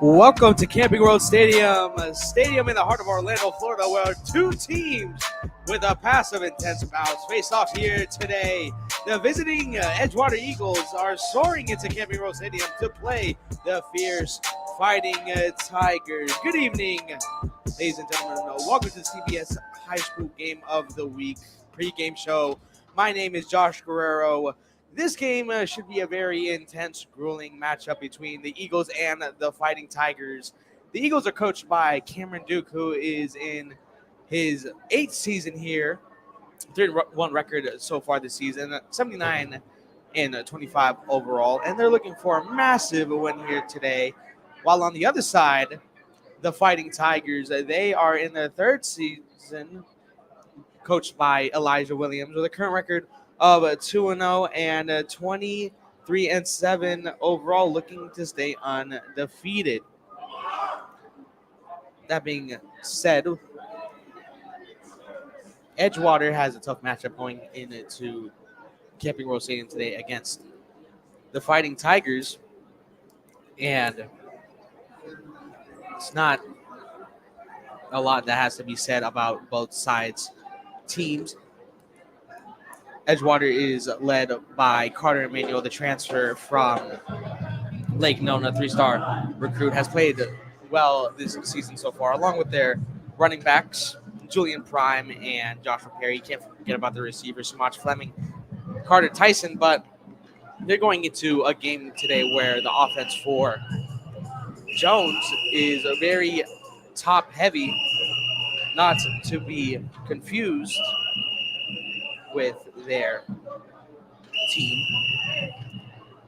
Welcome to Camping World Stadium, a stadium in the heart of Orlando, Florida, where two teams with a passive intense bouts face off here today. The visiting Edgewater Eagles are soaring into Camping World Stadium to play the fierce Fighting Tigers. Good evening, ladies and gentlemen. Welcome to the CBS High School Game of the Week pregame show. My name is Josh Guerrero. This game should be a very intense, grueling matchup between the Eagles and the Fighting Tigers. The Eagles are coached by Cameron Duke, who is in his 8th season here, 3-1 record so far this season, 79 and 25 overall, and they're looking for a massive win here today. While on the other side, the Fighting Tigers, they are in their 3rd season, coached by Elijah Williams, with a current record of 2-0 and 23-7 overall, looking to stay undefeated. That being said, Edgewater has a tough matchup going into Camping World Stadium today against the Fighting Tigers, and it's not a lot that has to be said about both sides' teams. Edgewater is led by Carter Emanuel, the transfer from Lake Nona, 3-star recruit, has played well this season so far, along with their running backs, Julian Prime and Joshua Perry. You can't forget about the receivers, Samaj Fleming, Carter Tyson, but they're going into a game today where the offense for Jones is a very top-heavy, not to be confused with their team,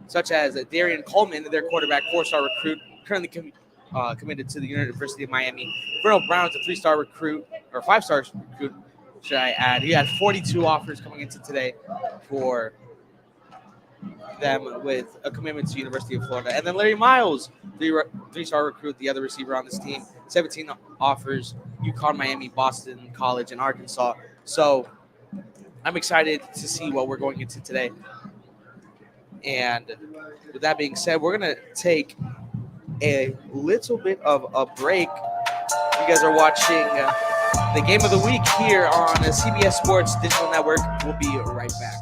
such as Darian Coleman, their quarterback, 4-star recruit, currently committed to the University of Miami. Vernal Brown's a 3-star recruit, or 5-star recruit, should I add. He had 42 offers coming into today for them with a commitment to University of Florida. And then Larry Miles, 3-star recruit, the other receiver on this team, 17 offers, UConn, Miami, Boston College, and Arkansas. So I'm excited to see what we're going into today. And with that being said, we're going to take a little bit of a break. You guys are watching the Game of the Week here on CBS Sports Digital Network. We'll be right back.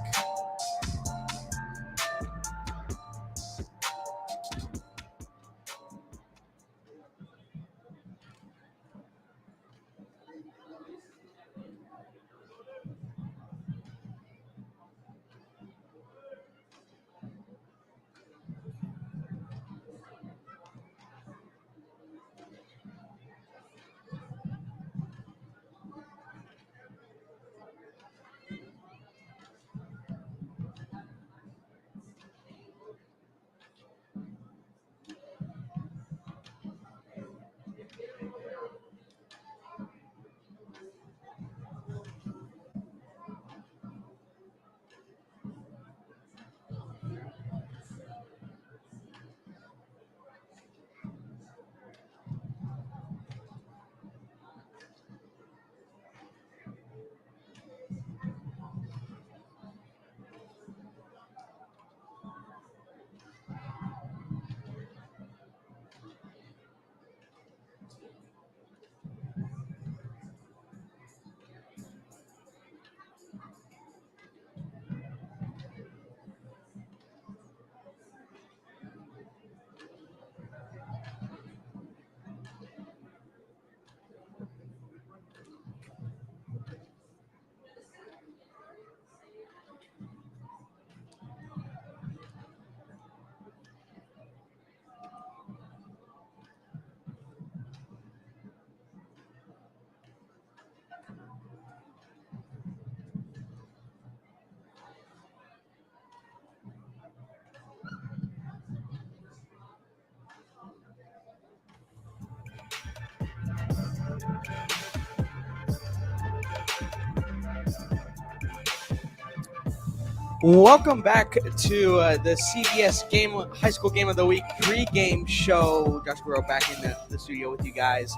Welcome back to the CBS High School Game of the Week pregame show. Josh Guerrero back in the studio with you guys.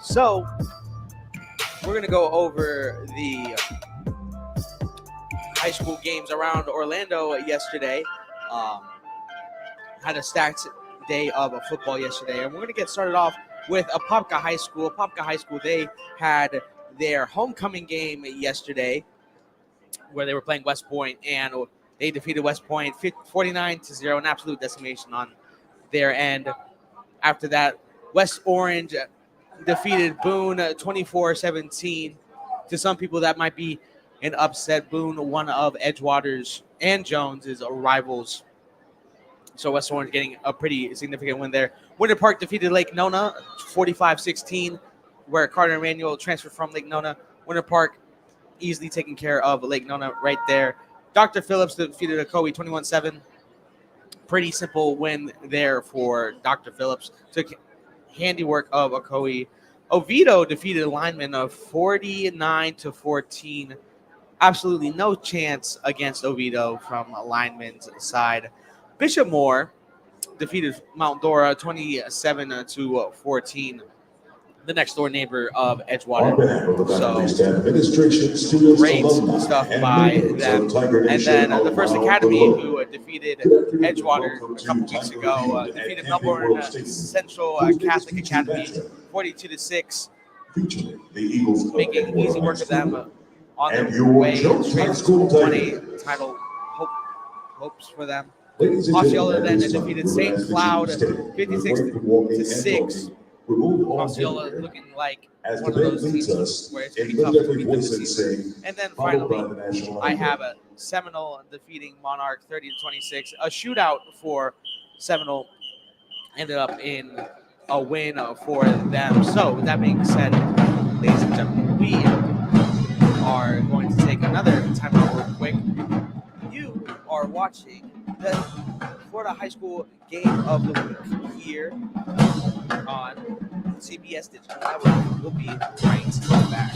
So, we're going to go over the high school games around Orlando yesterday. Had a stacked day of football yesterday, and we're going to get started off with Apopka High School. Apopka High School, they had their homecoming game yesterday where they were playing West Point, and they defeated West Point 49-0, an absolute decimation on their end. After that, West Orange defeated Boone 24-17. To some people, that might be an upset. Boone, one of Edgewater's and Jones's rivals. So West Orange getting a pretty significant win there. Winter Park defeated Lake Nona 45-16, where Carter Emanuel transferred from Lake Nona. Winter Park easily taking care of Lake Nona right there. Dr. Phillips defeated Ocoee 21-7. Pretty simple win there for Dr. Phillips. Took handiwork of Ocoee. Oviedo defeated Lineman of 49-14. Absolutely no chance against Oviedo from Lineman's side. Bishop Moore defeated Mount Dora 27-14. The next door neighbor of Edgewater. So great stuff by them. And then the First Academy, who defeated Edgewater a couple weeks ago, defeated Melbourne Central Catholic Academy 42-6, making easy work of them on their way straight to 1A title hopes for them. Osceola then defeated St. Cloud 56-6. Osceola looking like one of those teams where it's pretty tough to beat them this season. And then finally, I have a Seminole defeating Monarch 30-26. A shootout for Seminole ended up in a win for them. So with that being said, ladies and gentlemen, we are going to take another timeout real quick. You are watching the Florida High School Game of the Week here on CBS Digital Network. We'll be right back.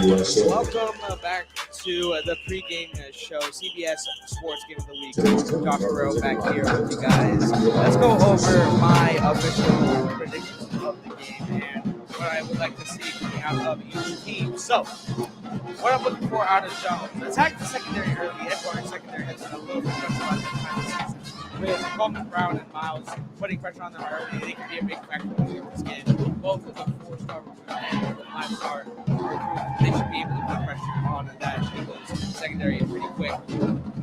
Welcome back to the pregame show, CBS Sports Game of the Week. Josh Rowe back here with you guys. Let's go over my official predictions of the game and what I would like to see coming out of each team. So, what I'm looking for out of Jones: attack the secondary early. Edgewater secondary has been a little bit behind the season. With Coleman, Brown, and Miles putting pressure on them early, they can be a big factor in this game. Both of the 4-star and the 5-star recruits, they should be able to put pressure on that Eagles secondary pretty quick.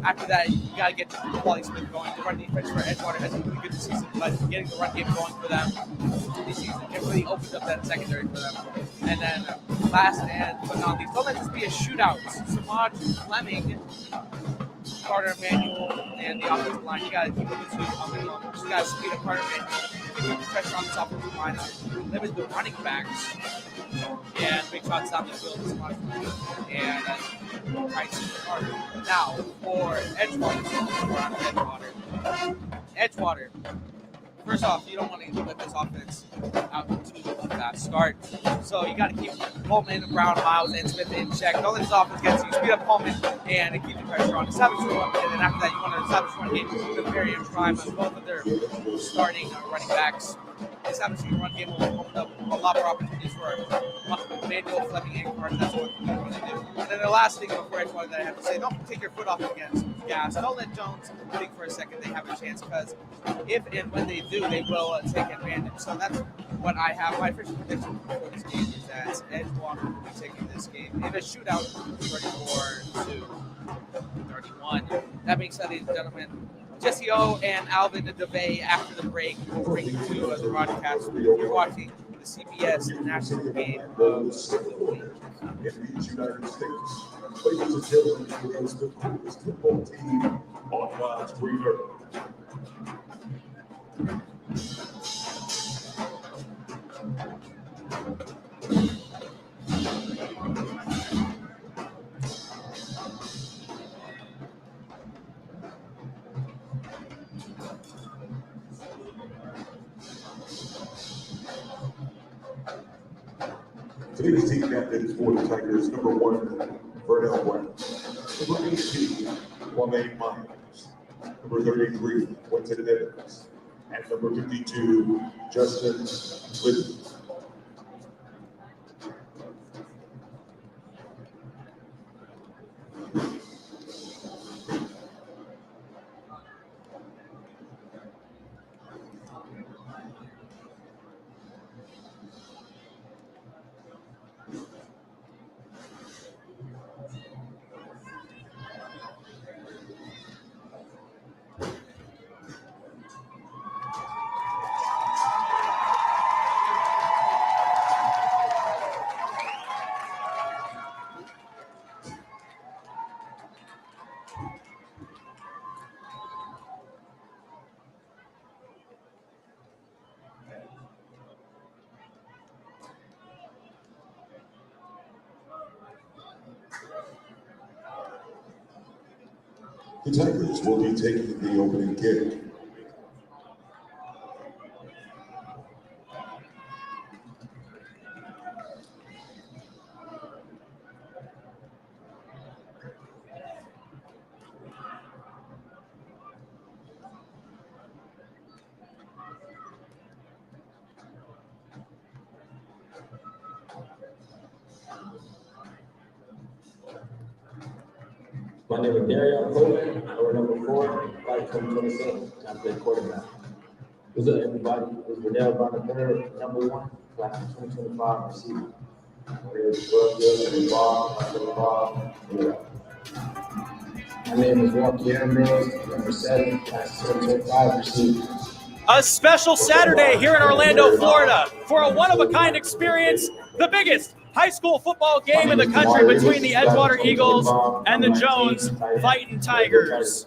After that, you got to get Wally Smith going. The run defense for Edgewater has been really good this season, but getting the run game going for them this season, it really opens up that secondary for them. And then last but not least, don't let this be a shootout. Samaj Fleming, Carter Emanuel, and the offensive line. You got to keep looking to just got to speed up Carter Emanuel. Keep the pressure on this offensive line. Limit the running backs. And big shots down the field. And Tyson Carter. Now for Edgewater. First off, you don't want to let this offense out to a fast start. So you got to keep Coleman, Brown, Miles, and Smith in check. Don't let this offense get to you. Speed up Coleman and keep the pressure on. Establish the run. And then after that, you want to establish run game. Keep them very in prime on both of their starting running backs. Establishing the run game will open up a lot more opportunities for Manuel, Fleming, and Carter. That's what you want to do. And then the last thing before Edgewater that I have to say, don't take your foot off against gas. Don't let Jones think for a second they have a chance, because if and when they do, they will take advantage. So that's what I have. My official prediction for this game is that Edgewater will be taking this game in a shootout 34-31. That being said, ladies and gentlemen, Jesse O and Alvin DeVay after the break will bring you to the broadcast. You're watching the CBS National Game of the Week. In these United States, ladies and gentlemen, against the coolest football team on God's green earth. Today's team captains for the Tigers: number 1, Vernell Brown; number 18, Kwame Myers; number 33, Quentin Evans; and number 52, Justin Whitney. The Tigers will be taking the opening kick. My name is Darian Coleman, or number 4, class 2027. I play quarterback. What's up, everybody? It's Vernell Brown III, number 1, class 2025 receiver. My name is Walker Mills, number 7, class 2025 receiver. A special Saturday here in Orlando, Florida, for a one-of-a-kind experience, the biggest high school football game in the country between the Edgewater Eagles and the Jones Fighting Tigers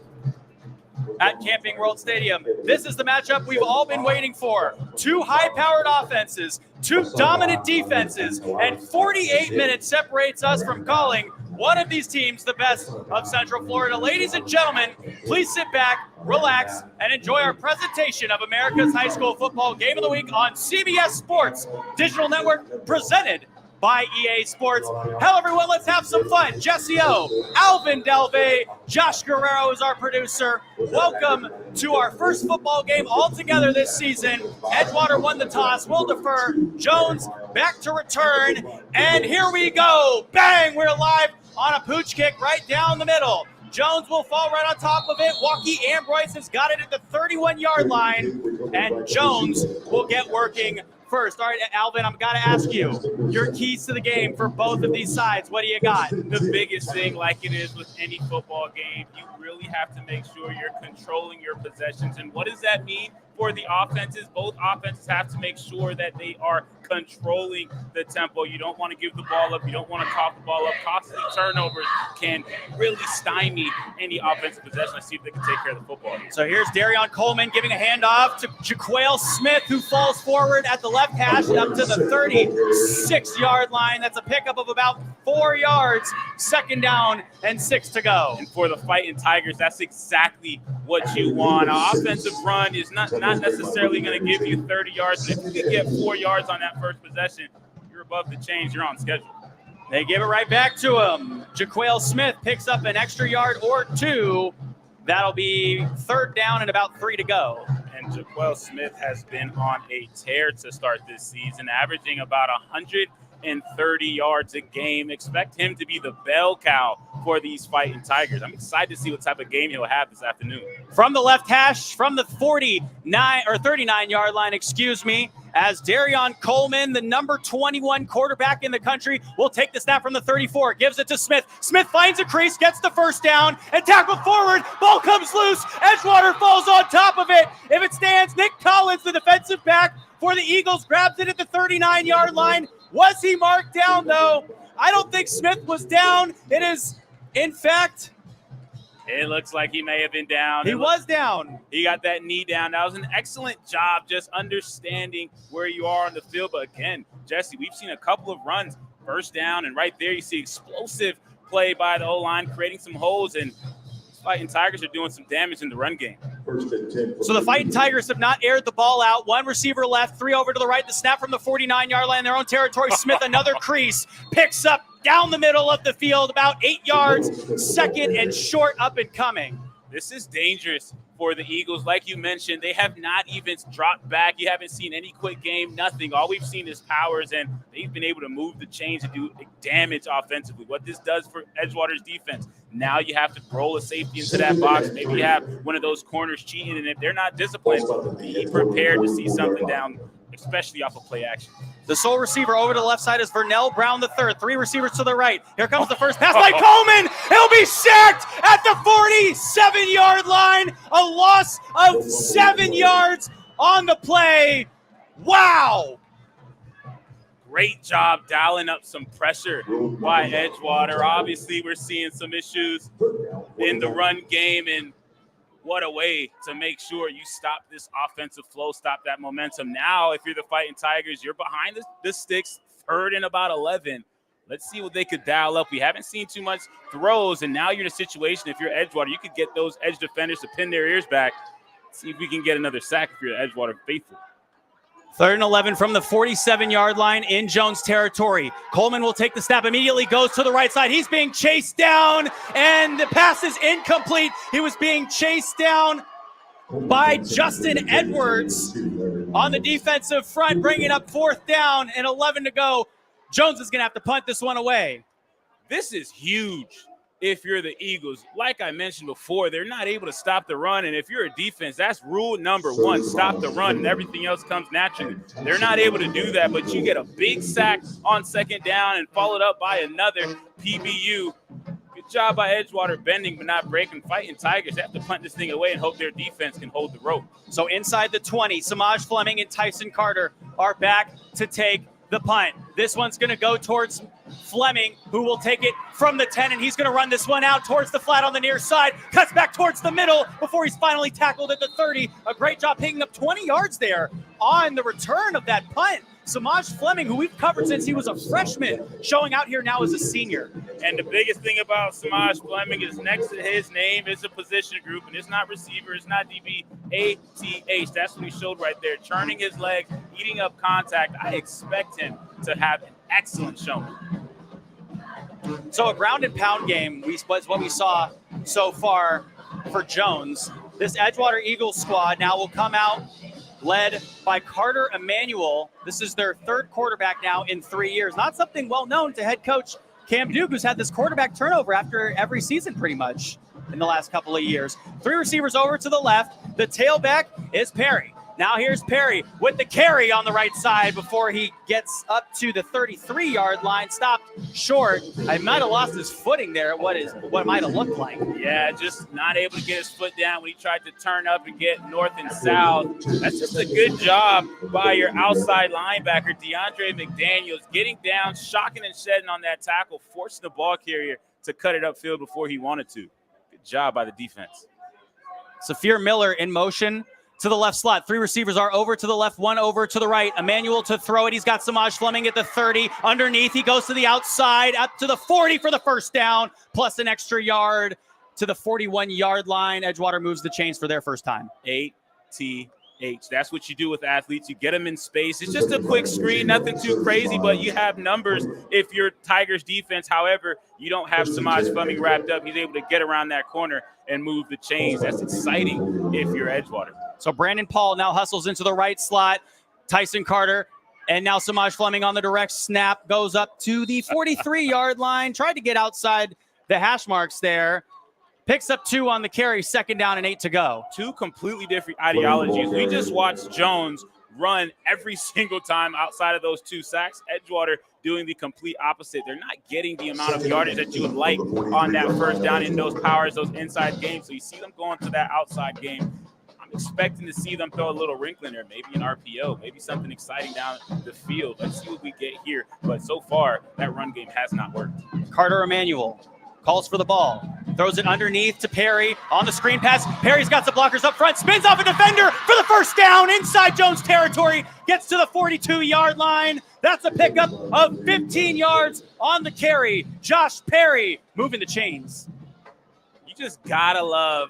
at Camping World Stadium. This is the matchup we've all been waiting for. 2 high-powered offenses, 2 dominant defenses, and 48 minutes separates us from calling one of these teams the best of Central Florida. Ladies and gentlemen, please sit back, relax, and enjoy our presentation of America's High School Football Game of the Week on CBS Sports Digital Network, presented by EA Sports. Hello, everyone. Let's have some fun. Jesse O, Alvin Delvey, Josh Guerrero is our producer. Welcome to our first football game all together this season. Edgewater won the toss. We'll defer. Jones back to return. And here we go. Bang! We're live on a pooch kick right down the middle. Jones will fall right on top of it. Walkie Ambroise has got it at the 31-yard line, and Jones will get working first. All right, Alvin, I've got to ask you, your keys to the game for both of these sides. What do you got? The biggest thing, like it is with any football game, you really have to make sure you're controlling your possessions. And what does that mean for the offenses? Both offenses have to make sure that they are controlling the tempo. You don't want to give the ball up. You don't want to cough the ball up. Costly turnovers can really stymie any offensive possession. Let's see if they can take care of the football here. So here's Darion Coleman giving a handoff to Jaquale Smith, who falls forward at the left hash up to the 36-yard line. That's a pickup of about 4 yards. Second down and 6 to go. And for the Fighting Tigers, that's exactly what you want. An offensive run is not necessarily going to give you 30 yards. And if you can get 4 yards on that first possession, you're above the chains. You're on schedule. They give it right back to him. Jaquale Smith picks up an extra yard or 2. That'll be third down and about 3 to go. And Jaquale Smith has been on a tear to start this season, averaging about 130 yards a game. Expect him to be the bell cow for these Fighting Tigers. I'm excited to see what type of game he'll have this afternoon. From the left hash, from the 39-yard line, as Darion Coleman, the number 21 quarterback in the country, will take the snap from the 34, gives it to Smith. Smith finds a crease, gets the first down, and tackled forward. Ball comes loose. Edgewater falls on top of it. If it stands, Nick Collins, the defensive back for the Eagles, grabs it at the 39-yard line. Was he marked down, though? I don't think Smith was down. It is, in fact... It looks like he may have been down. He was down. He got that knee down. That was an excellent job just understanding where you are on the field. But again, Jesse, we've seen a couple of runs, first down, and right there you see explosive play by the O-line, creating some holes, and Fighting Tigers are doing some damage in the run game. So the Fighting Tigers have not aired the ball out. One receiver left, 3 over to the right. The snap from the 49-yard line in their own territory. Smith, another crease, picks up down the middle of the field, about 8 yards, second and short, up and coming. This is dangerous for the Eagles. Like you mentioned, they have not even dropped back. You haven't seen any quick game, nothing. All we've seen is powers, and they've been able to move the chains and do damage offensively. What this does for Edgewater's defense, now you have to roll a safety into that box. Maybe you have one of those corners cheating, and if they're not disciplined, be prepared to see something down, especially off of play action. The sole receiver over to the left side is Vernell Brown III. 3 receivers to the right. Here comes the first pass by Coleman. He'll be sacked at the 47-yard line. A loss of 7 yards on the play. Wow. Great job dialing up some pressure by Edgewater. Obviously, we're seeing some issues in the run game, and what a way to make sure you stop this offensive flow, stop that momentum. Now, if you're the Fighting Tigers, you're behind the sticks, third and about 11. Let's see what they could dial up. We haven't seen too much throws, and now you're in a situation, if you're Edgewater, you could get those edge defenders to pin their ears back. See if we can get another sack if you're Edgewater faithful. Third and 11 from the 47-yard line in Jones territory. Coleman will take the snap, immediately goes to the right side. He's being chased down, and the pass is incomplete. He was being chased down by Justin Edwards on the defensive front, bringing up fourth down and 11 to go. Jones is going to have to punt this one away. This is huge. If you're the Eagles, like I mentioned before, they're not able to stop the run. And if you're a defense, that's rule number 1, stop the run, and everything else comes naturally. They're not able to do that, but you get a big sack on second down and followed up by another PBU. Good job by Edgewater bending but not breaking. Fighting Tigers have to punt this thing away and hope their defense can hold the rope. So inside the 20, Samaj Fleming and Tyson Carter are back to take the punt. This one's going to go towards Fleming, who will take it from the 10, and he's going to run this one out towards the flat on the near side, cuts back towards the middle before he's finally tackled at the 30. A great job picking up 20 yards there on the return of that punt. Samaj Fleming, who we've covered since he was a freshman, showing out here now as a senior. And the biggest thing about Samaj Fleming is next to his name is a position group, and it's not receiver, it's not DB, ATH. That's what he showed right there, churning his legs, eating up contact. I expect him to have an excellent showing. So a ground and pound game was what we saw so far for Jones. This Edgewater Eagles squad now will come out led by Carter Emanuel. This is their third quarterback now in 3 years. Not something well known to head coach Cam Duke, who's had this quarterback turnover after every season pretty much in the last couple of years. 3 receivers over to the left. The tailback is Perry. Now here's Perry with the carry on the right side before he gets up to the 33-yard line, stopped short. I might have lost his footing there at what might have looked like. Yeah, just not able to get his foot down when he tried to turn up and get north and south. That's just a good job by your outside linebacker, DeAndre McDaniels, getting down, shocking and shedding on that tackle, forcing the ball carrier to cut it upfield before he wanted to. Good job by the defense. Saphir Miller in motion to the left slot. 3 receivers are over to the left, 1 over to the right. Emmanuel to throw it. He's got Samaj Fleming at the 30. Underneath, he goes to the outside, up to the 40 for the first down, plus an extra yard to the 41-yard line. Edgewater moves the chains for their first time. ATH. That's what you do with athletes. You get them in space. It's just a quick screen, nothing too crazy, but you have numbers if you're Tigers defense. However, you don't have Samaj Fleming wrapped up. He's able to get around that corner and move the chains. That's exciting if you're Edgewater. So Brandon Paul now hustles into the right slot. Tyson Carter, and now Samaj Fleming on the direct snap, goes up to the 43-yard line. Tried to get outside the hash marks there. Picks up 2 on the carry, 2nd down and 8 to go. 2 completely different ideologies. We just watched Jones run every single time outside of those 2 sacks. Edgewater doing the complete opposite. They're not getting the amount of yardage that you would like on that first down in those powers, those inside games. So you see them going to that outside game. I'm expecting to see them throw a little wrinkle in there, maybe an RPO, maybe something exciting down the field. Let's see what we get here. But so far, that run game has not worked. Carter Emanuel calls for the ball, throws it underneath to Perry on the screen pass. Perry's got some blockers up front, spins off a defender for the first down inside Jones territory, gets to the 42-yard line. That's a pickup of 15 yards on the carry. Josh Perry moving the chains. You just gotta love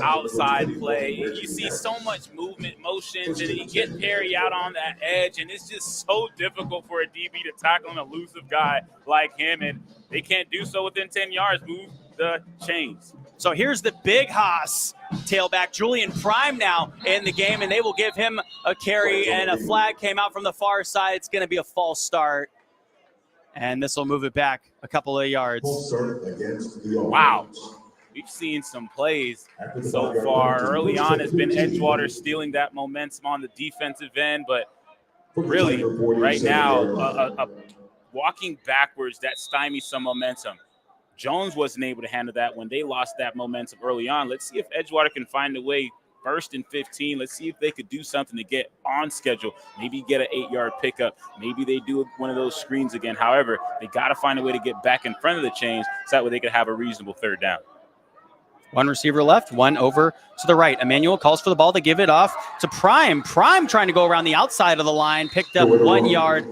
outside play. You see so much movement, motions, and you get Perry out on that edge, and it's just so difficult for a DB to tackle an elusive guy like him, and they can't do so within 10 yards. Move the chains. So here's the big Haas tailback, Julian Prime, now in the game, and they will give him a carry, and a flag came out from the far side. It's going to be a false start, and this will move it back a couple of yards. Wow. We've seen some plays so far. Early on has been Edgewater stealing that momentum on the defensive end, but really right now, walking backwards, that stymies some momentum. Jones wasn't able to handle that when they lost that momentum early on. Let's see if Edgewater can find a way. 1st and 15. Let's see if they could do something to get on schedule. Maybe get an 8-yard pickup. Maybe they do one of those screens again. However, they got to find a way to get back in front of the chains so that way they could have a reasonable 3rd down. 1 receiver left, 1 over to the right. Emmanuel calls for the ball to give it off to Prime. Prime trying to go around the outside of the line, picked up 1 yard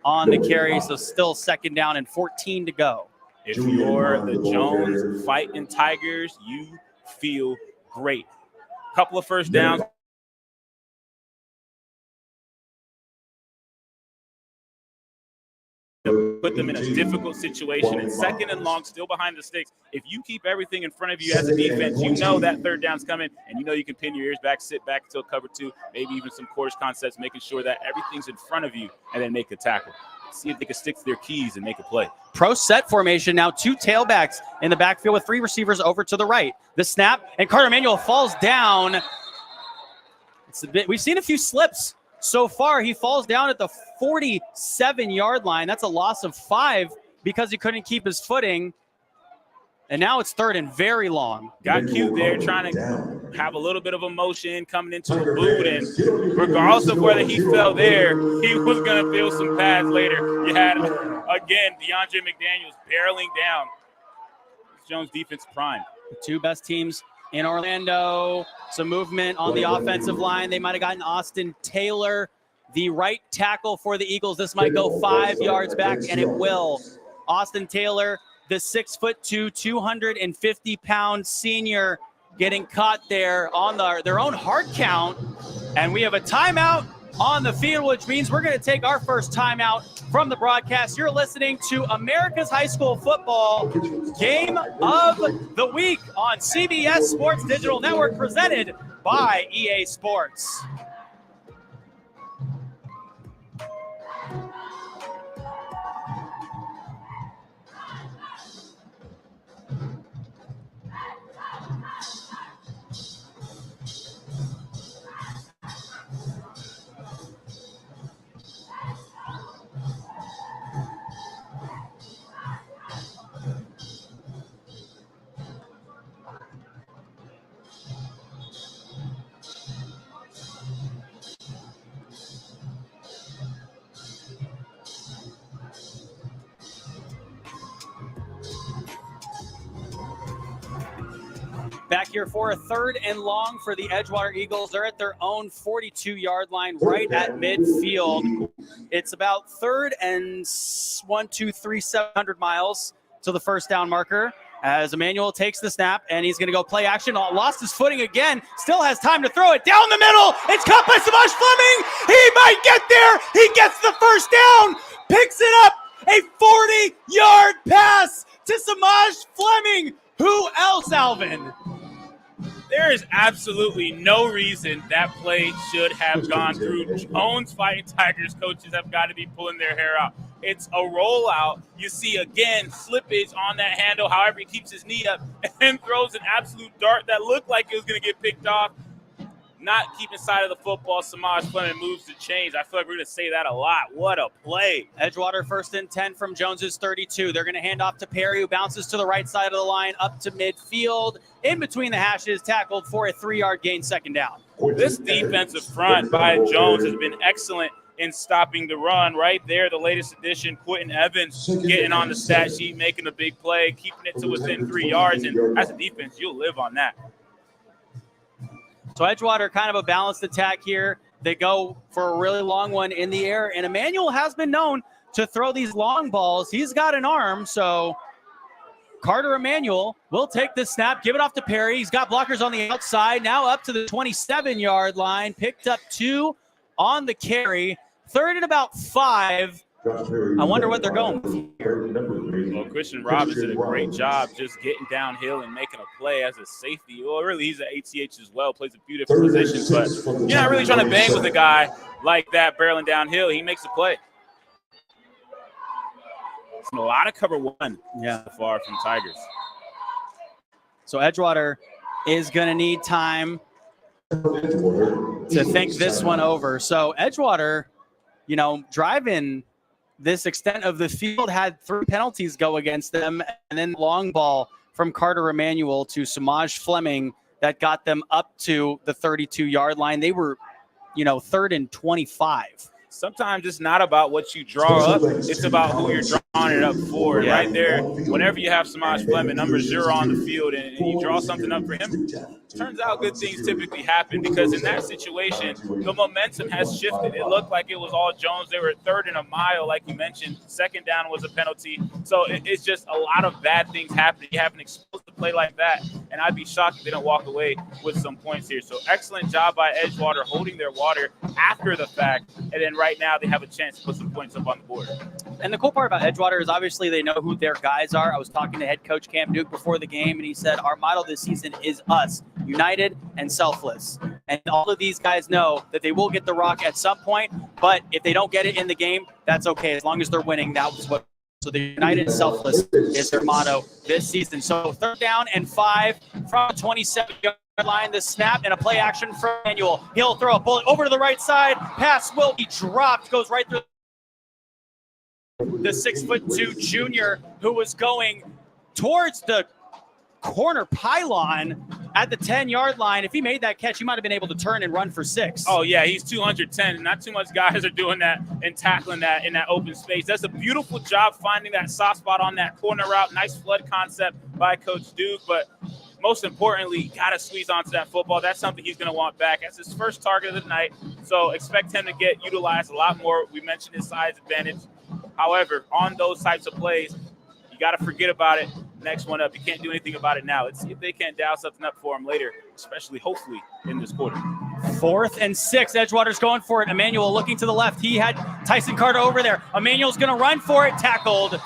on the carry, so still 2nd down and 14 to go. If you're the Jones Fighting Tigers, you feel great. Couple of first downs. Put them in a difficult situation, and 2nd and long, still behind the sticks. If you keep everything in front of you as a defense, you know that 3rd down's coming, and you know you can pin your ears back, sit back until cover 2, maybe even some course concepts, making sure that everything's in front of you, and then make a tackle. See if they can stick to their keys and make a play. Pro set formation now, 2 tailbacks in the backfield with 3 receivers over to the right. The snap, and Carter Emanuel falls down. It's a bit. We've seen a few slips so far. He falls down at the 47-yard line. That's a loss of 5 because he couldn't keep his footing. And now it's 3rd and very long. Got cute there, trying to have a little bit of emotion coming into a boot. And regardless of whether he fell there, he was going to feel some pads later. You had, again, DeAndre McDaniels barreling down. Jones defense prime. The 2 best teams in Orlando. Some movement on the offensive line. They might have gotten Austin Taylor the right tackle for the Eagles. This might go 5 yards back, and it will. Austin Taylor, the 6'2", 250-pound senior, getting caught there on their own hard count. And we have a timeout on the field, which means we're going to take our first timeout from the broadcast. You're listening to America's High School Football Game of the Week on CBS Sports Digital Network, presented by EA Sports. Back here for a 3rd and long for the Edgewater Eagles. They're at their own 42-yard line right at midfield. It's about 3rd and 700 miles to the first down marker as Emmanuel takes the snap, and he's going to go play action. Lost his footing again. Still has time to throw it down the middle. It's caught by Samaj Fleming. He might get there. He gets the first down. Picks it up. A 40-yard pass to Samaj Fleming. Who else, Alvin? There is absolutely no reason that play should have gone through. Jones Fighting Tigers coaches have got to be pulling their hair out. It's a rollout. You see, again, slippage on that handle. However, he keeps his knee up and then throws an absolute dart that looked like it was going to get picked off. Not keeping sight of the football. Samaj Fleming moves the chains. I feel like we're going to say that a lot. What a play. Edgewater 1st and 10 from Jones's 32. They're going to hand off to Perry, who bounces to the right side of the line up to midfield. In between the hashes, tackled for a 3-yard gain, 2nd down. This defensive front by Jones has been excellent in stopping the run. Right there, the latest addition, Quentin Evans, getting on the stat sheet, making a big play, keeping it to within 3 yards. And as a defense, you'll live on that. So Edgewater kind of a balanced attack here. They go for a really long one in the air, and Emmanuel has been known to throw these long balls. He's got an arm, so Carter Emmanuel will take the snap, give it off to Perry. He's got blockers on the outside, now up to the 27-yard line, picked up 2 on the carry. 3rd and about 5. I wonder what they're going with here. Well, Christian Robbins did a great job just getting downhill and making a play as a safety. Well, really, he's an ATH as well, plays a few different positions, but you're not really trying to bang with a guy like that barreling downhill. He makes a play. It's a lot of cover 1 so far from Tigers. So Edgewater is going to need time to think this one over. So Edgewater, driving this extent of the field, had 3 penalties go against them, and then long ball from Carter Emmanuel to Samaj Fleming that got them up to the 32-yard line. They were, 3rd and 25. Sometimes it's not about what you draw up. It's about who you're drawing it up for. Yeah. Right there, whenever you have Samaj Fleming, number 0 on the field, and you draw something up for him, turns out good things typically happen, because in that situation, the momentum has shifted. It looked like it was all Jones. They were 3rd and a mile, like you mentioned. 2nd down was a penalty. So it's just a lot of bad things happening. You have an explosive play like that, and I'd be shocked if they don't walk away with some points here. So excellent job by Edgewater holding their water after the fact, and then right now they have a chance to put some points up on the board. And the cool part about Edgewater is obviously they know who their guys are. I was talking to head coach Cam Duke before the game, and he said our motto this season is us, united and selfless. And all of these guys know that they will get the rock at some point, but if they don't get it in the game, that's okay. As long as they're winning, that was what. So the united and selfless is their motto this season. So 3rd down and 5 from the 27-yard line. The snap and a play action from Emmanuel. He'll throw a bullet over to the right side. Pass will be dropped. Goes right through the 6'2" junior who was going towards the corner pylon at the 10-yard line. If he made that catch, he might have been able to turn and run for 6. Oh, yeah, he's 210. Not too much guys are doing that and tackling that in that open space. That's a beautiful job finding that soft spot on that corner route. Nice flood concept by Coach Duke, but most importantly, got to squeeze onto that football. That's something he's going to want back. That's his first target of the night. So expect him to get utilized a lot more. We mentioned his size advantage. However, on those types of plays, you got to forget about it. Next one up. You can't do anything about it now. Let's see if they can't dial something up for him later, especially, hopefully, in this quarter. 4th and 6. Edgewater's going for it. Emmanuel looking to the left. He had Tyson Carter over there. Emmanuel's going to run for it. Tackled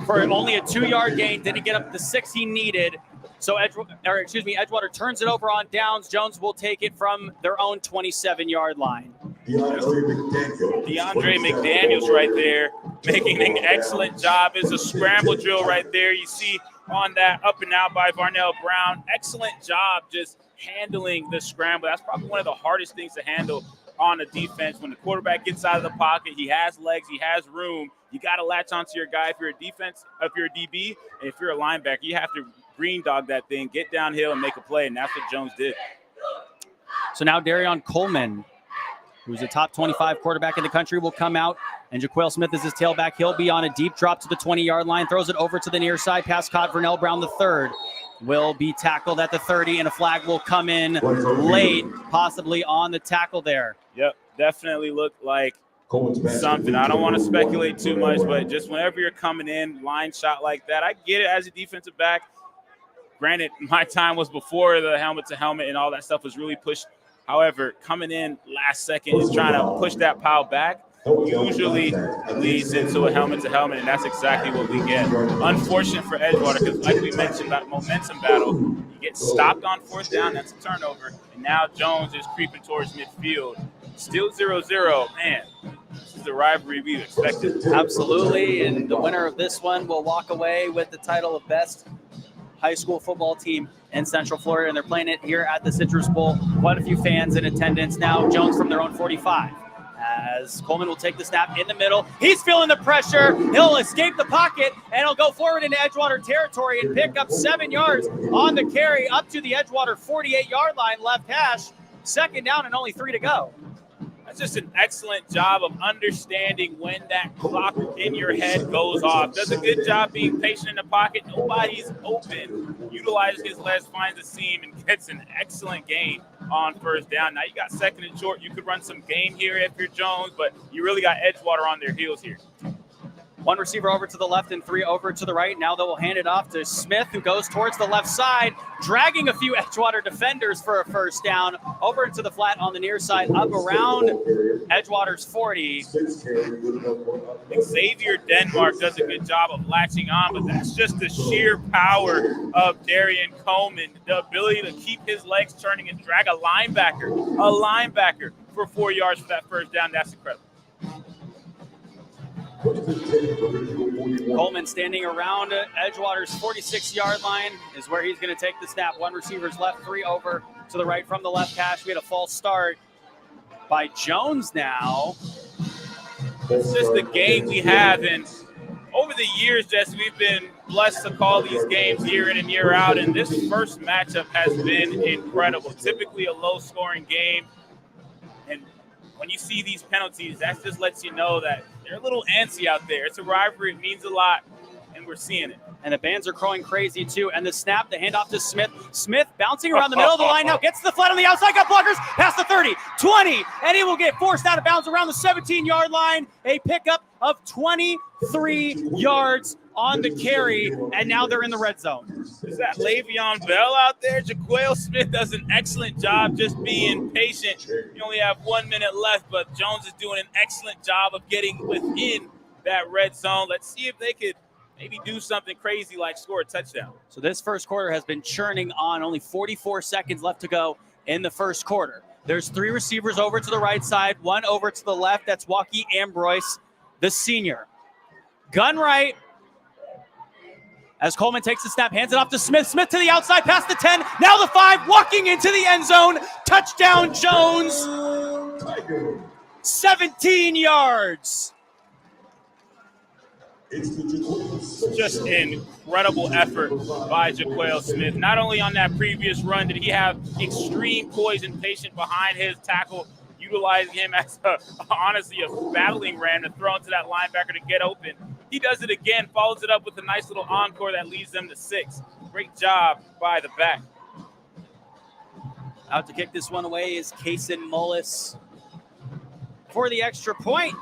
for only a 2-yard gain. Didn't get up the 6 he needed. So Edgewater turns it over on downs. Jones will take it from their own 27-yard line. DeAndre McDaniels right there, making an excellent job. It's a scramble drill right there. You see on that up and out by Varnell Brown. Excellent job just handling the scramble. That's probably one of the hardest things to handle on a defense. When the quarterback gets out of the pocket, he has legs, he has room. You got to latch onto your guy if you're a defense, if you're a DB, and if you're a linebacker, you have to green dog that thing, get downhill and make a play, and that's what Jones did. So now Darion Coleman, who's a top 25 quarterback in the country, will come out, and Jaquel Smith is his tailback. He'll be on a deep drop to the 20-yard line, throws it over to the near side. Pass caught. Vernell Brown, the third, will be tackled at the 30, and a flag will come in late, possibly on the tackle there. Yep, definitely looked like something. I don't want to speculate too much, but just whenever you're coming in, line shot like that, I get it as a defensive back. Granted, my time was before the helmet-to-helmet and all that stuff was really pushed. However, coming in last second and trying to push that pile back usually leads into a helmet-to-helmet, and that's exactly what we get. Unfortunate for Edgewater because, like we mentioned, that momentum battle, you get stopped on 4th down, that's a turnover, and now Jones is creeping towards midfield. Still 0-0. Man, this is the rivalry we expected. Absolutely, and the winner of this one will walk away with the title of best high school football team in Central Florida, and they're playing it here at the Citrus Bowl. Quite a few fans in attendance now. Jones from their own 45. As Coleman will take the snap in the middle. He's feeling the pressure. He'll escape the pocket, and he'll go forward into Edgewater territory and pick up 7 yards on the carry up to the Edgewater 48-yard line, left hash. 2nd down and only 3 to go. That's just an excellent job of understanding when that clock in your head goes off. Does a good job being patient in the pocket. Nobody's open. Utilizes his legs, finds a seam, and gets an excellent gain on 1st down. Now you got 2nd and short. You could run some game here if you're Jones, but you really got Edgewater on their heels here. 1 receiver over to the left and 3 over to the right. Now they will hand it off to Smith, who goes towards the left side, dragging a few Edgewater defenders for a 1st down. Over into the flat on the near side, up around Edgewater's 40. Xavier Denmark does a good job of latching on, but that's just the sheer power of Darion Coleman, the ability to keep his legs turning and drag a linebacker for 4 yards for that 1st down. That's incredible. Coleman standing around Edgewater's 46-yard line is where he's going to take the snap. 1 receiver's left, 3 over to the right from the left hash. We had a false start by Jones now. It's just the game we have, and over the years, Jesse, we've been blessed to call these games year in and year out, and this first matchup has been incredible. Typically a low-scoring game, and when you see these penalties, that just lets you know that they're a little antsy out there. It's a rivalry. It means a lot, and we're seeing it. And the bands are crowing crazy, too. And the snap, the handoff to Smith. Smith bouncing around the middle of the line now. Gets to the flat on the outside. Got blockers. Past the 30, 20. And he will get forced out of bounds around the 17-yard line. A pickup of 23 yards on the carry. And now they're in the red zone. Is that Le'Veon Bell out there? Jaquel Smith does an excellent job just being patient. You only have 1 minute left, but Jones is doing an excellent job of getting within that red zone. Let's see if they could maybe do something crazy like score a touchdown. So this first quarter has been churning on. Only 44 seconds left to go in the first quarter. There's 3 receivers over to the right side, 1 over to the left. That's Walkie Ambroise, the senior. Gun right. As Coleman takes the snap, hands it off to Smith. Smith to the outside, past the 10, now the 5, walking into the end zone. Touchdown, Jones. 17 yards. Just incredible effort by Jaquel Smith. Not only on that previous run did he have extreme poise and patience behind his tackle, utilizing him as honestly a battling ram to throw into that linebacker to get open. He does it again, follows it up with a nice little encore that leads them to 6. Great job by the back. Out to kick this one away is Kaysen Mullis. for the extra point.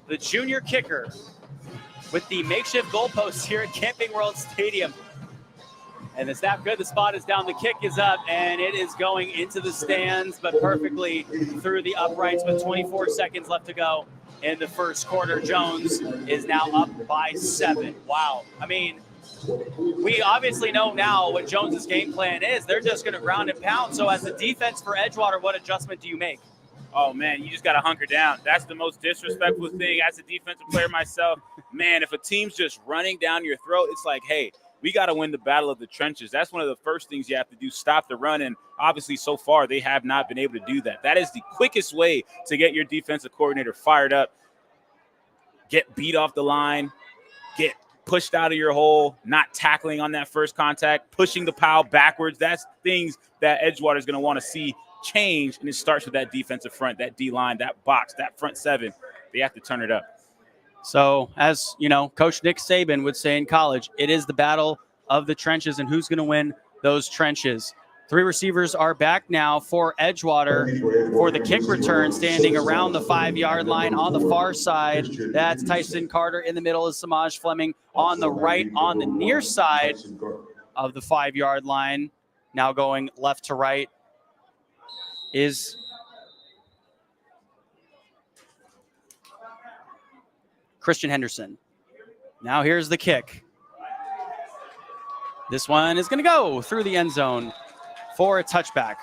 The junior kicker with the makeshift goalposts here at Camping World Stadium. And the snap good, the spot is down, the kick is up, and it is going into the stands, but perfectly through the uprights with 24 seconds left to go in the first quarter. Jones is now up by 7. Wow. I mean, we obviously know now what Jones's game plan is. They're just going to ground and pound. So as a defense for Edgewater, what adjustment do you make? Oh, man, you just got to hunker down. That's the most disrespectful thing. As a defensive player myself, man, if a team's just running down your throat, it's like, hey, we got to win the battle of the trenches. That's one of the first things you have to do, stop the run. And obviously, so far, they have not been able to do that. That is the quickest way to get your defensive coordinator fired up, get beat off the line, get pushed out of your hole, not tackling on that first contact, pushing the pile backwards. That's things that Edgewater is going to want to see change, and it starts with that defensive front, that D-line, that box, that front 7. They have to turn it up. So, as you know, Coach Nick Saban would say in college, it is the battle of the trenches and who's going to win those trenches. 3 receivers are back now for Edgewater for the kick return, standing around the 5-yard line on the far side. That's Tyson Carter. In the middle is Samaj Fleming. On the right, on the near side of the 5-yard line, now going left to right, is Christian Henderson. Now here's the kick. This one is going to go through the end zone for a touchback.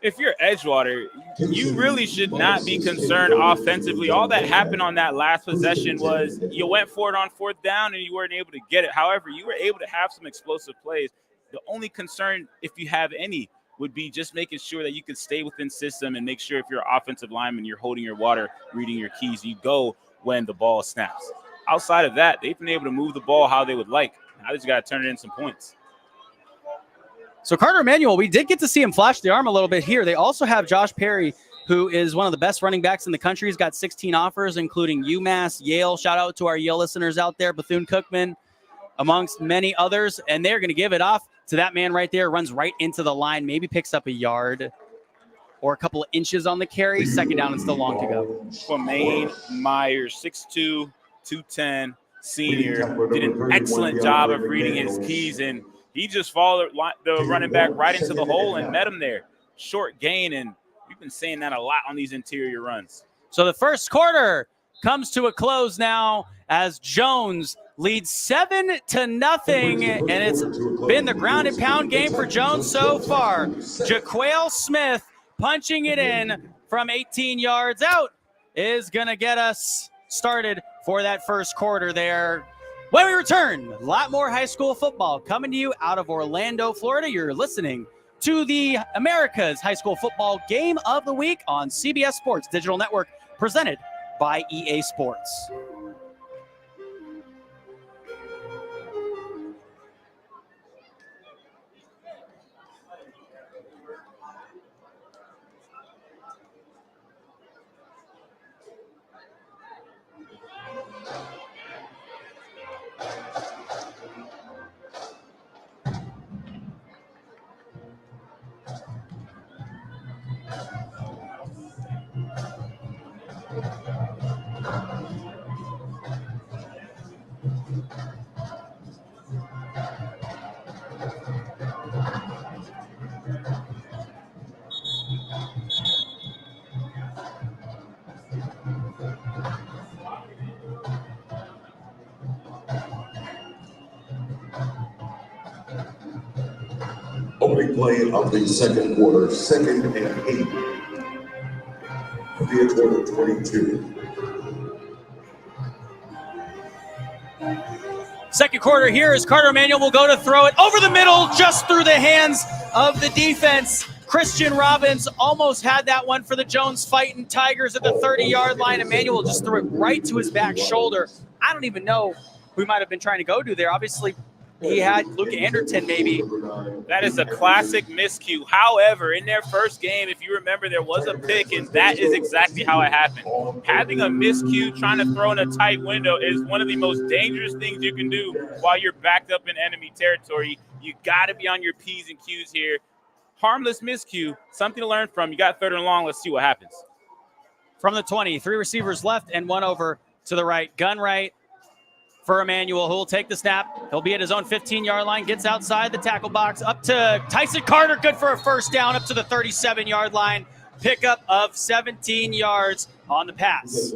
If you're Edgewater, you really should not be concerned offensively. All that happened on that last possession was you went for it on 4th down and you weren't able to get it. However, you were able to have some explosive plays. The only concern, if you have any, would be just making sure that you can stay within system and make sure if you're an offensive lineman, you're holding your water, reading your keys, you go when the ball snaps. Outside of that, they've been able to move the ball how they would like. Now they just got to turn it in some points. So Carter Emanuel, we did get to see him flash the arm a little bit here. They also have Josh Perry, who is one of the best running backs in the country. He's got 16 offers, including UMass, Yale. Shout out to our Yale listeners out there, Bethune-Cookman, amongst many others. And they're going to give it off to that man right there. Runs right into the line, maybe picks up a yard or a couple of inches on the carry. 2nd down and still long to go. Tremaine Myers, 6'2", 210, senior, did an excellent job of reading his keys, and he just followed the running back right into the hole and met him there. Short gain, and we've been saying that a lot on these interior runs. So the first quarter comes to a close now as Jones leads 7-0, and it's been the ground and pound game for Jones so far. Jaquale Smith punching it in from 18 yards out is going to get us started for that first quarter there. When we return, a lot more high school football coming to you out of Orlando, Florida. You're listening to the America's High School Football Game of the Week on CBS Sports Digital Network, presented by EA Sports. Opening play of the second quarter, 2nd and 8. For the Edgewater 22. Second quarter here as Carter Emanuel will go to throw it over the middle, just through the hands of the defense. Christian Robbins almost had that one for the Jones Fighting Tigers at the 30-yard line. Emanuel just threw it right to his back shoulder. I don't even know who he might have been trying to go to there. Obviously, he had Luke Anderton maybe. That is a classic miscue. However, in their first game, if you remember, there was a pick, and that is exactly how it happened. Having a miscue, trying to throw in a tight window is one of the most dangerous things you can do while you're backed up in enemy territory. You got to be on your P's and Q's here. Harmless miscue, something to learn from. You got 3rd and long. Let's see what happens. from the 20. 3 receivers left and 1 over to the right. Gun right for Emmanuel, who will take the snap. He'll be at his own 15-yard line, gets outside the tackle box, up to Tyson Carter, good for a first down, up to the 37-yard line. Pickup of 17 yards on the pass.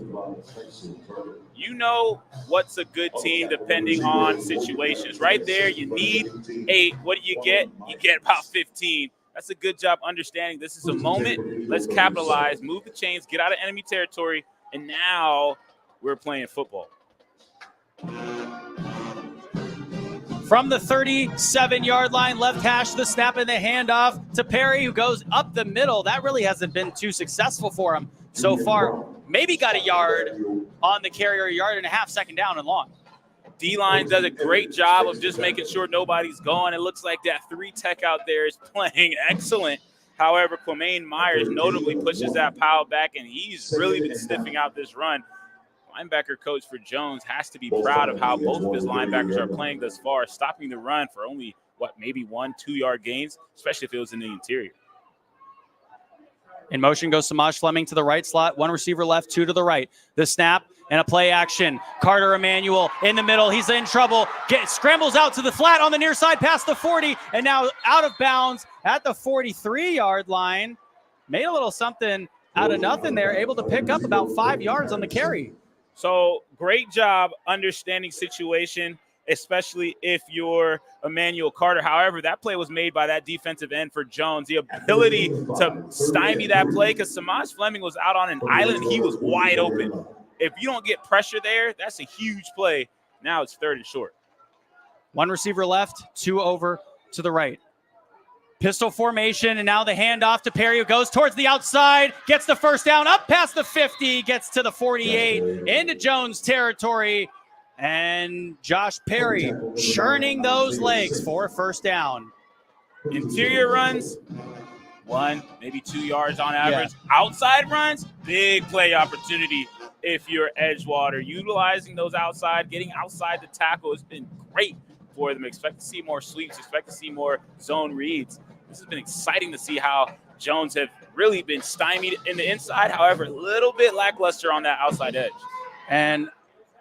You know what's a good team depending on situations. Right there, you need 8. What do you get? You get about 15. That's a good job understanding this is a moment. Let's capitalize, move the chains, get out of enemy territory, and now we're playing football. From the 37-yard line, left hash, the snap and the handoff to Perry, who goes up the middle. That really hasn't been too successful for him so far. Maybe got a yard on the carry or a yard and a half, second down and long. D-line does a great job of just making sure nobody's gone. It looks like that 3 tech out there is playing excellent. However, Quamaine Myers notably pushes that pile back, and he's really been sniffing out this run. Linebacker coach for Jones has to be proud of how both of his linebackers are playing thus far, stopping the run for only, maybe 1-2 yard gains, especially if it was in the interior. In motion goes Samaj Fleming to the right slot. 1 receiver left, 2 to the right. The snap and a play action. Carter Emmanuel in the middle. He's in trouble. Scrambles out to the flat on the near side past the 40, and now out of bounds at the 43-yard line. Made a little something out of nothing there, able to pick up about 5 yards on the carry. So great job understanding situation, especially if you're Emmanuel Carter. However, that play was made by that defensive end for Jones. The ability to stymie that play, because Samaj Fleming was out on an island and he was wide open. If you don't get pressure there, that's a huge play. Now it's 3rd and short. 1 receiver left, 2 over to the right. Pistol formation, and now the handoff to Perry, who goes towards the outside, gets the first down, up past the 50, gets to the 48, into Jones territory, and Josh Perry churning those legs for a first down. Interior runs, 1, maybe 2 yards on average. Yeah. Outside runs, big play opportunity if you're Edgewater. Utilizing those outside, getting outside the tackle has been great for them. Expect to see more sweeps, expect to see more zone reads. This has been exciting to see how Jones have really been stymied in the inside, however, a little bit lackluster on that outside edge. And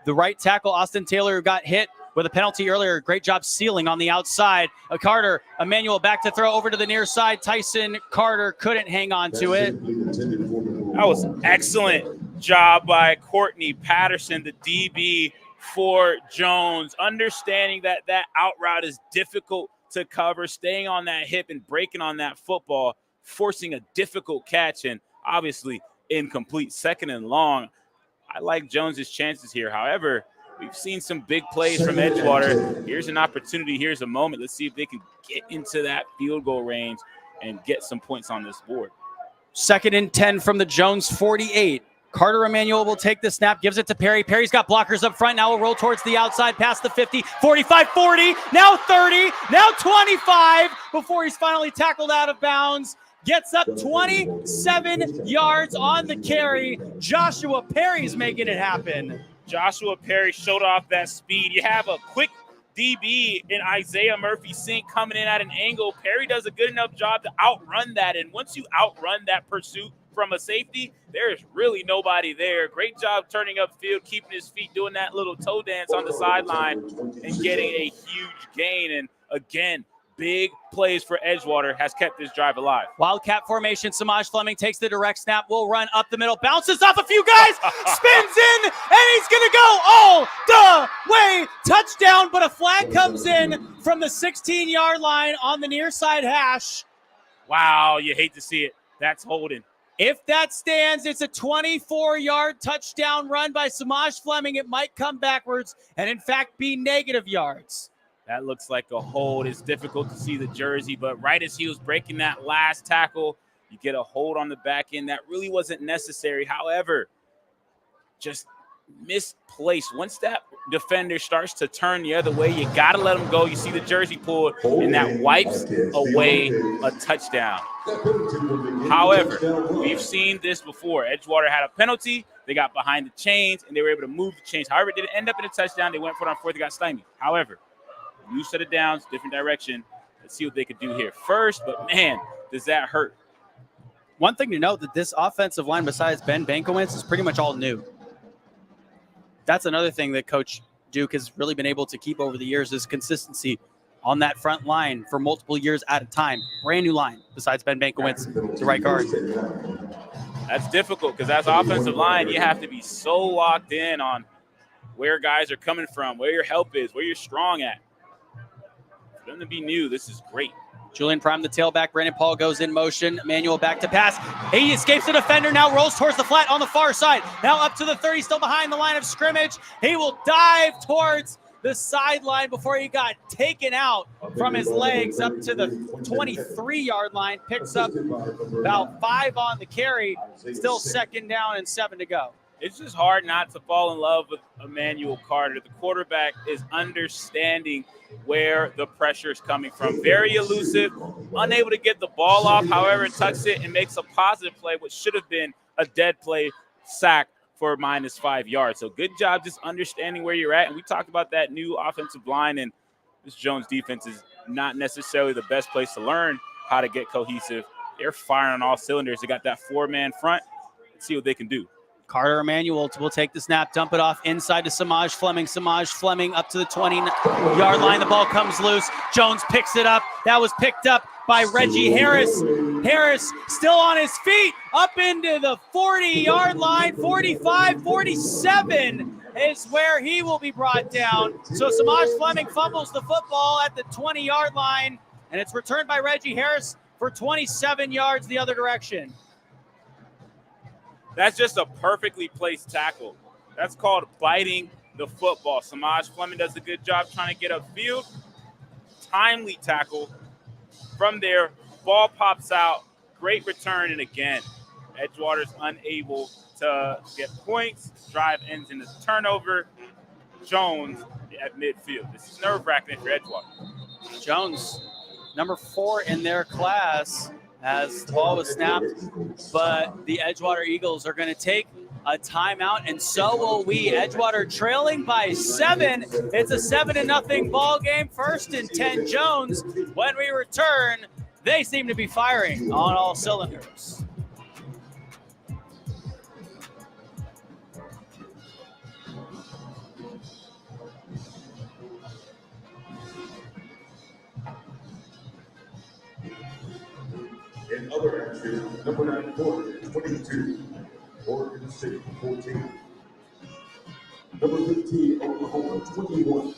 the right tackle, Austin Taylor, who got hit with a penalty earlier, great job sealing on the outside. Carter, Emmanuel back to throw over to the near side. Tyson Carter couldn't hang on to it. That was excellent job by Courtney Patterson, the DB for Jones, understanding that out route is difficult to cover, staying on that hip and breaking on that football, forcing a difficult catch, and obviously incomplete, 2nd and long. I like Jones's chances here. However, we've seen some big plays from Edgewater. Here's an opportunity. Here's a moment. Let's see if they can get into that field goal range and get some points on this board. 2nd and 10 from the Jones 48. Carter Emmanuel will take the snap, gives it to Perry. Perry's got blockers up front. Now will roll towards the outside, past the 50, 45, 40, now 30, now 25, before he's finally tackled out of bounds. Gets up 27 yards on the carry. Joshua Perry's making it happen. Joshua Perry showed off that speed. You have a quick DB in Isaiah Murphy-Sink coming in at an angle. Perry does a good enough job to outrun that, and once you outrun that pursuit from a safety, there is really nobody there. Great job turning upfield, keeping his feet, doing that little toe dance on the sideline, and getting a huge gain. And again, big plays for Edgewater has kept this drive alive. Wildcat formation. Samaj Fleming takes the direct snap, will run up the middle, bounces off a few guys, spins in, and he's going to go all the way. Touchdown, but a flag comes in from the 16-yard line on the near side hash. Wow, you hate to see it. That's holding. If that stands, it's a 24-yard touchdown run by Samaj Fleming. It might come backwards and, in fact, be negative yards. That looks like a hold. It's difficult to see the jersey, but right as he was breaking that last tackle, you get a hold on the back end. That really wasn't necessary. However, just misplaced. Once that defender starts to turn the other way, you got to let him go. You see the jersey pulled, and that wipes away a touchdown. However, we've seen this before. Edgewater had a penalty. They got behind the chains, and they were able to move the chains. However, it didn't end up in a touchdown. They went for it on 4th. They got stymied. However, new set of downs, different direction. Let's see what they could do here first, but, man, does that hurt. one thing to note that this offensive line, besides Ben Bankowitz, is pretty much all new. That's another thing that Coach Duke has really been able to keep over the years is consistency on that front line for multiple years at a time. Brand new line, besides Ben Bankowitz to right guard. That's difficult because as offensive line, you have to be so locked in on where guys are coming from, where your help is, where you're strong at. For them to be new, this is great. Julian Prime, the tailback. Brandon Paul goes in motion. Emmanuel back to pass. He escapes the defender, now rolls towards the flat on the far side. Now up to the 30, still behind the line of scrimmage. He will dive towards the sideline before he got taken out from his legs up to the 23-yard line. Picks up about 5 on the carry. Still second down and 7 to go. It's just hard not to fall in love with Emmanuel Carter. The quarterback is understanding where the pressure is coming from. Very elusive, unable to get the ball off. However, tucks it and makes a positive play, which should have been a dead play sack for -5 yards. So good job just understanding where you're at. And we talked about that new offensive line, and this Jones defense is not necessarily the best place to learn how to get cohesive. They're firing on all cylinders. They got that 4-man front. Let's see what they can do. Carter Emmanuel will take the snap, dump it off inside to Samaj Fleming. Samaj Fleming up to the 20-yard line. The ball comes loose. Jones picks it up. That was picked up by Reggie Harris. Harris still on his feet, up into the 40-yard line. 45, 47 is where he will be brought down. So Samaj Fleming fumbles the football at the 20-yard line, and it's returned by Reggie Harris for 27 yards the other direction. That's just a perfectly placed tackle. That's called biting the football. Samaj Fleming does a good job trying to get upfield. Timely tackle. From there, ball pops out. Great return, and again, Edgewater's unable to get points. Drive ends in a turnover. Jones at midfield. This is nerve-wracking for Edgewater. Jones, number 4 in their class, as the ball was snapped, but the Edgewater Eagles are going to take a timeout, and so will we. Edgewater trailing by 7. It's a 7-0 ball game. 1st and 10 Jones. When we return, they seem to be firing on all cylinders. In other action, number 9, Oregon 22, Oregon State 14. Number 15, Oklahoma 21,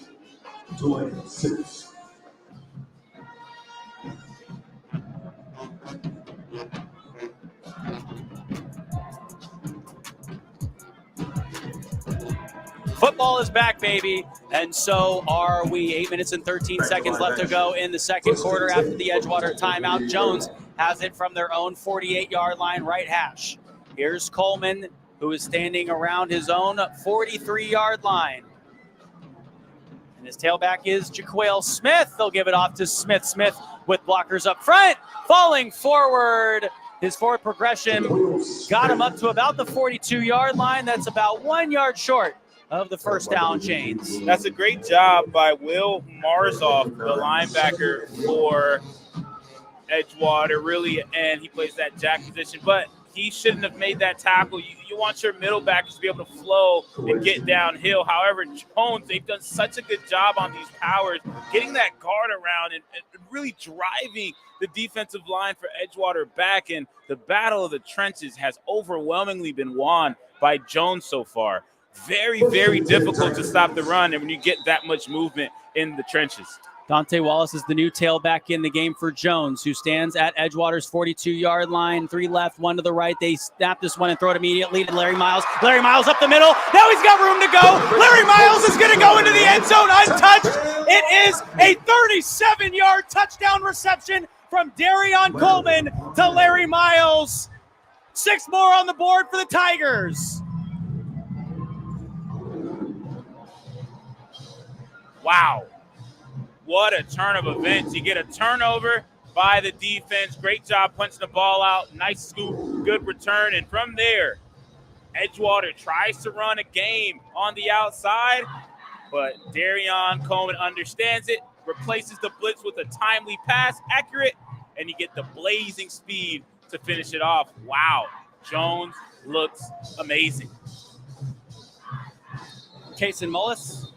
Tulane 6. Football is back, baby, and so are we. 8 minutes and 13 seconds left to go in the second quarter after the Edgewater timeout. Jones has it from their own 48-yard line, right hash. Here's Coleman, who is standing around his own 43-yard line. And his tailback is Jaquale Smith. They'll give it off to Smith. Smith with blockers up front, falling forward. His forward progression got him up to about the 42-yard line. That's about 1 yard short of the first down chains. That's a great job by Will Marzoff, the linebacker for Edgewater, really, and he plays that jack position, but he shouldn't have made that tackle. You want your middle backers to be able to flow and get downhill. However, Jones, they've done such a good job on these powers, getting that guard around and really driving the defensive line for Edgewater back, and the battle of the trenches has overwhelmingly been won by Jones so far. Very, very difficult to stop the run, and when you get that much movement in the trenches. Dante Wallace is the new tailback in the game for Jones, who stands at Edgewater's 42-yard line. 3 left, 1 to the right. They snap this one and throw it immediately to Larry Miles. Larry Miles up the middle. Now he's got room to go. Larry Miles is going to go into the end zone untouched. It is a 37-yard touchdown reception from Darion Coleman to Larry Miles. 6 more on the board for the Tigers. Wow. What a turn of events. You get a turnover by the defense. Great job punching the ball out. Nice scoop, good return. And from there, Edgewater tries to run a game on the outside, but Darion Coleman understands it, replaces the blitz with a timely pass, accurate, and you get the blazing speed to to finish it off. Wow, Jones looks amazing. Kason Mullis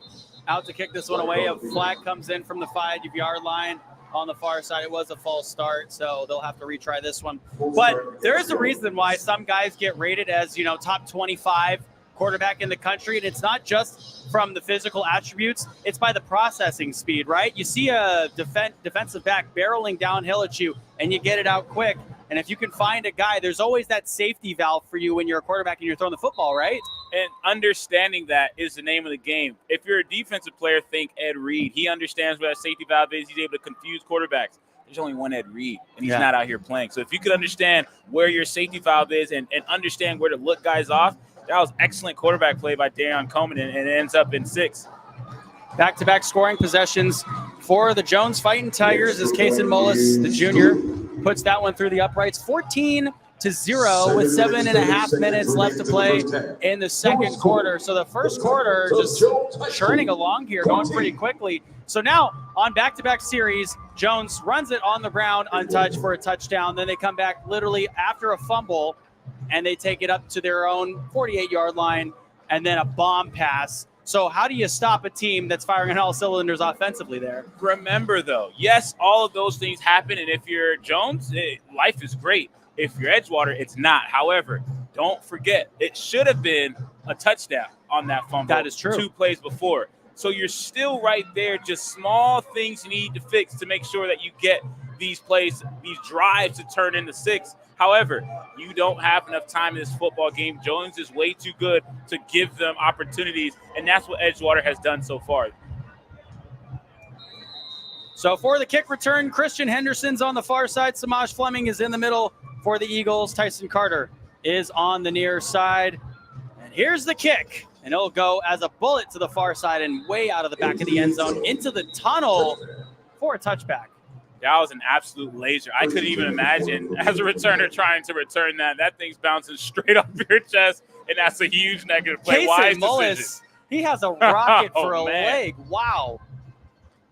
out to kick this one away. A flag comes in from the 5-yard line on the far side. It was a false start, so they'll have to retry this one. But there is a reason why some guys get rated as, top 25 quarterback in the country, and it's not just from the physical attributes, it's by the processing speed, right? You see a defensive back barreling downhill at you, and you get it out quick. And if you can find a guy, there's always that safety valve for you when you're a quarterback and you're throwing the football, right? And understanding that is the name of the game. If you're a defensive player, think Ed Reed. He understands where that safety valve is. He's able to confuse quarterbacks. There's only one Ed Reed, and he's not out here playing. So if you could understand where your safety valve is and understand where to look guys off, that was excellent quarterback play by Darion Coleman, and it ends up in 6. Back-to-back scoring possessions for the Jones Fighting Tigers as Kason Mullis, the junior, puts that one through the uprights. 14-0 with 7.5 minutes left to play in the second quarter. So the first quarter just churning along here, going pretty quickly. So now on back-to-back series, Jones runs it on the ground untouched for a touchdown. Then they come back literally after a fumble, and they take it up to their own 48-yard line, and then a bomb pass. So how do you stop a team that's firing on all cylinders offensively there? Remember, though, yes, all of those things happen, and if you're Jones, life is great. If you're Edgewater, it's not. However, don't forget, it should have been a touchdown on that fumble. That is true. 2 plays before. So you're still right there, just small things you need to fix to make sure that you get these plays, these drives to turn into 6. However, you don't have enough time in this football game. Jones is way too good to give them opportunities, and that's what Edgewater has done so far. So for the kick return, Christian Henderson's on the far side. Samaj Fleming is in the middle for the Eagles. Tyson Carter is on the near side. And here's the kick. And it'll go as a bullet to the far side and way out of the back of the end zone into the tunnel for a touchback. That was an absolute laser. I couldn't even imagine as a returner trying to return that. That thing's bouncing straight off your chest, and that's a huge negative play. Wise Mullis, decision. He has a rocket for a man. leg. Wow.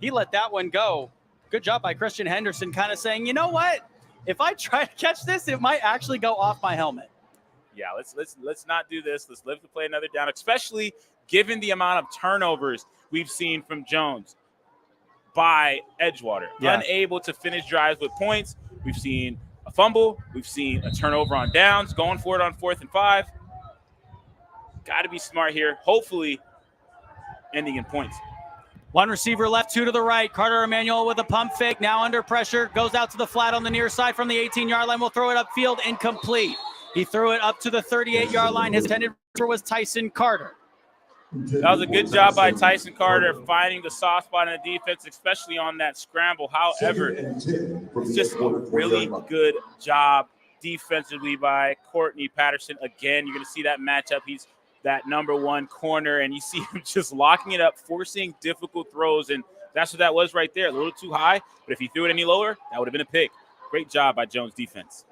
He let that one go. Good job by Christian Henderson, kind of saying, you know what? If I try to catch this, it might actually go off my helmet. Yeah, let's not do this. Let's live to play another down, especially given the amount of turnovers we've seen from Jones by Edgewater. Yeah. Unable to finish drives with points. We've seen a fumble. We've seen a turnover on downs, going for it on 4th and 5. Got to be smart here. Hopefully ending in points. One receiver left, 2 to the right. Carter Emanuel with a pump fake. Now under pressure. Goes out to the flat on the near side from the 18-yard line. Will throw it upfield. Incomplete. He threw it up to the 38-yard line. His intended receiver was Tyson Carter. That was a good job by Tyson Carter finding the soft spot in the defense, especially on that scramble. However, it's just a really good job defensively by Courtney Patterson. Again, you're going to see that matchup. He's that number 1 corner, and you see him just locking it up, forcing difficult throws, and that's what that was right there. A little too high, but if he threw it any lower, that would have been a pick. Great job by Jones defense.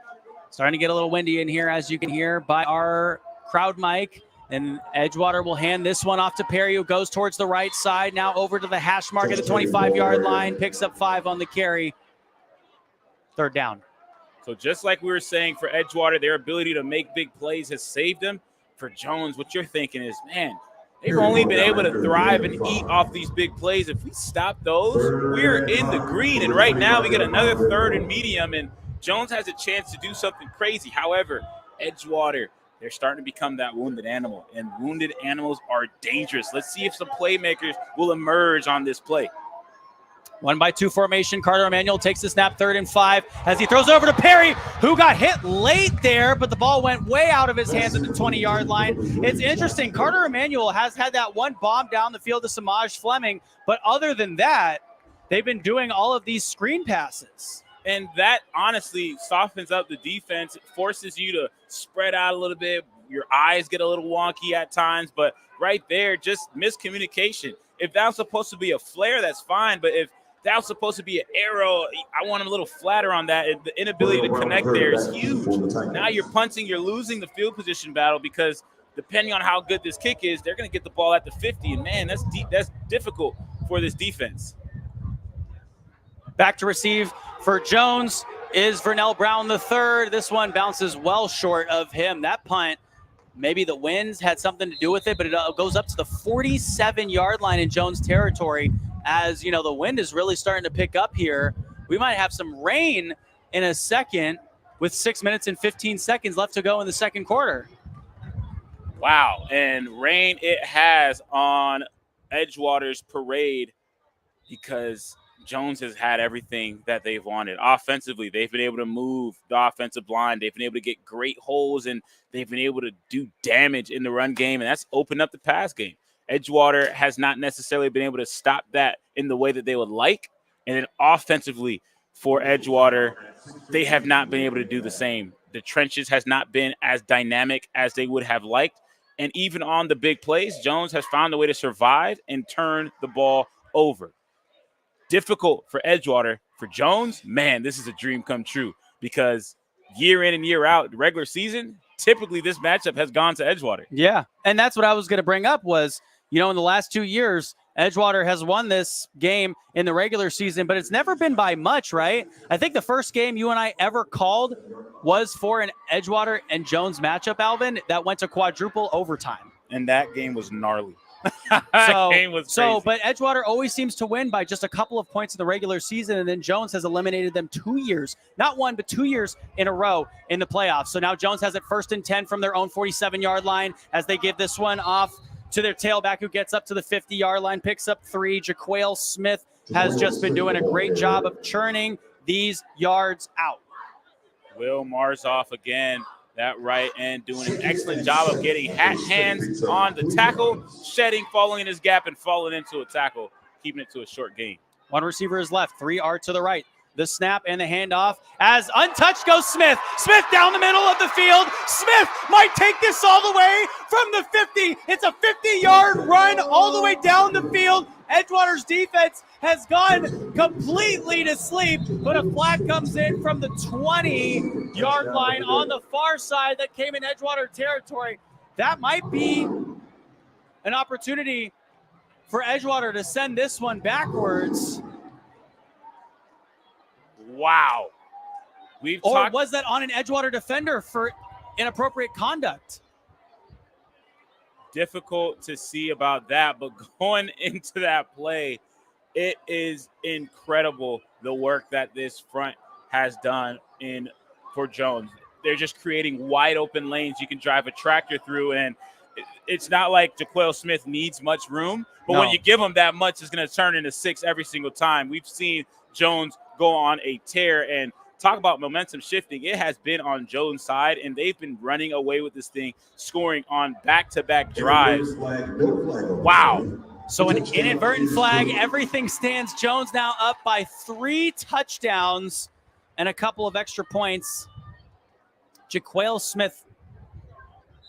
Starting to get a little windy in here, as you can hear by our crowd mic. And Edgewater will hand this one off to Perry, who goes towards the right side. Now over to the hash mark at the 25-yard line. Picks up 5 on the carry. 3rd down. So just like we were saying for Edgewater, their ability to make big plays has saved them. For Jones, what you're thinking is, man, they've only been able to thrive and eat off these big plays. If we stop those, we're in the green. And right now we get another 3rd and medium, and Jones has a chance to do something crazy. However, Edgewater, they're starting to become that wounded animal, and wounded animals are dangerous. Let's see if some playmakers will emerge on this play. 1-by-2 formation. Carter Emanuel takes the snap, 3rd and 5, as he throws over to Perry, who got hit late there, but the ball went way out of his hands at the 20-yard line. It's interesting. Carter Emanuel has had that one bomb down the field to Samaj Fleming, but other than that, they've been doing all of these screen passes. And that honestly softens up the defense. It forces you to spread out a little bit. Your eyes get a little wonky at times, but right there, just miscommunication. If that was supposed to be a flare, that's fine. But if that was supposed to be an arrow, I want him a little flatter on that. The inability to connect there is huge. Now you're punting, you're losing the field position battle because depending on how good this kick is, they're going to get the ball at the 50. And, man, that's difficult for this defense. Back to receive for Jones is Vernell Brown III. This one bounces well short of him. That punt, maybe the winds had something to do with it, but it goes up to the 47-yard line in Jones territory. As you know, the wind is really starting to pick up here. We might have some rain in a second with 6 minutes and 15 seconds left to go in the second quarter. Wow, and rain it has on Edgewater's parade because Jones has had everything that they've wanted. Offensively, they've been able to move the offensive line. They've been able to get great holes, and they've been able to do damage in the run game, and that's opened up the pass game. Edgewater has not necessarily been able to stop that in the way that they would like. And then offensively for Edgewater, they have not been able to do the same. The trenches has not been as dynamic as they would have liked. And even on the big plays, Jones has found a way to survive and turn the ball over. Difficult for Edgewater. For Jones, man, this is a dream come true because year in and year out, the regular season, typically this matchup has gone to Edgewater. Yeah, and that's what I was going to bring up was, you know, in the last 2 years, Edgewater has won this game in the regular season, but it's never been by much, right? I think the first game you and I ever called was for an Edgewater and Jones matchup, Alvin, that went to quadruple overtime. And that game was gnarly. But Edgewater always seems to win by just a couple of points in the regular season, and then Jones has eliminated them 2 years, not one, but 2 years in a row in the playoffs. So now Jones has it 1st and 10 from their own 47-yard line as they give this one off to their tailback who gets up to the 50-yard line, picks up 3. Jaquale Smith has just been doing a great job of churning these yards out. Will Marzoff again, that right end, doing an excellent job of getting hands on the tackle, shedding, falling in his gap, and falling into a tackle, keeping it to a short gain. One receiver is left, 3 are to the right. The snap and the handoff as untouched goes Smith. Smith down the middle of the field. Smith might take this all the way from the 50. It's a 50-yard run all the way down the field. Edgewater's defense has gone completely to sleep, but a flag comes in from the 20-yard line on the far side that came in Edgewater territory. That might be an opportunity for Edgewater to send this one backwards. Wow. Was that on an Edgewater defender for inappropriate conduct? Difficult to see about that, but going into that play, it is incredible the work that this front has done for Jones. They're just creating wide open lanes you can drive a tractor through, and it's not like Jaquale Smith needs much room, but when you give him that much, it's going to turn into 6 every single time. We've seen Jones go on a tear, and talk about momentum shifting. It has been on Jones' side, and they've been running away with this thing, scoring on back-to-back drives. Wow. So an inadvertent flag, everything stands. Jones now up by 3 touchdowns and a couple of extra points. Jaquale Smith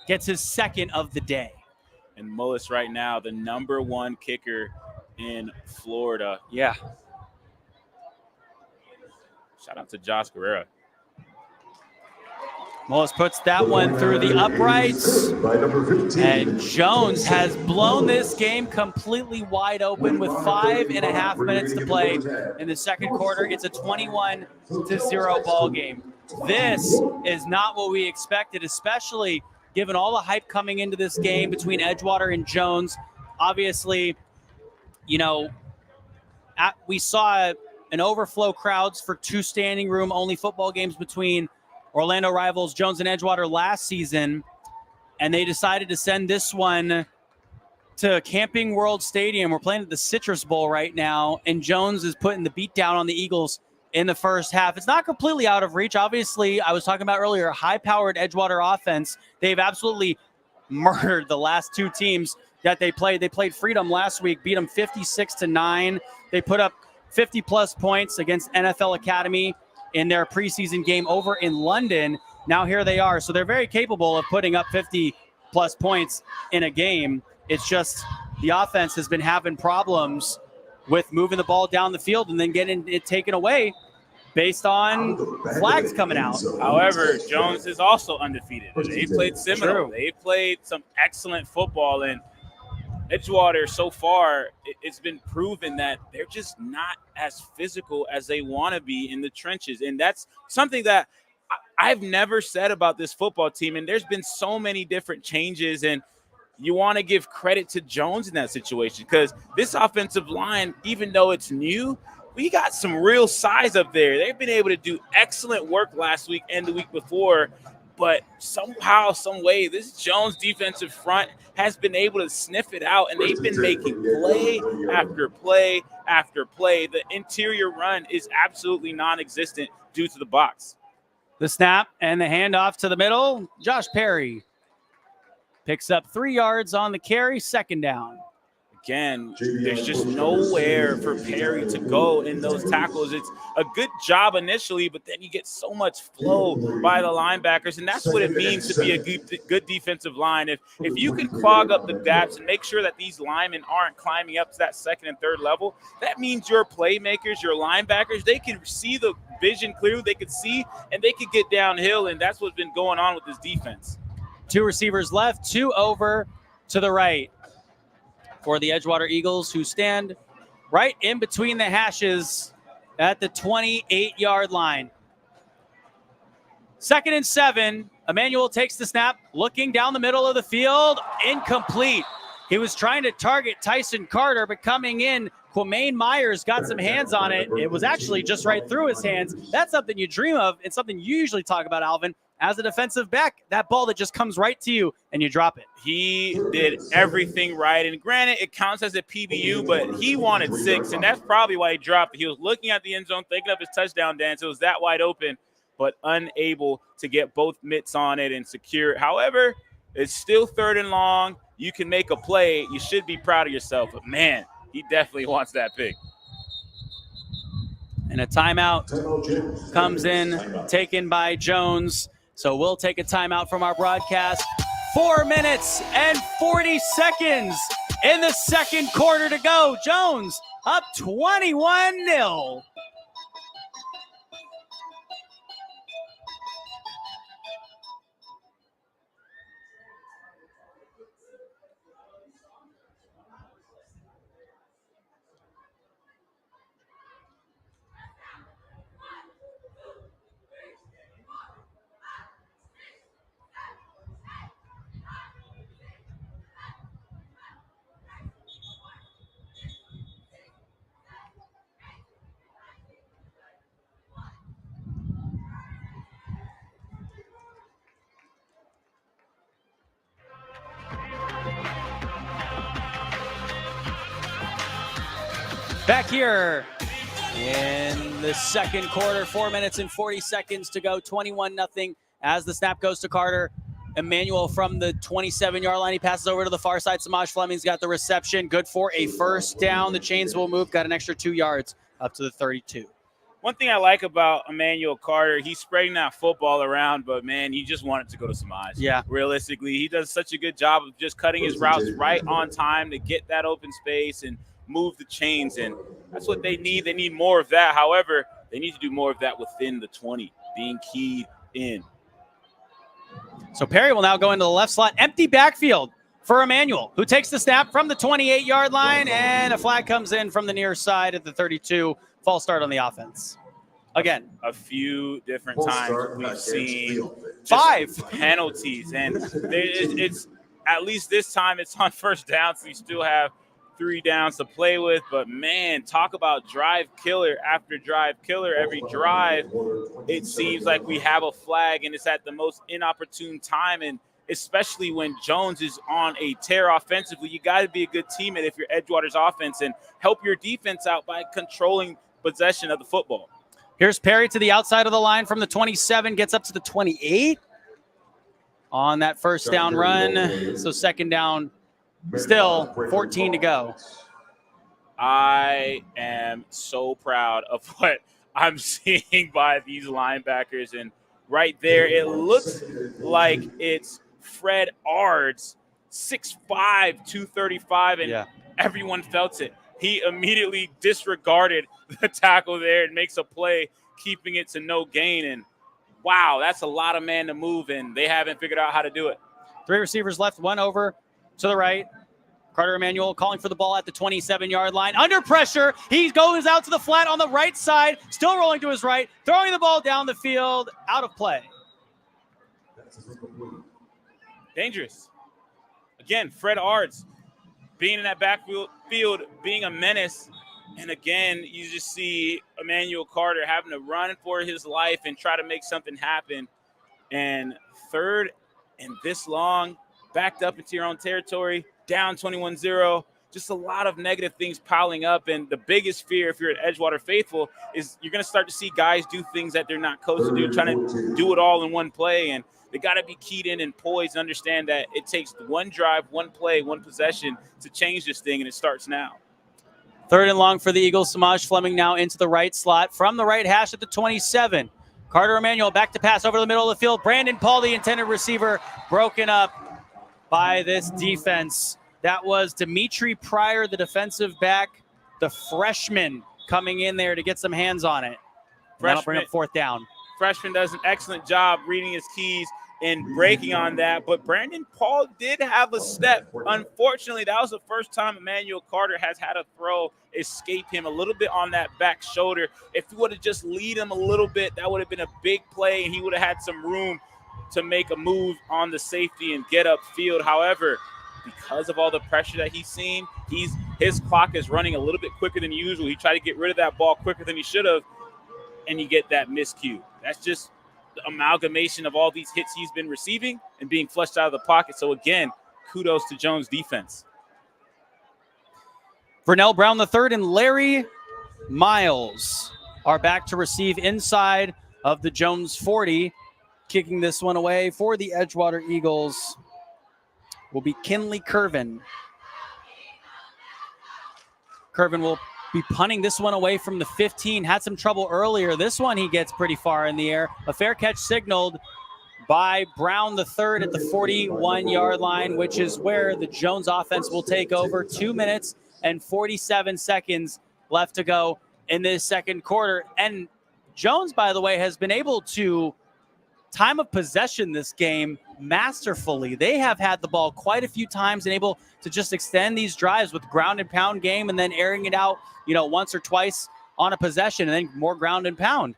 gets his 2nd of the day. And Mullis right now, the #1 kicker in Florida. Yeah. Shout out to Josh Guerrero. Mullis puts that one through the uprights. And Jones has blown this game completely wide open with 5.5 minutes to play in the second quarter. It's a 21-0 ball game. This is not what we expected, especially given all the hype coming into this game between Edgewater and Jones. Obviously, you know, we saw an overflow crowds for 2 standing room only football games between Orlando rivals Jones and Edgewater last season, and they decided to send this one to Camping World Stadium. We're playing at the Citrus Bowl right now, and Jones is putting the beat down on the Eagles in the first half. It's not completely out of reach. Obviously, I was talking about earlier, high-powered Edgewater offense. They've absolutely murdered the last 2 teams that they played. They played Freedom last week, beat them 56-9. They put up 50-plus points against NFL Academy in their preseason game over in London. Now here they are. So they're very capable of putting up 50-plus points in a game. It's just the offense has been having problems with moving the ball down the field and then getting it taken away based on flags coming out. However, Jones is also undefeated. They played Seminole. They played some excellent football, and Edgewater so far, it's been proven that they're just not as physical as they want to be in the trenches. And that's something that I've never said about this football team. And there's been so many different changes, and you want to give credit to Jones in that situation, because this offensive line, even though it's new, we got some real size up there. They've been able to do excellent work last week and the week before, but somehow, some way, this Jones defensive front has been able to sniff it out, and they've been making play after play after play. The interior run is absolutely non-existent due to the box. The snap and the handoff to the middle. Josh Perry picks up 3 yards on the carry, second down. Again, there's just nowhere for Perry to go in those tackles. It's a good job initially, but then you get so much flow by the linebackers, and that's what it means to be a good defensive line. If you can clog up the gaps and make sure that these linemen aren't climbing up to that second and third level, that means your playmakers, your linebackers, they can see the vision clearly, they could see, and they could get downhill, and that's what's been going on with this defense. 2 receivers left, 2 over to the right for the Edgewater Eagles, who stand right in between the hashes at the 28-yard line. 2nd and 7. Emmanuel takes the snap, looking down the middle of the field. Incomplete. He was trying to target Tyson Carter, but coming in, Quamaine Myers got some hands on it. It was actually just right through his hands. That's something you dream of and something you usually talk about, Alvin. As a defensive back, that ball that just comes right to you and you drop it. He did everything right. And granted, it counts as a PBU, but he wanted 6, and that's probably why he dropped it. He was looking at the end zone, thinking of his touchdown dance. It was that wide open, but unable to get both mitts on it and secure it. However, it's still 3rd and long. You can make a play. You should be proud of yourself. But, man, he definitely wants that pick. And a timeout comes in, taken by Jones. So we'll take a timeout from our broadcast. 4 minutes and 40 seconds in the second quarter to go. Jones up 21-0. Back here in the second quarter, 4 minutes and 40 seconds to go, 21-0 as the snap goes to Carter. Emmanuel from the 27-yard line. He passes over to the far side. Samaj Fleming's got the reception. Good for a first down. The chains will move. Got an extra 2 yards up to the 32. One thing I like about Emmanuel Carter, he's spreading that football around, but, man, you just want it to go to Samaj. Yeah. Realistically, he does such a good job of just cutting his routes right on time to get that open space and move the chains, and that's what they need. They need more of that. However, they need to do more of that within the 20, being keyed in. So Perry will now go into the left slot. Empty backfield for Emmanuel, who takes the snap from the 28-yard line, and a flag comes in from the near side at the 32. False start on the offense. Again, a few different times we've seen 5 penalties, and it's at least this time it's on first down, so you still have 3 downs to play with. But, man, talk about drive killer after drive killer. Every drive, it seems like we have a flag, and it's at the most inopportune time, and especially when Jones is on a tear offensively. You got to be a good teammate if you're Edgewater's offense and help your defense out by controlling possession of the football. Here's Perry to the outside of the line from the 27, gets up to the 28 on that first down run. So second down, still 14 to go. I am so proud of what I'm seeing by these linebackers. And right there, it looks like it's Fred Ard's 6'5", 235, and everyone felt it. He immediately disregarded the tackle there and makes a play, keeping it to no gain. And, wow, that's a lot of man to move, and they haven't figured out how to do it. 3 receivers left, 1 over to the right. Carter Emanuel calling for the ball at the 27-yard line. Under pressure, he goes out to the flat on the right side, still rolling to his right, throwing the ball down the field, out of play. Dangerous. Again, Fred Arts being in that backfield, being a menace. And again, you just see Emmanuel Carter having to run for his life and try to make something happen. And third and this long, backed up into your own territory, down 21-0. Just a lot of negative things piling up. And the biggest fear, if you're an Edgewater faithful, is you're going to start to see guys do things that they're not coached to do, trying to do it all in one play. And they got to be keyed in and poised and understand that it takes one drive, one play, one possession to change this thing, and it starts now. 3rd and long for the Eagles. Samaj Fleming now into the right slot from the right hash at the 27. Carter Emanuel back to pass over the middle of the field. Brandon Paul, the intended receiver, broken up by this defense. That was Dimitri Pryor, the defensive back, the freshman coming in there to get some hands on it. That'll bring up 4th down. Freshman does an excellent job reading his keys and breaking on that. But Brandon Paul did have a step. Unfortunately, that was the first time Emmanuel Carter has had a throw escape him a little bit on that back shoulder. If he would have just lead him a little bit, that would have been a big play, and he would have had some room to make a move on the safety and get upfield. However, because of all the pressure that he's seen, his clock is running a little bit quicker than usual. He tried to get rid of that ball quicker than he should have, and you get that miscue. That's just the amalgamation of all these hits he's been receiving and being flushed out of the pocket. So again, kudos to Jones' defense. Vernell Brown III and Larry Miles are back to receive inside of the Jones 40. Kicking this one away for the Edgewater Eagles will be Kinley Curvin. Curvin will be punting this one away from the 15. Had some trouble earlier. This one he gets pretty far in the air. A fair catch signaled by Brown III at the 41-yard line, which is where the Jones offense will take over. 2 minutes and 47 seconds left to go in this second quarter. And Jones, by the way, has been able to time of possession this game masterfully. They have had the ball quite a few times and able to just extend these drives with ground and pound game and then airing it out, once or twice on a possession and then more ground and pound.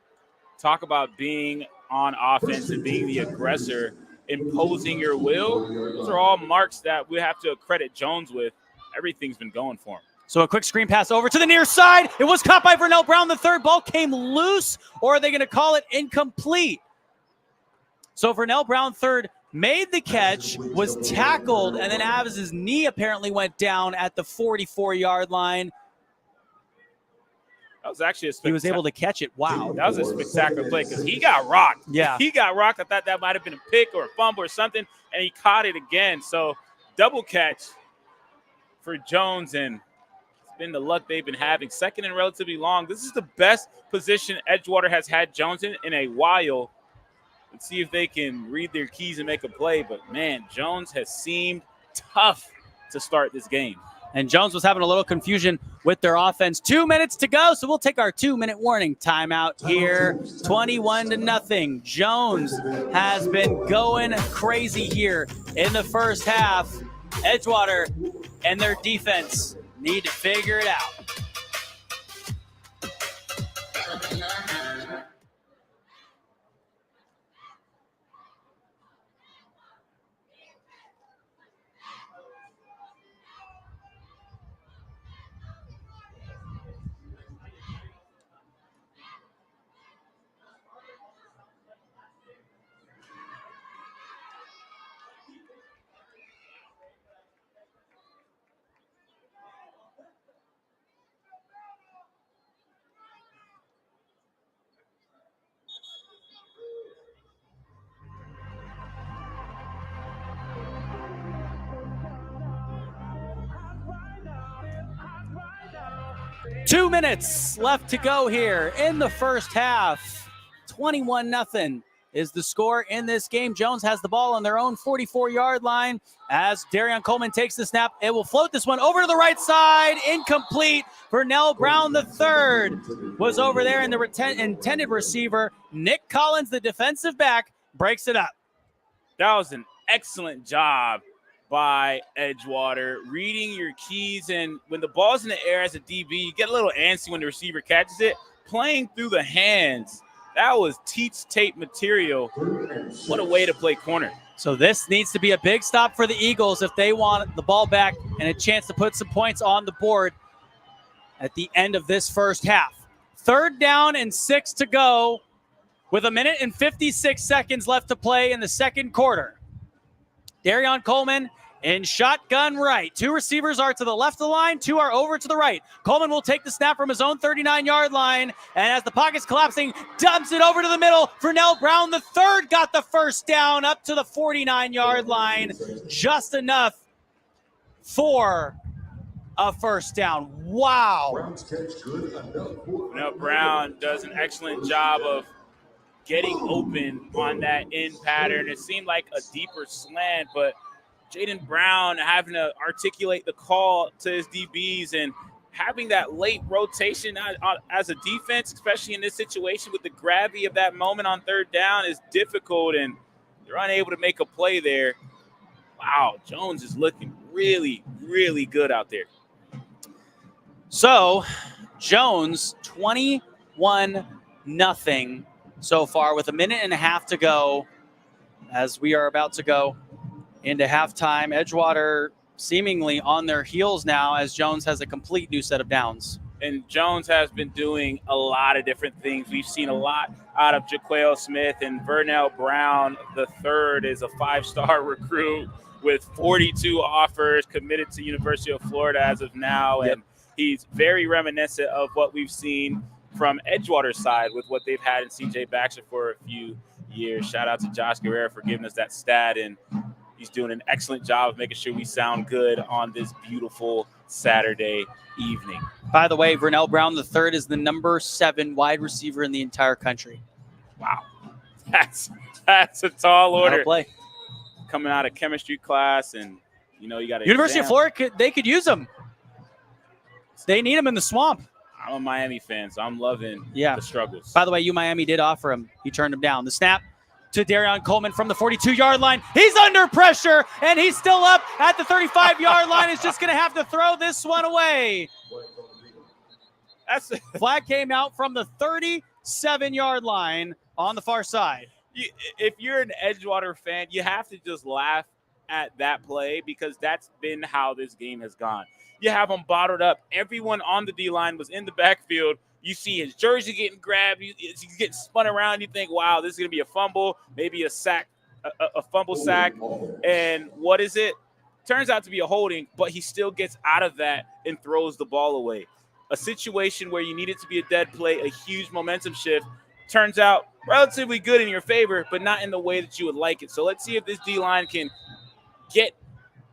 Talk about being on offense and being the aggressor, imposing your will. Those are all marks that we have to credit Jones with. Everything's been going for him. So a quick screen pass over to the near side. It was caught by Vernell Brown. The third ball came loose, or are they going to call it incomplete? So Vernell Brown III made the catch, was tackled, and then as his knee apparently went down at the 44-yard line. That was actually he was able to catch it. Wow. That was a spectacular play because he got rocked. Yeah. He got rocked. I thought that might have been a pick or a fumble or something, and he caught it again. So double catch for Jones, and it's been the luck they've been having. Second and relatively long. This is the best position Edgewater has had Jones in a while. Let's see if they can read their keys and make a play. But, man, Jones has seemed tough to start this game. And Jones was having a little confusion with their offense. 2 minutes to go, so we'll take our 2-minute warning timeout here. 21-0. Jones has been going crazy here in the first half. Edgewater and their defense need to figure it out. Two minutes left to go here in the first half. 21-0 is the score in this game. Jones has the ball on their own 44-yard line. As Darion Coleman takes the snap, it will float this one over to the right side. Incomplete. Vernell Brown III was over there, and the intended receiver, Nick Collins, the defensive back, breaks it up. That was an excellent job by Edgewater, reading your keys. And when the ball's in the air as a DB, you get a little antsy when the receiver catches it. Playing through the hands, that was teach tape material. What a way to play corner. So this needs to be a big stop for the Eagles if they want the ball back and a chance to put some points on the board at the end of this first half. 3rd down and 6 to go with 1 minute and 56 seconds left to play in the second quarter. Darion Coleman in shotgun right. 2 receivers are to the left of the line, 2 are over to the right. Coleman will take the snap from his own 39-yard line, and as the pocket's collapsing, dumps it over to the middle. Vernell Brown III got the first down up to the 49-yard line. Just enough for a first down. Wow. Now Brown does an excellent job of getting open on that in pattern. It seemed like a deeper slant, but Jaden Brown having to articulate the call to his DBs and having that late rotation as a defense, especially in this situation with the gravity of that moment on 3rd down, is difficult, and they're unable to make a play there. Wow, Jones is looking really, really good out there. So, Jones, 21-0 so far with 1.5 minutes to go as we are about to go into halftime. Edgewater seemingly on their heels now as Jones has a complete new set of downs. And Jones has been doing a lot of different things. We've seen a lot out of Jaquel Smith, and Vernell Brown III is a 5-star recruit with 42 offers, committed to University of Florida as of now. And he's very reminiscent of what we've seen from Edgewater's side with what they've had in CJ Baxter for a few years. Shout out to Josh Guerrero for giving us that stat, and he's doing an excellent job of making sure we sound good on this beautiful Saturday evening. By the way, Vernell Brown III is the number 7 wide receiver in the entire country. Wow. That's a tall order. Play. Coming out of chemistry class, and you got University of Florida, they could use him. They need him in the swamp. I'm a Miami fan, so I'm loving the struggles. By the way, Miami did offer him. He turned him down. The snap to Darion Coleman from the 42-yard line. He's under pressure, and he's still up at the 35-yard line. He's just going to have to throw this one away. Flag came out from the 37-yard line on the far side. If you're an Edgewater fan, you have to just laugh at that play because that's been how this game has gone. You have them bottled up. Everyone on the D-line was in the backfield. You see his jersey getting grabbed. He's getting spun around. You think, wow, this is going to be a fumble, maybe a sack, a fumble sack. And what is it? Turns out to be a holding, but he still gets out of that and throws the ball away. A situation where you need it to be a dead play, a huge momentum shift, turns out relatively good in your favor, but not in the way that you would like it. So let's see if this D-line can get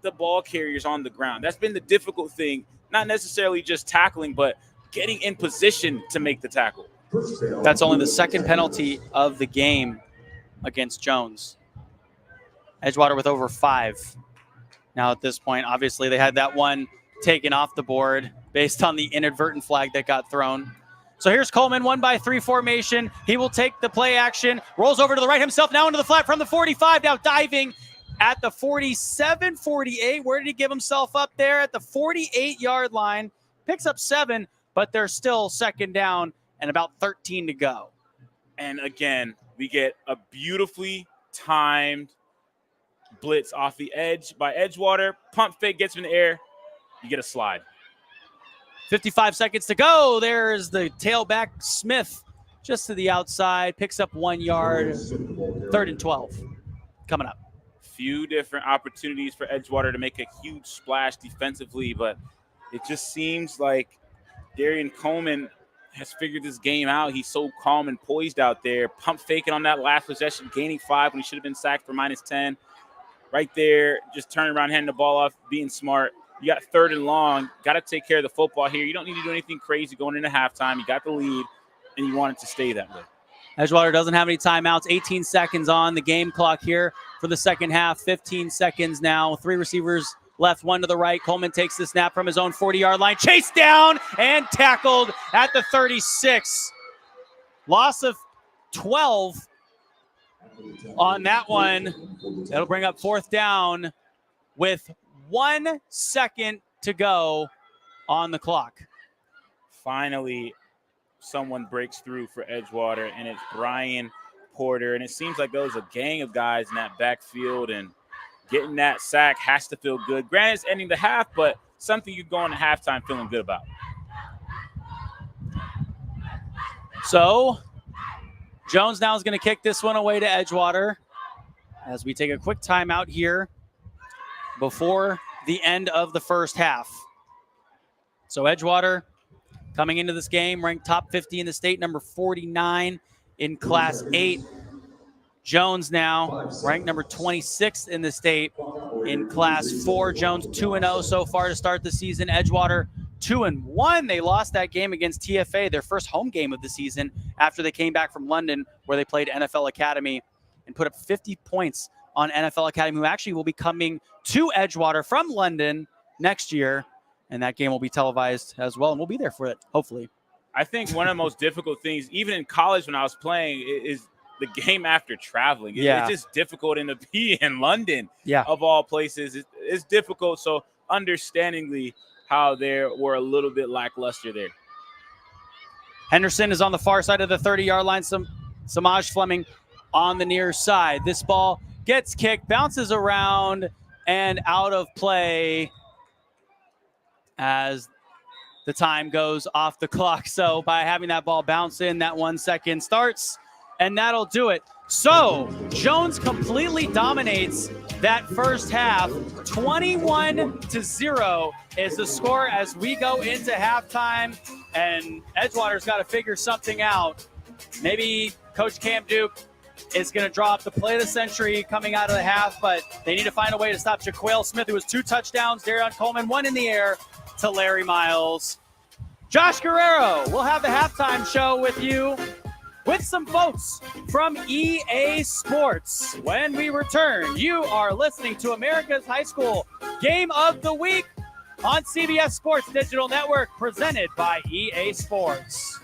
the ball carriers on the ground. That's been the difficult thing, not necessarily just tackling, but getting in position to make the tackle. That's only the second penalty of the game against Jones. Edgewater with over 5. Now at this point, obviously they had that one taken off the board based on the inadvertent flag that got thrown. So here's Coleman, 1-by-3 formation. He will take the play action, rolls over to the right himself, now into the flat from the 45, now diving at the 47, 48. Where did he give himself up there? At the 48-yard line. Picks up 7, but they're still second down and about 13 to go. And again, we get a beautifully timed blitz off the edge by Edgewater. Pump fake gets him in the air. You get a slide. 55 seconds to go. There's the tailback Smith just to the outside. Picks up 1 yard. 3rd and 12 coming up. Few different opportunities for Edgewater to make a huge splash defensively, but it just seems like Darion Coleman has figured this game out. He's so calm and poised out there. Pump faking on that last possession, gaining 5 when he should have been sacked for -10. Right there, just turning around, handing the ball off, being smart. You got 3rd and long. Got to take care of the football here. You don't need to do anything crazy going into halftime. You got the lead, and you want it to stay that way. Edgewater doesn't have any timeouts. 18 seconds on the game clock here for the second half. 15 seconds now. 3 receivers left, 1 to the right. Coleman takes the snap from his own 40-yard line. Chased down and tackled at the 36. Loss of 12 on that one. That'll bring up 4th down with 1 second to go on the clock. Finally, someone breaks through for Edgewater, and it's Brian Porter. And it seems like there was a gang of guys in that backfield, and getting that sack has to feel good. Granted, it's ending the half, but something you go into halftime feeling good about. So Jones now is going to kick this one away to Edgewater as we take a quick timeout here before the end of the first half. So Edgewater coming into this game ranked top 50 in the state, number 49 in Class 8. Jones now ranked number 26 in the state in Class 4. Jones 2-0 so far to start the season. Edgewater 2-1. They lost that game against TFA, their first home game of the season, after they came back from London, where they played NFL Academy and put up 50 points on NFL Academy, who actually will be coming to Edgewater from London next year. And that game will be televised as well, and we'll be there for it, hopefully. I think one of the most difficult things, even in college when I was playing, is the game after traveling. It's just difficult, and to be in London, of all places, it's difficult. So understandingly how they were a little bit lackluster there. Henderson is on the far side of the 30-yard line. Samaj Fleming on the near side. This ball gets kicked, bounces around, and out of play as the time goes off the clock. So by having that ball bounce in, that 1 second starts, and that'll do it. So Jones completely dominates that first half. 21-0 is the score as we go into halftime, and Edgewater's got to figure something out. Maybe Coach Cam Duke is going to draw up the play of the century coming out of the half, but they need to find a way to stop Jaquale Smith, who has 2 touchdowns. Darion Coleman, 1 in the air to Larry Miles. Josh Guerrero will have the halftime show with you with some votes from EA Sports. When we return, you are listening to America's High School Game of the Week on CBS Sports Digital Network, presented by EA Sports.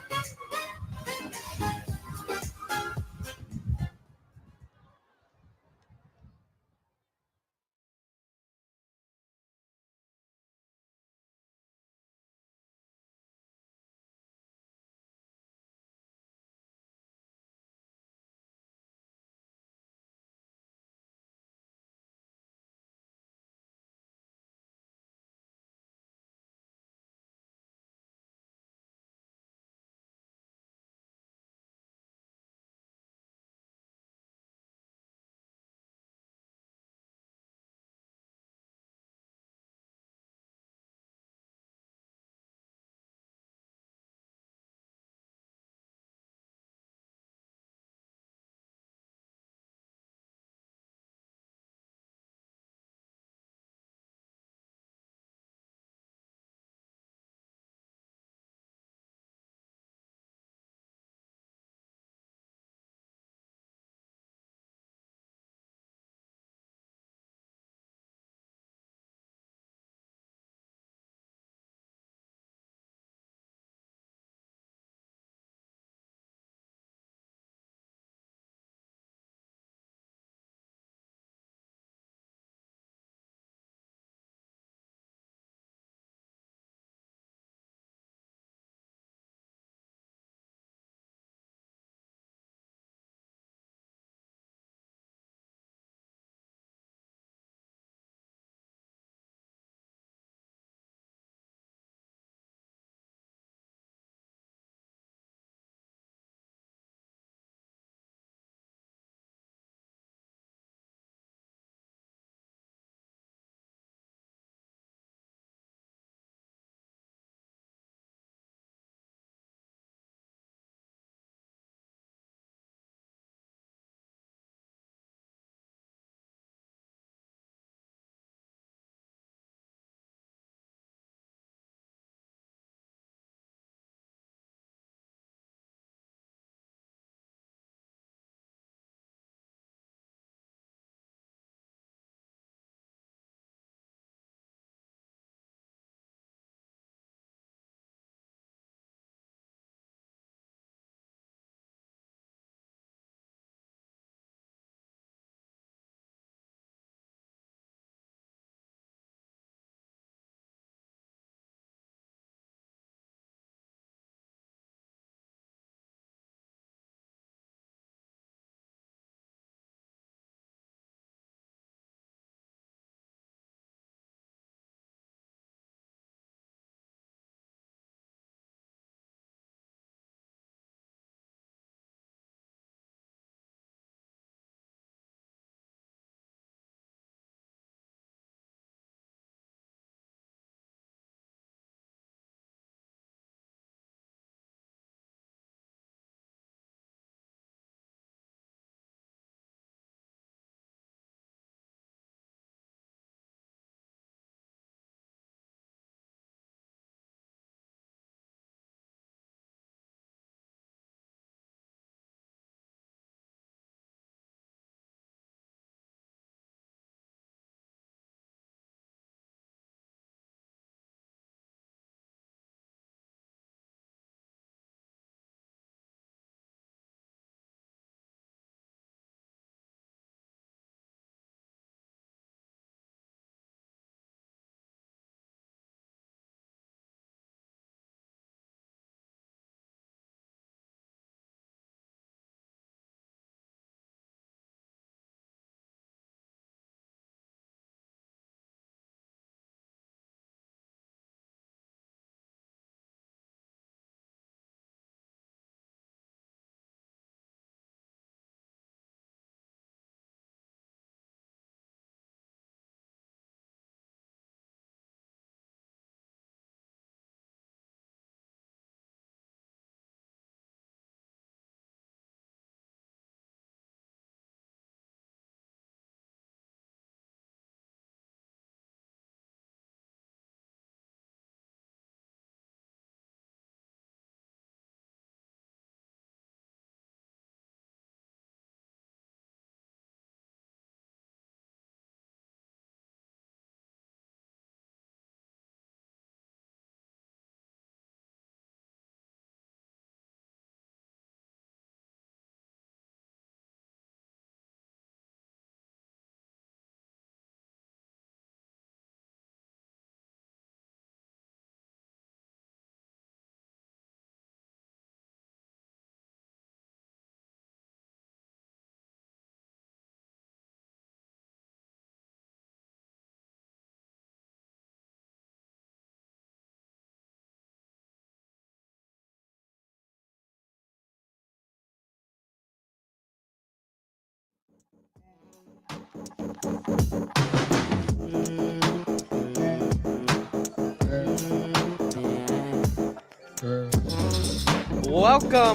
Welcome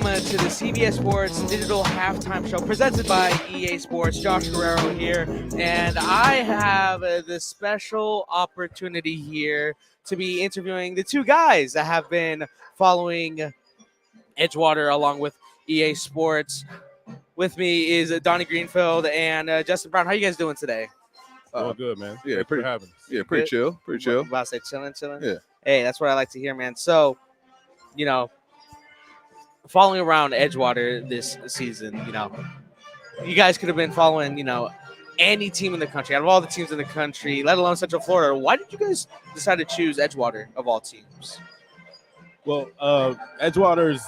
to the CBS Sports Digital Halftime Show presented by EA Sports. Josh Guerrero here, and I have the special opportunity here to be interviewing the two guys that have been following Edgewater along with EA Sports. With me is Donnie Greenfield and Justin Brown. How you guys doing today? Oh, good, man. Yeah, Thanks pretty for having us. Yeah, pretty Good. chill. Pretty chill. About to say chilling. Yeah. Hey, that's what I like to hear, man. So, you know, following around Edgewater this season, you guys could have been following, any team in the country, out of all the teams in the country, let alone Central Florida. Why did you guys decide to choose Edgewater of all teams? Well, Edgewater's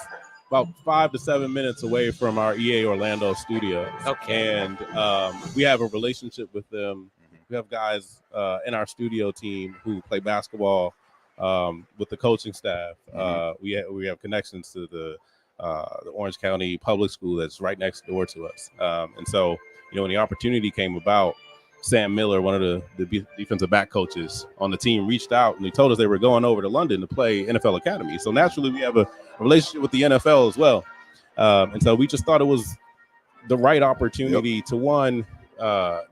about 5 to 7 minutes away from our EA Orlando studio. Okay. And we have a relationship with them. We have guys in our studio team who play basketball with the coaching staff. We have connections to the Orange County Public School that's right next door to us. And so, when the opportunity came about, Sam Miller, one of the defensive back coaches on the team, reached out and he told us they were going over to London to play NFL Academy. So naturally, we have a relationship with the NFL as well. And so we just thought it was the right opportunity to, one,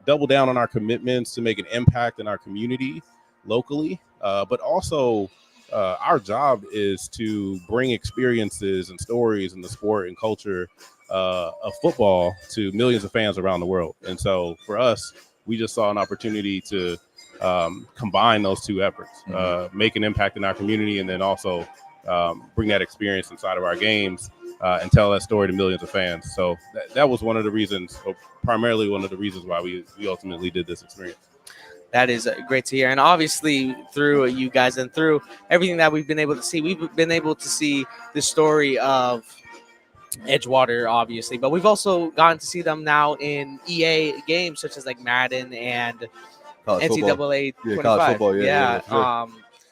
double down on our commitments to make an impact in our community locally, but also our job is to bring experiences and stories in the sport and culture of football to millions of fans around the world. And so for us, we just saw an opportunity to combine those two efforts, make an impact in our community, and then also bring that experience inside of our games and tell that story to millions of fans. So that was one of the reasons, or primarily one of the reasons why we ultimately did this experience. That is great to hear. And obviously, through you guys and through everything that we've been able to see, the story of Edgewater, obviously, but we've also gotten to see them now in EA games such as like Madden and NCAA 25. College football, yeah, sure.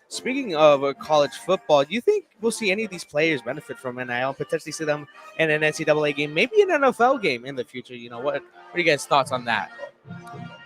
Speaking of college football, do you think we'll see any of these players benefit from NIL and potentially see them in an NCAA game, maybe an NFL game in the future? What are you guys' thoughts on that?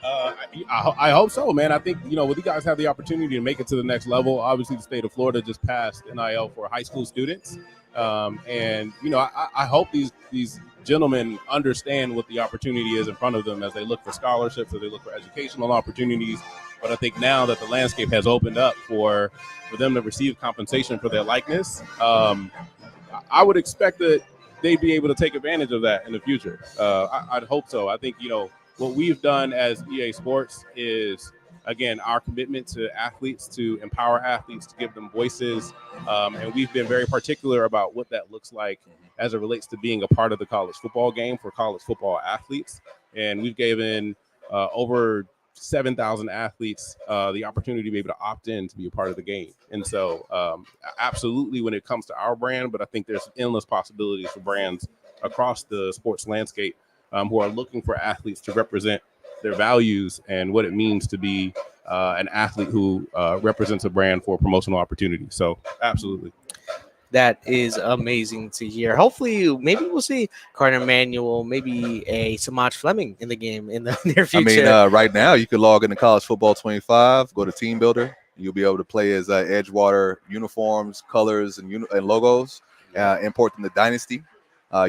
I hope so, man. I think, when you guys have the opportunity to make it to the next level, obviously the state of Florida just passed NIL for high school students. And, I hope these gentlemen understand what the opportunity is in front of them as they look for scholarships, or they look for educational opportunities. But I think now that the landscape has opened up for them to receive compensation for their likeness, I would expect that they'd be able to take advantage of that in the future. I'd hope so. I think, what we've done as EA Sports is, again, our commitment to athletes, to empower athletes, to give them voices. And we've been very particular about what that looks like as it relates to being a part of the college football game for college football athletes. And we've given over 7,000 athletes the opportunity to be able to opt in to be a part of the game. And so absolutely when it comes to our brand, but I think there's endless possibilities for brands across the sports landscape who are looking for athletes to represent their values and what it means to be an athlete who represents a brand for promotional opportunities. So absolutely. That is amazing to hear. Hopefully, maybe we'll see Carter Manuel, maybe a Samaj Fleming in the game in the near future. I mean, right now you could log into College Football 25, go to Team Builder. You'll be able to play as Edgewater uniforms, colors, and logos, import them to Dynasty.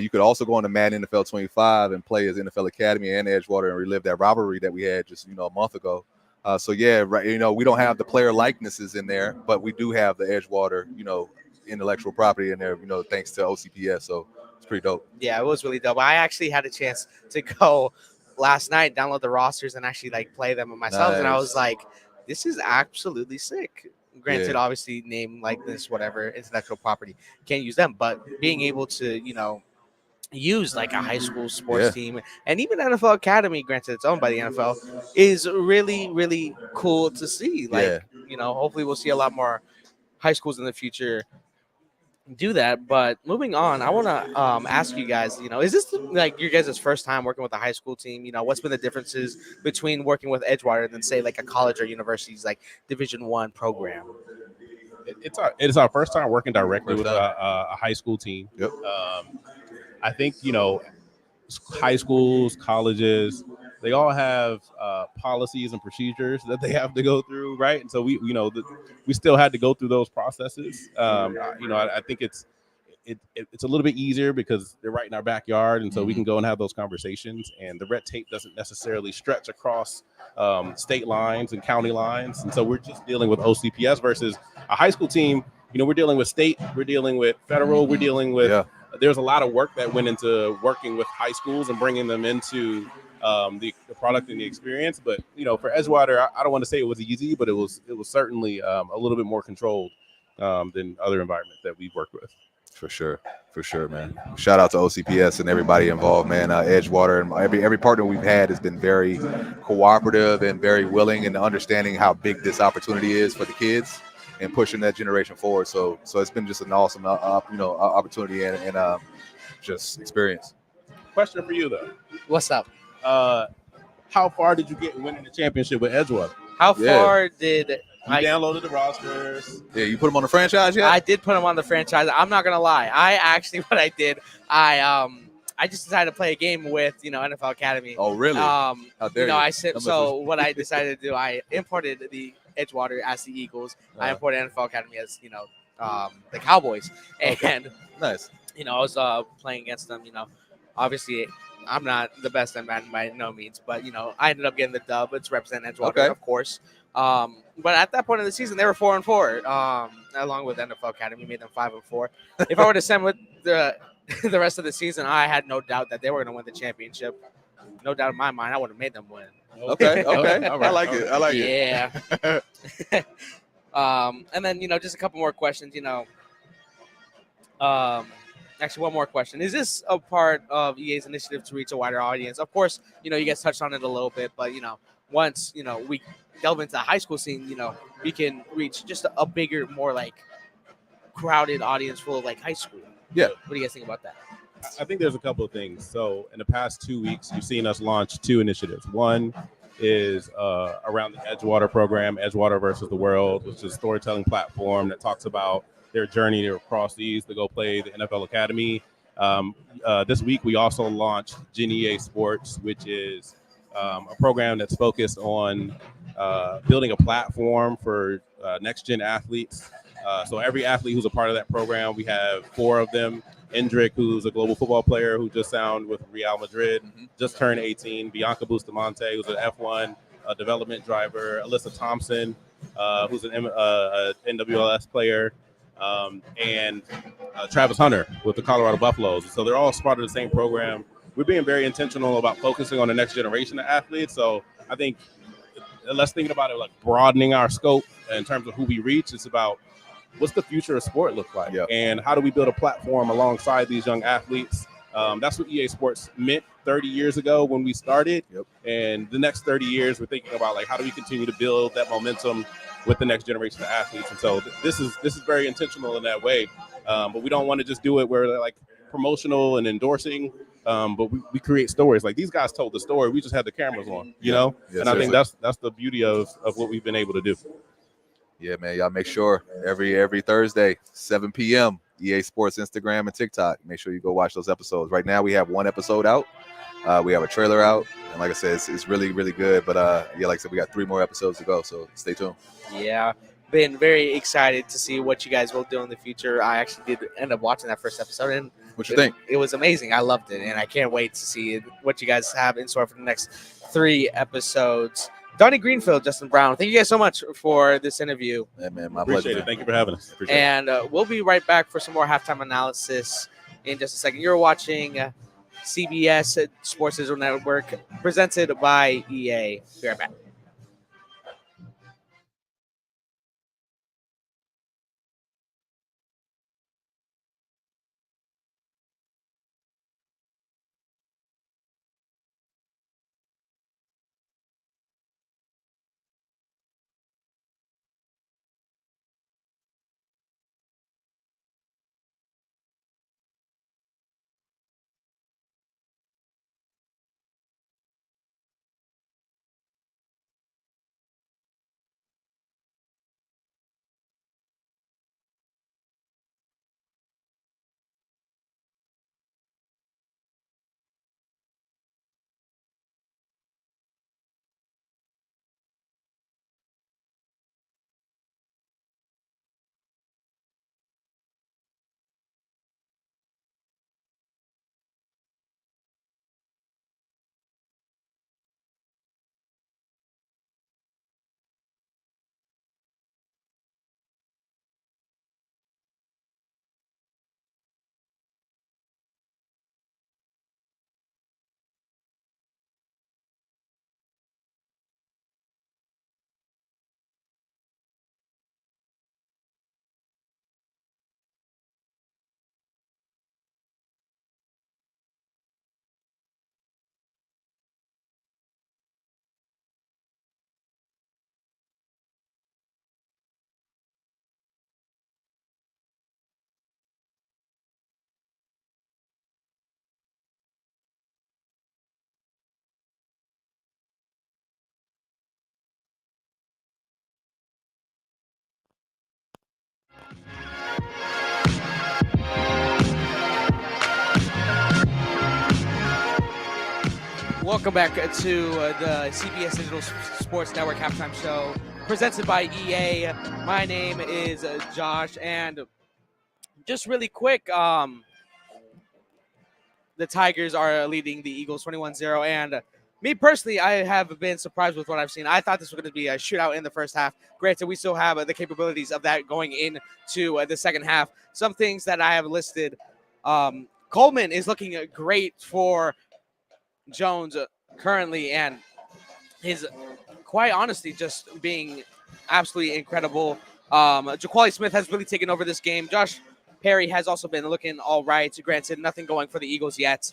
You could also go on to Madden NFL 25 and play as NFL Academy and Edgewater and relive that rivalry that we had just a month ago. So yeah, right. We don't have the player likenesses in there, but we do have the Edgewater, intellectual property in there, thanks to OCPS. So it's pretty dope. Yeah, it was really dope. I actually had a chance to go last night, download the rosters, and actually play them myself. Nice. And I was like, this is absolutely sick. Granted, Yeah. obviously, name likeness, whatever, intellectual property, can't use them. But being able to, use a high school sports team and even NFL Academy, granted it's owned by the NFL, is really, really cool to see. Hopefully we'll see a lot more high schools in the future do that. But moving on, I want to ask you guys, is this your guys' first time working with a high school team? What's been the differences between working with Edgewater than say a college or university's Division I program? It's our first time working directly with a high school team. Yep. I think high schools, colleges, they all have policies and procedures that they have to go through, right? And so we still had to go through those processes. I think it's a little bit easier because they're right in our backyard, and so we can go and have those conversations. And the red tape doesn't necessarily stretch across state lines and county lines, and so we're just dealing with OCPS versus a high school team. We're dealing with state, we're dealing with federal, we're dealing with. Yeah. There's a lot of work that went into working with high schools and bringing them into the product and the experience. But for Edgewater, I don't want to say it was easy, but it was certainly a little bit more controlled than other environments that we've worked with. For sure, man. Shout out to OCPS and everybody involved, man. Edgewater and every partner we've had has been very cooperative and very willing and understanding how big this opportunity is for the kids and pushing that generation forward. So it's been just an awesome, opportunity and just experience. Question for you though. What's up? How far did you get in winning the championship with Edgewater? How far did you downloaded the rosters? Yeah, you put them on the franchise yet? I did put them on the franchise. I'm not gonna lie. What I did, I just decided to play a game with NFL Academy. Oh, really? How dare you? What I decided to do, I imported the Edgewater as the Eagles. I imported NFL Academy as the Cowboys, and nice. I was playing against them. Obviously, I'm not the best at Madden by no means, but I ended up getting the dub. It's representing Edgewater, of course. But at that point in the season, they were 4-4, along with NFL Academy, made them 5-4. If I were to send with the rest of the season, I had no doubt that they were going to win the championship. No doubt in my mind, I would have made them win. Okay. All right. I like it. Yeah. And then just a couple more questions. Actually, one more question. Is this a part of EA's initiative to reach a wider audience? Of course, you guys touched on it a little bit, but once we delve into the high school scene, we can reach just a bigger, more like crowded audience full of like high school. Yeah. What do you guys think about that? I think there's a couple of things. So in the past 2 weeks, you've seen us launch 2 initiatives. One is around the Edgewater program, Edgewater versus the World, which is a storytelling platform that talks about their journey across the East to go play the NFL Academy. This week, we also launched Gen EA Sports, which is a program that's focused on building a platform for next-gen athletes. So every athlete who's a part of that program, we have 4 of them. Endrick, who's a global football player who just signed with Real Madrid, just turned 18. Bianca Bustamante, who's an F1 development driver. Alyssa Thompson, who's an NWLS player. And Travis Hunter with the Colorado Buffaloes. So they're all part of the same program. We're being very intentional about focusing on the next generation of athletes. So I think let's think about it like broadening our scope in terms of who we reach. It's about what's the future of sport look like, and how do we build a platform alongside these young athletes? That's what EA Sports meant 30 years ago when we started. And the next 30 years, we're thinking about like how do we continue to build that momentum with the next generation of athletes. And so this is very intentional in that way. But we don't want to just do it where they're like promotional and endorsing. But we create stories. Like these guys told the story. We just had the cameras on, Yes, and I think that's the beauty of what we've been able to do. Yeah, man. Y'all make sure every Thursday, 7 p.m. EA Sports Instagram and TikTok. Make sure you go watch those episodes. Right now, we have 1 episode out. We have a trailer out, and like I said, it's really, really good. But like I said, we got 3 more episodes to go, so stay tuned. Yeah, been very excited to see what you guys will do in the future. I actually did end up watching that first episode, and what you think? It was amazing. I loved it, and I can't wait to see what you guys have in store for the next 3 episodes. Donnie Greenfield, Justin Brown, thank you guys so much for this interview. Yeah, man, my Appreciate pleasure. it. Thank you for having us. And we'll be right back for some more halftime analysis in just a second. You're watching CBS Sports Digital Network, presented by EA. Be right back. Welcome back to the CBS Digital Sports Network halftime show presented by EA. My name is Josh, and just really quick, the Tigers are leading the Eagles 21-0, and me personally, I have been surprised with what I've seen. I thought this was going to be a shootout in the first half. Granted, we still have the capabilities of that going into the second half. Some things that I have listed, Coleman is looking great for Jones currently, and his, quite honestly, just being absolutely incredible. Jaquali Smith has really taken over this game. Josh Perry has also been looking all right. Granted, nothing going for the Eagles yet.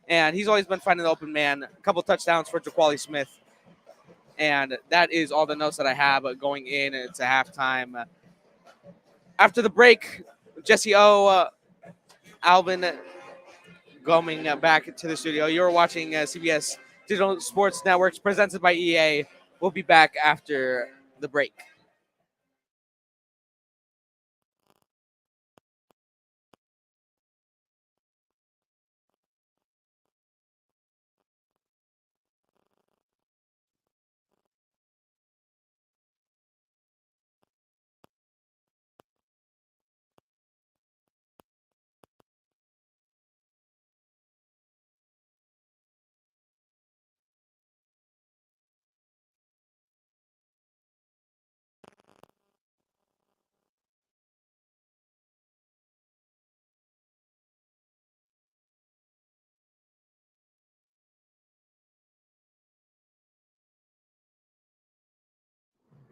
And he's always been finding the open man. A couple touchdowns for Jaquali Smith. And that is all the notes that I have going into halftime. After the break, Jesse O, Alvin going back to the studio. You're watching CBS Digital Sports Networks presented by EA. We'll be back after the break.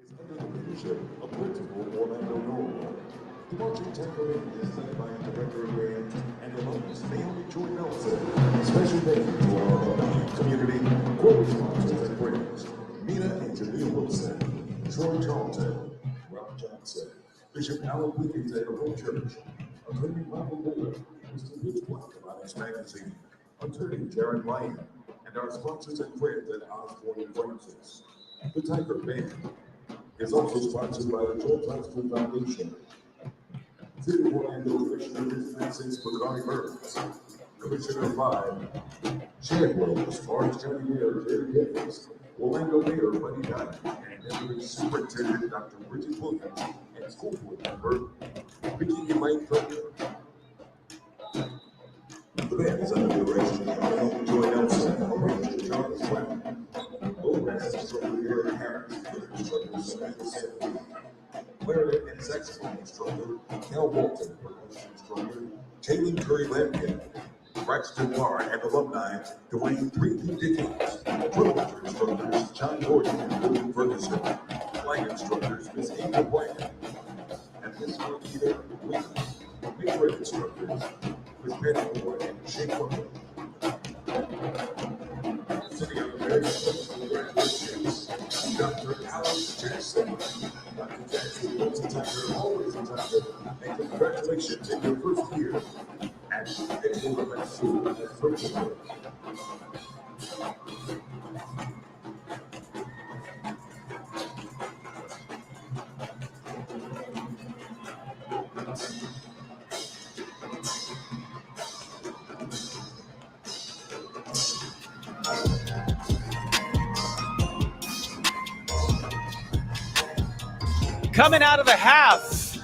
Is under the leadership of Principal Orlando Norwood. The marching temporary is led by Director of Band and alumnus Naomi Joy Nelson. Special thank you to our alumni, community, corporate sponsors, and friends. Mina and Jamil Wilson, Troy Charlton, Ralph Johnson, Bishop Alan Wiggins at the Hope Church, Attorney Michael Miller, Mr. Rich Black of Onyx Magazine, Attorney Jared Lyon, and our sponsors and friends at Osborne and Francis. The Tiger Band is also sponsored by the Joel Thompson Foundation. City of Orlando Commissioner Francis Bacardi Burns, Commissioner 5, Chadwell, Orange County Mayor Jerry Gibbons, Orlando Mayor Buddy Knight, and Deputy Superintendent Dr. Bridget Williams, and School Board Member Vicky and Mike Tucker. The band is under the direction of Naomi Joy Nelson, arranger Charles Brown, Boaz instructor Eric Harris, instructor Samantha Sanford, clarinet and saxophone instructor Cal Walton, percussion instructor Taylor Curry Lampkin, Braxton Barr, and alumni Dwayne 3D Dickens, drum major instructors John Gordon and William Ferguson, flight instructors Miss Amy Bland, and Miss Marquita Williams, major instructors Miss Betty Moore and Shane Butler. City of America, congratulations, Dr. Alex Jackson. Dr. Jackson was a Tiger, always a Tiger, and congratulations in your first year at Edgewater School as principal. Coming out of the half,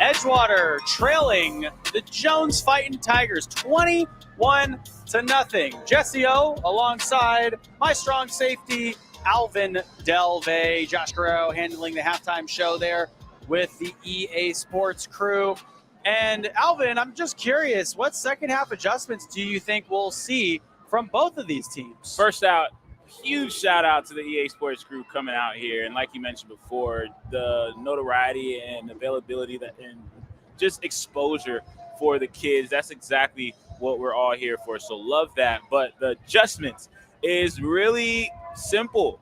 Edgewater trailing the Jones Fighting Tigers 21-0. Jesse O alongside my strong safety, Alvin Delvey. Josh Guerrero handling the halftime show there with the EA Sports crew. And Alvin, I'm just curious, what second half adjustments do you think we'll see from both of these teams? First out, huge shout out to the EA Sports group coming out here. And like you mentioned before, the notoriety and availability and just exposure for the kids, that's exactly what we're all here for. So love that. But the adjustments is really simple.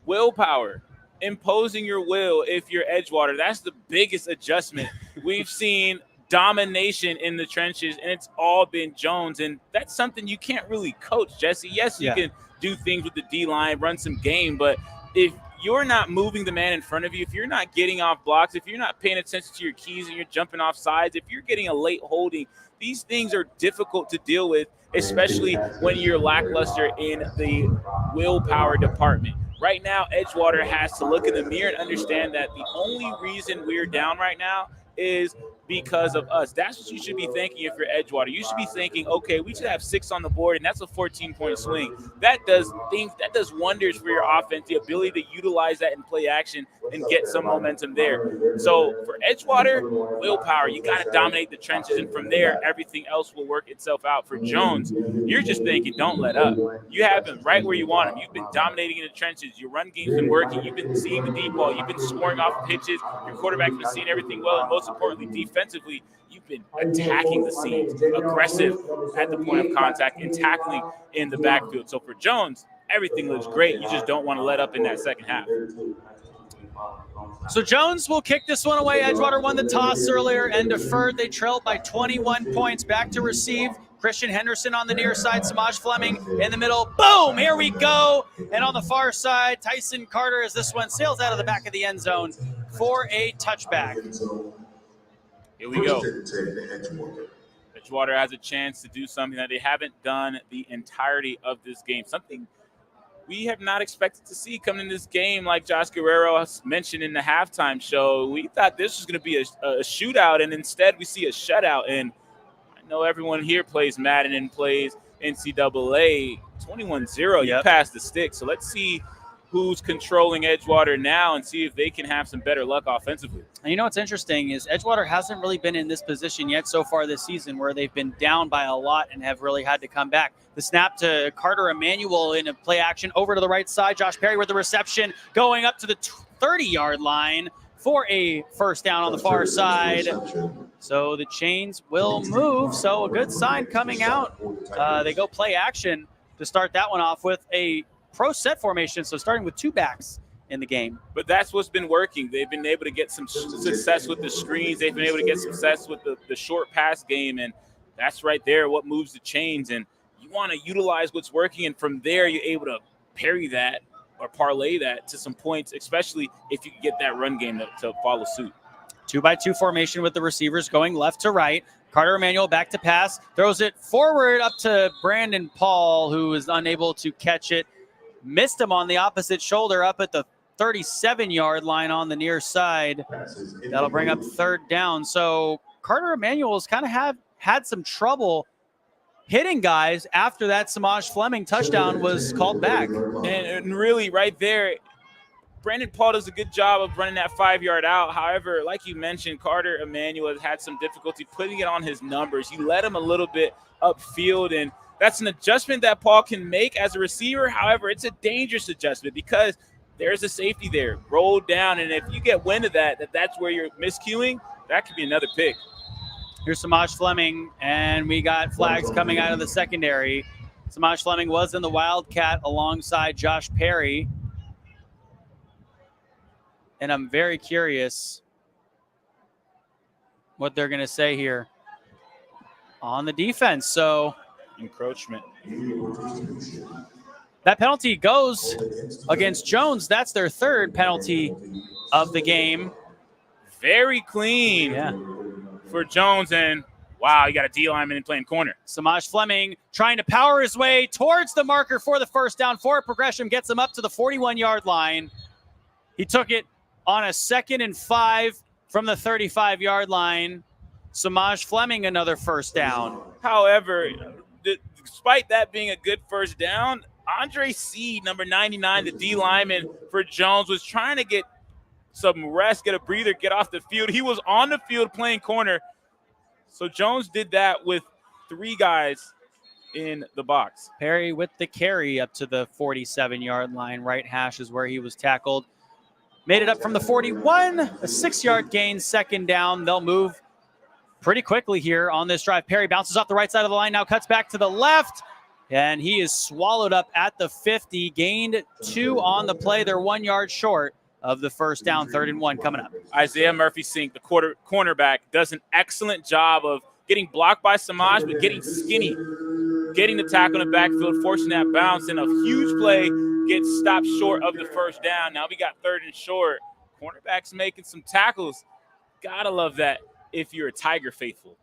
Willpower, imposing your will if you're Edgewater. That's the biggest adjustment. We've seen domination in the trenches, and it's all been Jones. And that's something you can't really coach, Jesse. Yes, you can do things with the D-line, run some game, but if you're not moving the man in front of you, if you're not getting off blocks, if you're not paying attention to your keys and you're jumping off sides, if you're getting a late holding, these things are difficult to deal with especially when you're lackluster in the willpower department. Right now, Edgewater has to look in the mirror and understand that the only reason we're down right now is because of us. That's what you should be thinking if you're Edgewater. You should be thinking, okay, we should have 6 on the board, and that's a 14-point swing. That does wonders for your offense, the ability to utilize that in play action and get some momentum there. So for Edgewater, willpower, you got to dominate the trenches, and from there, everything else will work itself out. For Jones, you're just thinking, don't let up. You have him right where you want him. You've been dominating in the trenches. Your run game's been working. You've been seeing the deep ball. You've been scoring off pitches. Your quarterback's been seeing everything well, and most importantly, defensively, you've been attacking the seams, aggressive at the point of contact, and tackling in the backfield. So for Jones, everything looks great. You just don't want to let up in that second half. So Jones will kick this one away. Edgewater won the toss earlier and deferred. They trailed by 21 points. Back to receive. Christian Henderson on the near side. Samaj Fleming in the middle. Boom! Here we go. And on the far side, Tyson Carter, as this one sails out of the back of the end zone for a touchback. Here we go. Edgewater has a chance to do something that they haven't done the entirety of this game. Something we have not expected to see coming in this game. Like Josh Guerrero mentioned in the halftime show, we thought this was going to be a shootout, and instead we see a shutout. And I know everyone here plays Madden and plays NCAA. 21-0, you passed the stick. So let's see who's controlling Edgewater now and see if they can have some better luck offensively. And you know what's interesting is Edgewater hasn't really been in this position yet so far this season, where they've been down by a lot and have really had to come back. The snap to Carter Emanuel in a play action over to the right side. Josh Perry with the reception going up to the 30-yard line for a first down on the far side. So the chains will move. So a good sign coming out. They go play action to start that one off with a pro set formation, so starting with 2 backs in the game. But that's what's been working. They've been able to get some success with the screens. They've been able to get success with the short pass game, and that's right there what moves the chains. And you want to utilize what's working, and from there you're able to parry that or parlay that to some points, especially if you can get that run game to follow suit. 2-by-2 formation with the receivers going left to right. Carter Emanuel back to pass, throws it forward up to Brandon Paul, who is unable to catch it. Missed him on the opposite shoulder up at the 37-yard line on the near side. That'll bring up 3rd down. So Carter Emanuel's kind of had some trouble hitting guys after that Samaj Fleming touchdown was called back. And really right there, Brandon Paul does a good job of running that 5-yard out. However, like you mentioned, Carter Emanuel has had some difficulty putting it on his numbers. You let him a little bit upfield, and that's an adjustment that Paul can make as a receiver. However, it's a dangerous adjustment because there's a safety there. Roll down, and if you get wind of that's where you're miscuing, that could be another pick. Here's Samaj Fleming, and we got flags coming out of the secondary. Samaj Fleming was in the Wildcat alongside Josh Perry. And I'm very curious what they're going to say here on the defense. So encroachment. That penalty goes against Jones. That's their 3rd penalty of the game. Very clean for Jones. And wow, you got a D lineman playing corner. Samaj Fleming trying to power his way towards the marker for the first down. Forward progression gets him up to the 41-yard line. He took it on a 2nd and 5 from the 35-yard line. Samaj Fleming, another first down. However, despite that being a good first down, Andre C., number 99, the D lineman for Jones, was trying to get some rest, get a breather, get off the field. He was on the field playing corner. So Jones did that with 3 guys in the box. Perry with the carry up to the 47-yard line. Right hash is where he was tackled. Made it up from the 41, a 6-yard gain, 2nd down. They'll move pretty quickly here on this drive. Perry bounces off the right side of the line, now cuts back to the left, and he is swallowed up at the 50. Gained 2 on the play. They're 1 yard short of the first down. 3rd and 1 coming up. Isaiah Murphy-Sink, the cornerback, does an excellent job of getting blocked by Samaj, but getting skinny, getting the tackle in the backfield, forcing that bounce, and a huge play gets stopped short of the first down. Now we got 3rd and short. Cornerbacks making some tackles. Gotta love that if you're a Tiger faithful.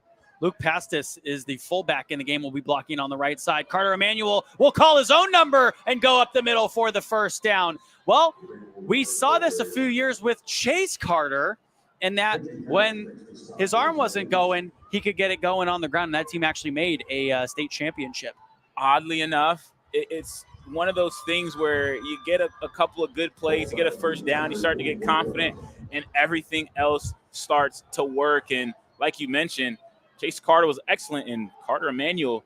Luke Pastis is the fullback in the game, will be blocking on the right side. Carter Emanuel will call his own number and go up the middle for the first down. Well, we saw this a few years with Chase Carter, and that when his arm wasn't going, he could get it going on the ground, and that team actually made a state championship. Oddly enough, it's one of those things where you get a couple of good plays, you get a first down, you start to get confident, and everything else starts to work. And like you mentioned, Chase Carter was excellent, and Carter Emanuel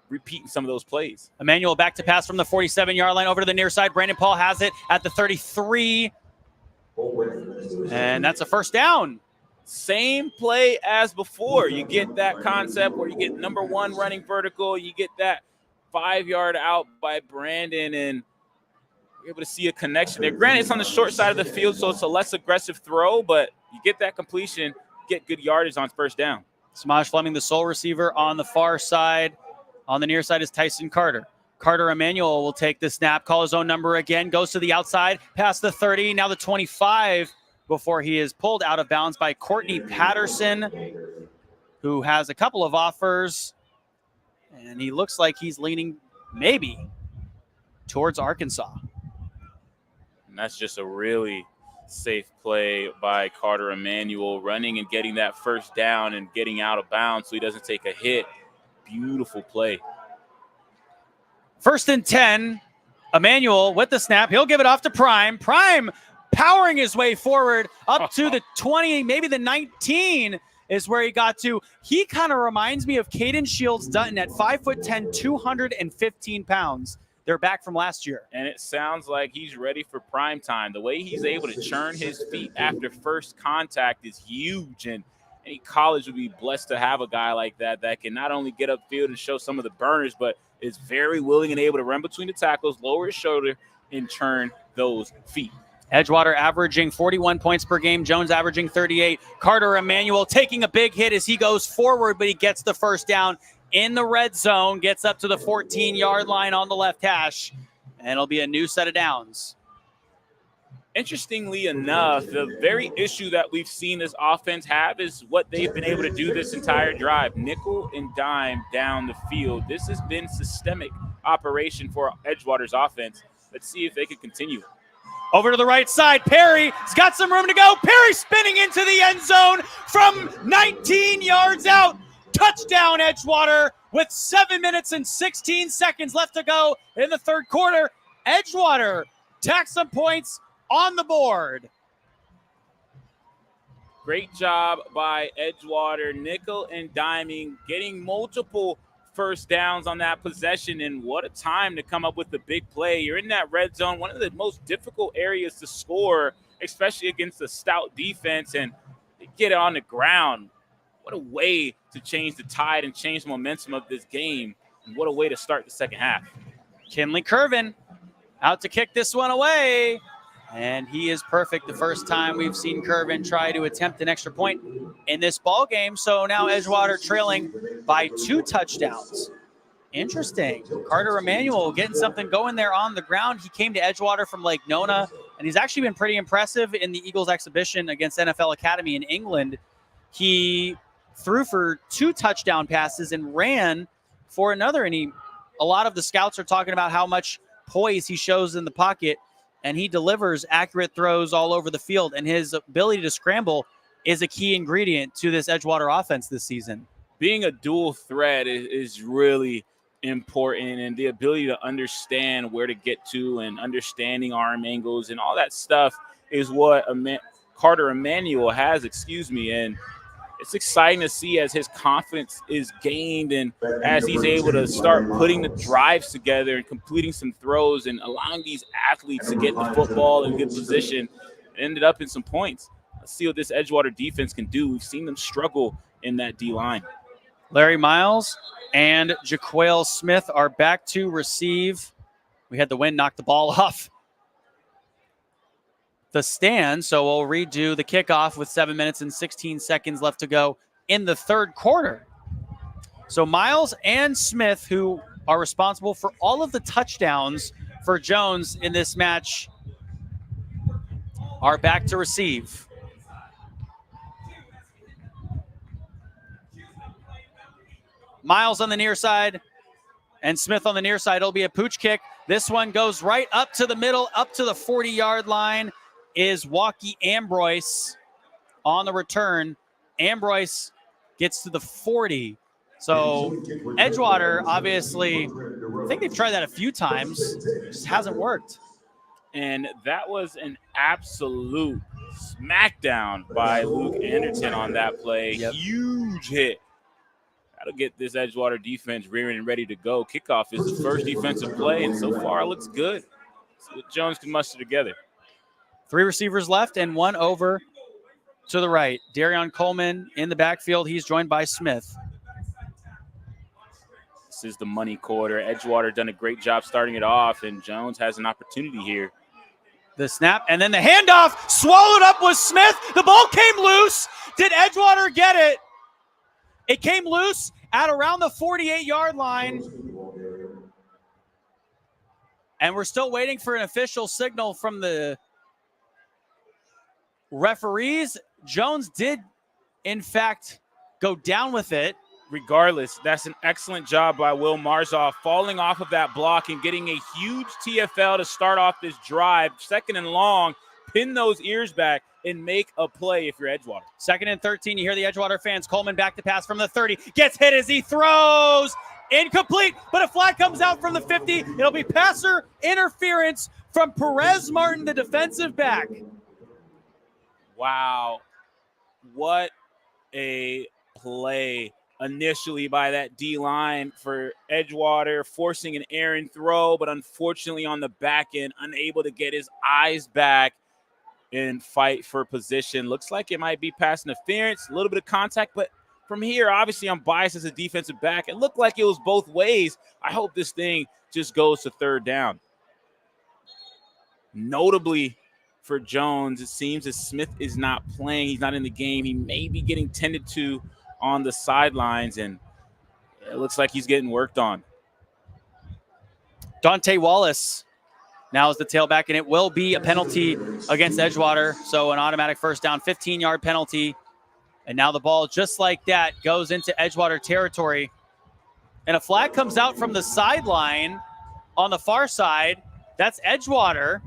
repeating some of those plays. Emanuel back to pass from the 47-yard line over to the near side. Brandon Paul has it at the 33, and that's a first down. Same play as before. You get that concept where you get number one running vertical, you get that 5-yard out by Brandon, and you're able to see a connection there. Granted, it's on the short side of the field, so it's a less aggressive throw, but you get that completion, get good yardage on first down. Samaj Fleming, the sole receiver on the far side. On the near side is Tyson Carter. Carter Emanuel will take the snap, call his own number again, goes to the outside, past the 30, now the 25, before he is pulled out of bounds by Courtney Patterson, who has a couple of offers, and he looks like he's leaning maybe towards Arkansas. And that's just a really safe play by Carter Emanuel, running and getting that first down and getting out of bounds so he doesn't take a hit. Beautiful play. First and 10, Emanuel with the snap. He'll give it off to Prime. Prime powering his way forward up to the 20, maybe the 19 is where he got to. He kind of reminds me of Caden Shields Dutton at 5'10", 215 pounds. They're back from last year. And it sounds like he's ready for prime time. The way he's able to churn his feet after first contact is huge. And any college would be blessed to have a guy like that that can not only get upfield and show some of the burners, but is very willing and able to run between the tackles, lower his shoulder, and churn those feet. Edgewater averaging 41 points per game. Jones averaging 38. Carter Emanuel taking a big hit as he goes forward, but he gets the first down in the red zone, gets up to the 14-yard line on the left hash, and it'll be a new set of downs. Interestingly enough, the very issue that we've seen this offense have is what they've been able to do this entire drive. Nickel and dime down the field. This has been systemic operation for Edgewater's offense. Let's see if they can continue. Over to the right side, Perry's got some room to go. Perry spinning into the end zone from 19 yards out. Touchdown, Edgewater, with 7 minutes and 16 seconds left to go in the third quarter. Edgewater tacks some points on the board. Great job by Edgewater, nickel and diming, getting multiple first downs on that possession, and what a time to come up with the big play. You're in that red zone, one of the most difficult areas to score, especially against a stout defense, and they get it on the ground. What a way to change the tide and change the momentum of this game, and what a way to start the second half. Kinley Curvin out to kick this one away, and he is perfect. The first time we've seen Curvin try to attempt an extra point in this ball game. So now Edgewater trailing by 2 touchdowns. Interesting. Carter Emanuel getting something going there on the ground. He came to Edgewater from Lake Nona, and he's actually been pretty impressive in the Eagles exhibition against NFL Academy in England. He threw for 2 touchdown passes and ran for another. And a lot of the scouts are talking about how much poise he shows in the pocket, and he delivers accurate throws all over the field. And his ability to scramble is a key ingredient to this Edgewater offense this season. Being a dual threat is really important, and the ability to understand where to get to and understanding arm angles and all that stuff is what Carter Emanuel has, and it's exciting to see as his confidence is gained and as he's able to start putting the drives together and completing some throws and allowing these athletes to get the football in good position. It ended up in some points. Let's see what this Edgewater defense can do. We've seen them struggle in that D-line. Larry Miles and Jaquale Smith are back to receive. We had the wind knock the ball off the stand, so we'll redo the kickoff with 7 minutes and 16 seconds left to go in the third quarter. So Miles and Smith, who are responsible for all of the touchdowns for Jones in this match, are back to receive. Miles on the near side and Smith on the near side. It'll be a pooch kick. This one goes right up to the middle, up to the 40-yard line is Walkie Ambroise on the return. Ambroise gets to the 40. So Edgewater, obviously, I think they've tried that a few times. Just hasn't worked. And that was an absolute smackdown by Luke Anderton on that play. Yep. Huge hit. That'll get this Edgewater defense rearing and ready to go. Kickoff is the first defensive play, and so far it looks good. So Jones can muster together. 3 receivers left and 1 over to the right. Darion Coleman in the backfield. He's joined by Smith. This is the money quarter. Edgewater done a great job starting it off, and Jones has an opportunity here. The snap, and then the handoff, swallowed up with Smith. The ball came loose. Did Edgewater get it? It came loose at around the 48-yard line. And we're still waiting for an official signal from the referees. Jones did, in fact, go down with it. Regardless, that's an excellent job by Will Marzoff, falling off of that block and getting a huge TFL to start off this drive. 2nd and long, pin those ears back and make a play if you're Edgewater. 2nd and 13, you hear the Edgewater fans. Coleman back to pass from the 30, gets hit as he throws. Incomplete, but a flag comes out from the 50. It'll be passer interference from Perez Martin, the defensive back. Wow. What a play initially by that D-line for Edgewater, forcing an errant throw, but unfortunately on the back end, unable to get his eyes back and fight for position. Looks like it might be pass interference, a little bit of contact, but from here, obviously I'm biased as a defensive back. It looked like it was both ways. I hope this thing just goes to 3rd down. Notably for Jones, it seems that Smith is not playing. He's not in the game. He may be getting tended to on the sidelines, and it looks like he's getting worked on. Dante Wallace now is the tailback, and it will be a penalty against Edgewater. So an automatic first down, 15-yard penalty. And now the ball, just like that, goes into Edgewater territory. And a flag comes out from the sideline on the far side. That's Edgewater.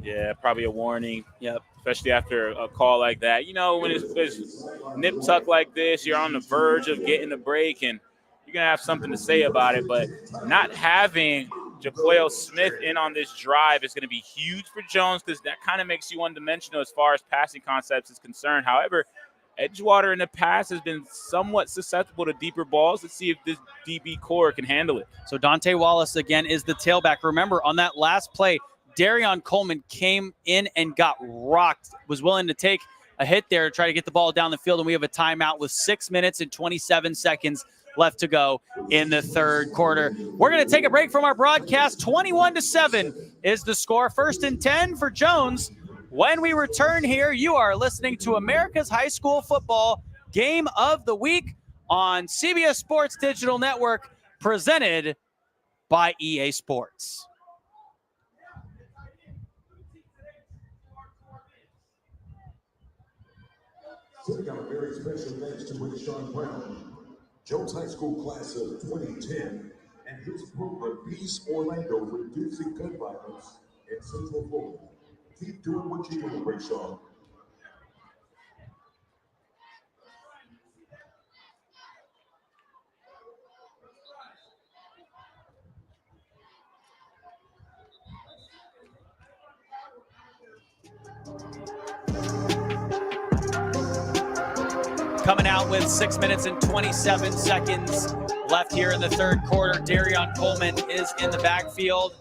Yeah, probably a warning. Yep. Especially after a call like that. You know, when it's nip tuck like this, you're on the verge of getting a break, and you're going to have something to say about it. But not having Jaquail Smith in on this drive is going to be huge for Jones, because that kind of makes you one-dimensional as far as passing concepts is concerned. However, Edgewater in the past has been somewhat susceptible to deeper balls. Let's see if this DB core can handle it. So Dante Wallace, again, is the tailback. Remember, on that last play, Darion Coleman came in and got rocked, was willing to take a hit there to try to get the ball down the field, and we have a timeout with 6 minutes and 27 seconds left to go in the 3rd quarter. We're going to take a break from our broadcast. 21-7 is the score. 1st and 10 for Jones. When we return here, you are listening to America's High School Football Game of the Week on CBS Sports Digital Network, presented by EA Sports. Sending out a very special thanks to Sean Brown, Jones High School class of 2010, and his program Peace Orlando, reducing gun violence in Central Florida. Keep doing what you're doing, Rayshawn. Coming out with 6 minutes and 27 seconds left here in the 3rd quarter. Darion Coleman is in the backfield,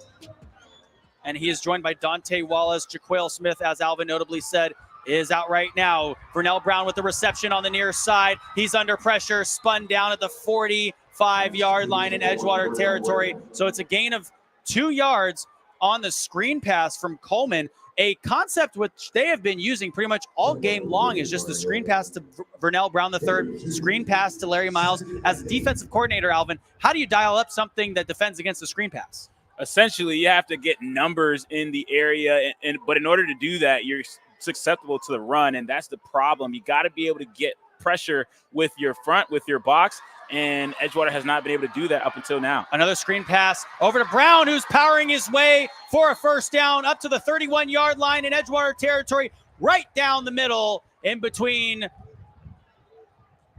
and he is joined by Dante Wallace. Jaquail Smith, as Alvin notably said, is out right now. Vernell Brown with the reception on the near side. He's under pressure, spun down at the 45-yard line in Edgewater territory. So it's a gain of 2 yards on the screen pass from Coleman. A concept which they have been using pretty much all game long is just the screen pass to Vernell Brown III, screen pass to Larry Miles. As a defensive coordinator, Alvin, how do you dial up something that defends against the screen pass? Essentially, you have to get numbers in the area, but in order to do that, you're susceptible to the run, and that's the problem. You got to be able to get pressure with your front, with your box, and Edgewater has not been able to do that up until now. Another screen pass over to Brown, who's powering his way for a first down up to the 31-yard line in Edgewater territory, right down the middle in between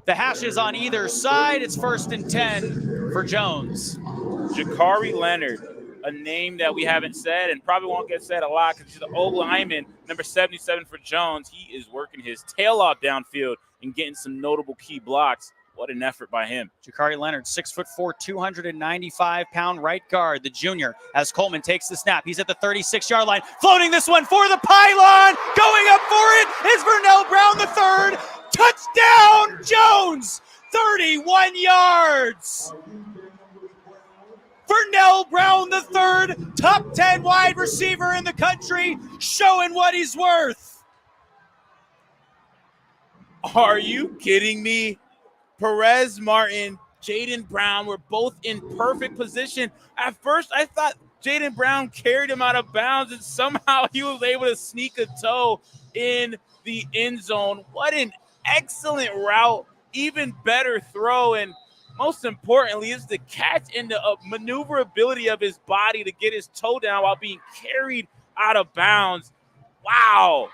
the hashes on either side. It's 1st and 10 for Jones. Jakari Leonard, a name that we haven't said and probably won't get said a lot because he's the old lineman, number 77 for Jones. He is working his tail off downfield and getting some notable key blocks. What an effort by him. Jakari Leonard, 6'4", 295-pound right guard, the junior, as Coleman takes the snap. He's at the 36-yard line, floating this one for the pylon. Going up for it is Vernell Brown III. Touchdown, Jones, 31 yards. Vernell Brown III, top 10 wide receiver in the country, showing what he's worth. Are you kidding me? Perez Martin, Jaden Brown were both in perfect position. At first, I thought Jaden Brown carried him out of bounds, and somehow he was able to sneak a toe in the end zone. What an excellent route, even better throw, and most importantly is the catch and the maneuverability of his body to get his toe down while being carried out of bounds. Wow,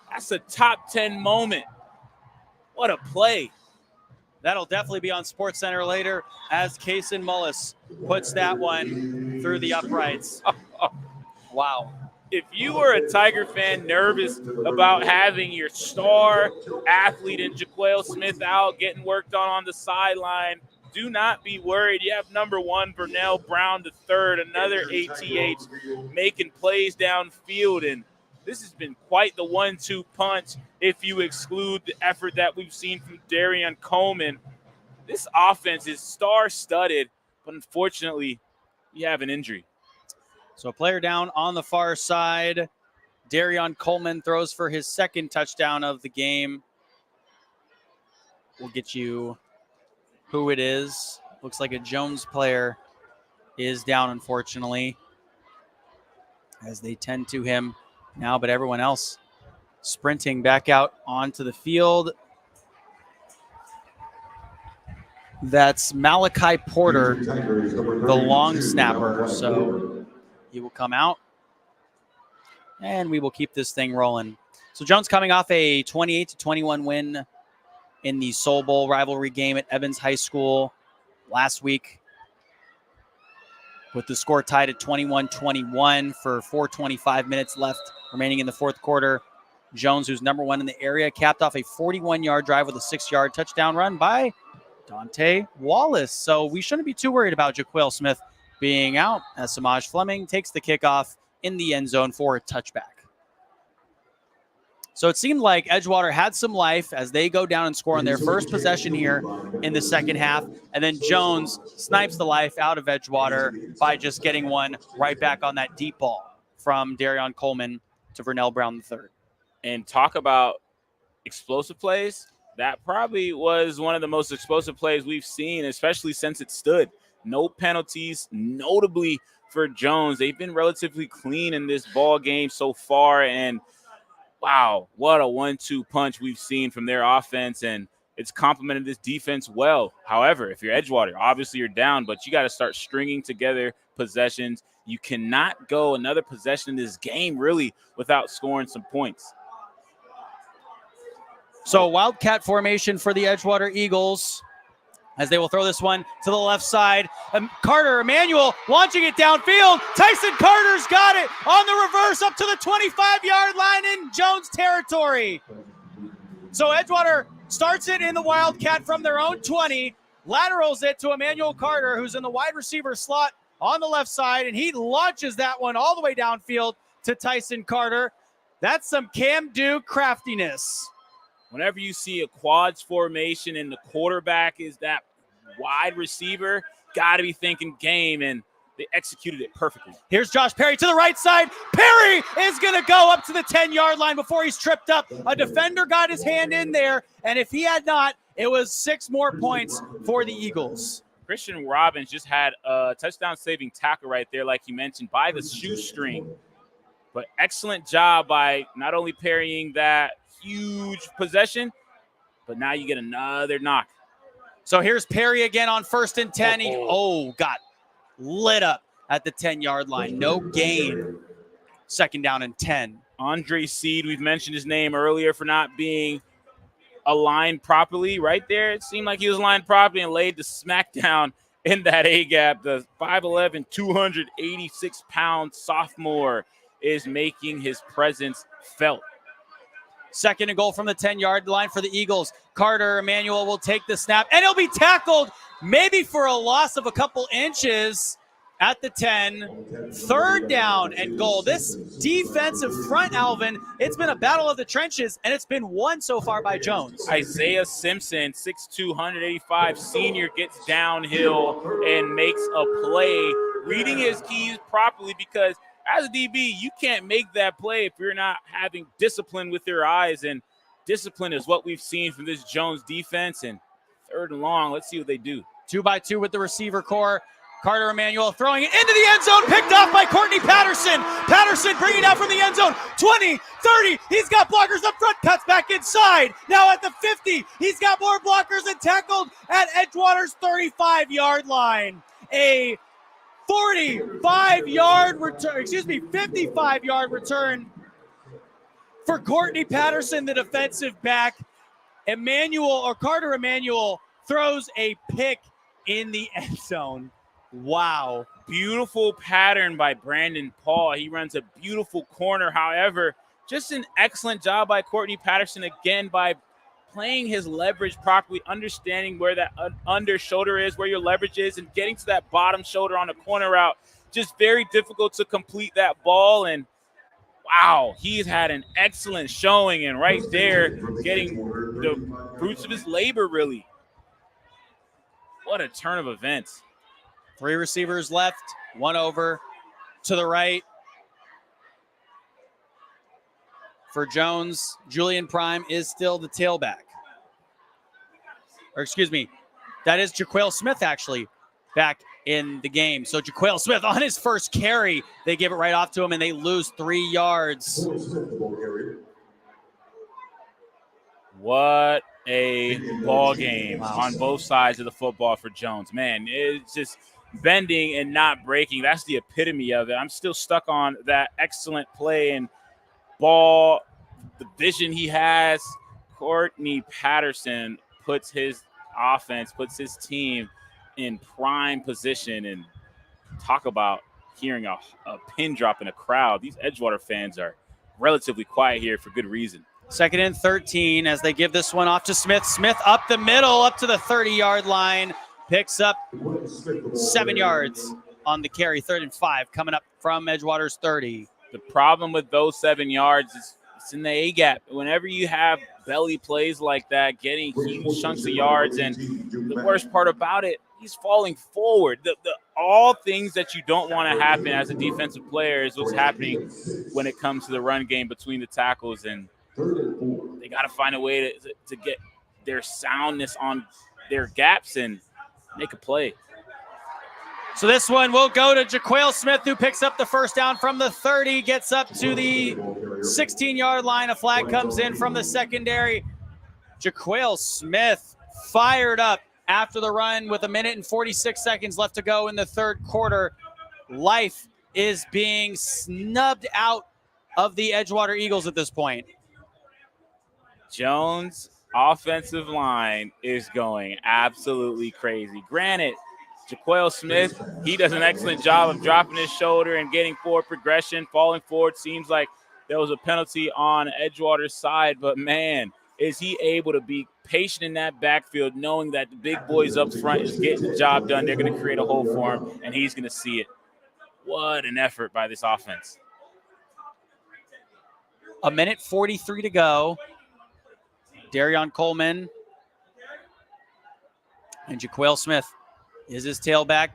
that's a top 10 moment. What a play. That'll definitely be on SportsCenter later as Kason Mullis puts that one through the uprights. Wow. If you are a Tiger fan nervous about having your star athlete in Jaquel Smith out getting worked on the sideline, do not be worried. You have number 1, Vernell Brown III, another ATH, making plays downfield. And this has been quite the 1-2 punch if you exclude the effort that we've seen from Darian Coleman. This offense is star-studded, but unfortunately, you have an injury. So a player down on the far side. Darian Coleman throws for his second touchdown of the game. We'll get you who it is. Looks like a Jones player is down, unfortunately, as they tend to him now, but everyone else sprinting back out onto the field. That's Malachi Porter, the long snapper. So he will come out, and we will keep this thing rolling. So Jones coming off a 28-21 win in the Soul Bowl rivalry game at Evans High School last week, with the score tied at 21-21 for 4:25 minutes left remaining in the fourth quarter. Jones, who's number 1 in the area, capped off a 41-yard drive with a 6-yard touchdown run by Dante Wallace. So we shouldn't be too worried about Jaquel Smith being out, as Samaj Fleming takes the kickoff in the end zone for a touchback. So it seemed like Edgewater had some life as they go down and score on their first possession here in the second half. And then Jones snipes the life out of Edgewater by just getting one right back on that deep ball from Darian Coleman to Vernell Brown III. And talk about explosive plays. That probably was one of the most explosive plays we've seen, especially since it stood. No penalties, notably for Jones. They've been relatively clean in this ball game so far, and wow, what a 1-2 punch we've seen from their offense, and it's complemented this defense well. However, if you're Edgewater, obviously you're down, but you got to start stringing together possessions. You cannot go another possession in this game, really, without scoring some points. So wildcat formation for the Edgewater Eagles, as they will throw this one to the left side. Carter Emmanuel launching it downfield. Tyson Carter's got it on the reverse up to the 25-yard line in Jones territory. So Edgewater starts it in the wildcat from their own 20, laterals it to Emmanuel Carter, who's in the wide receiver slot on the left side, and he launches that one all the way downfield to Tyson Carter. That's some Cam Duke craftiness. Whenever you see a quads formation and the quarterback is that wide receiver, got to be thinking game, and they executed it perfectly. Here's Josh Perry to the right side. Perry is going to go up to the 10-yard line before he's tripped up. A defender got his hand in there, and if he had not, it was 6 more points for the Eagles. Christian Robbins just had a touchdown-saving tackle right there, like you mentioned, by the shoestring. But excellent job by not only parrying that huge possession, but now you get another knock. So here's Perry again on 1st and 10. He got lit up at the 10-yard line. No gain. 2nd down and 10. Andre Seed, we've mentioned his name earlier for not being aligned properly. Right there, it seemed like he was aligned properly and laid the smack down in that A-gap. The 5'11", 286-pound sophomore is making his presence felt. 2nd and goal from the 10-yard line for the Eagles. Carter Emmanuel will take the snap, and he'll be tackled maybe for a loss of a couple inches at the 10. 3rd down and goal. This defensive front, Alvin, it's been a battle of the trenches, and it's been won so far by Jones. Isaiah Simpson, 6'2", 185 senior, gets downhill and makes a play, reading his keys properly, because as a DB, you can't make that play if you're not having discipline with your eyes, and discipline is what we've seen from this Jones defense. And 3rd and long, let's see what they do. 2-by-2 with the receiver core. Carter Emmanuel throwing it into the end zone, picked off by Courtney Patterson. Patterson bringing it out from the end zone, 20, 30. He's got blockers up front, cuts back inside. Now at the 50, he's got more blockers and tackled at Edgewater's 35-yard line. A 55-yard return for Courtney Patterson, the defensive back. Carter Emmanuel throws a pick in the end zone. Wow. Beautiful pattern by Brandon Paul. He runs a beautiful corner. However, just an excellent job by Courtney Patterson again by playing his leverage properly, understanding where that under shoulder is, where your leverage is, and getting to that bottom shoulder on a corner route. Just very difficult to complete that ball. And wow, he's had an excellent showing, and right there getting the fruits of his labor, really. What a turn of events. 3 receivers left, 1 over to the right. For Jones, Julian Prime is still the tailback. Or excuse me, that is Jaquale Smith actually back in the game. So Jaquale Smith on his first carry, they give it right off to him and they lose 3 yards. What a ball game on both sides of the football for Jones. Man, it's just bending and not breaking. That's the epitome of it. I'm still stuck on that excellent play and ball, the vision he has. Courtney Patterson puts his offense, puts his team in prime position. And talk about hearing a pin drop in a crowd. These Edgewater fans are relatively quiet here for good reason. 2nd and 13 as they give this one off to Smith. Smith up the middle, up to the 30-yard line. Picks up 7 yards on the carry. 3rd and 5 coming up from Edgewater's 30. The problem with those 7 yards is it's in the A-gap. Whenever you have belly plays like that, getting huge chunks of yards, and the worst part about it, he's falling forward. All things that you don't want to happen as a defensive player is what's happening when it comes to the run game between the tackles, and they got to find a way to get their soundness on their gaps and make a play. So this one will go to Jaquale Smith, who picks up the 1st down from the 30, gets up to the 16-yard line. A flag comes in from the secondary. Jaquale Smith fired up after the run with 1 minute and 46 seconds left to go in the 3rd quarter. Life is being snubbed out of the Edgewater Eagles at this point. Jones' offensive line is going absolutely crazy. Granted, Jaquale Smith, he does an excellent job of dropping his shoulder and getting forward progression, falling forward. Seems like there was a penalty on Edgewater's side, but man, is he able to be patient in that backfield, knowing that the big boys up front is getting the job done. They're going to create a hole for him, and he's going to see it. What an effort by this offense. 1 minute 43 to go. Darion Coleman and Jaquale Smith is his tailback.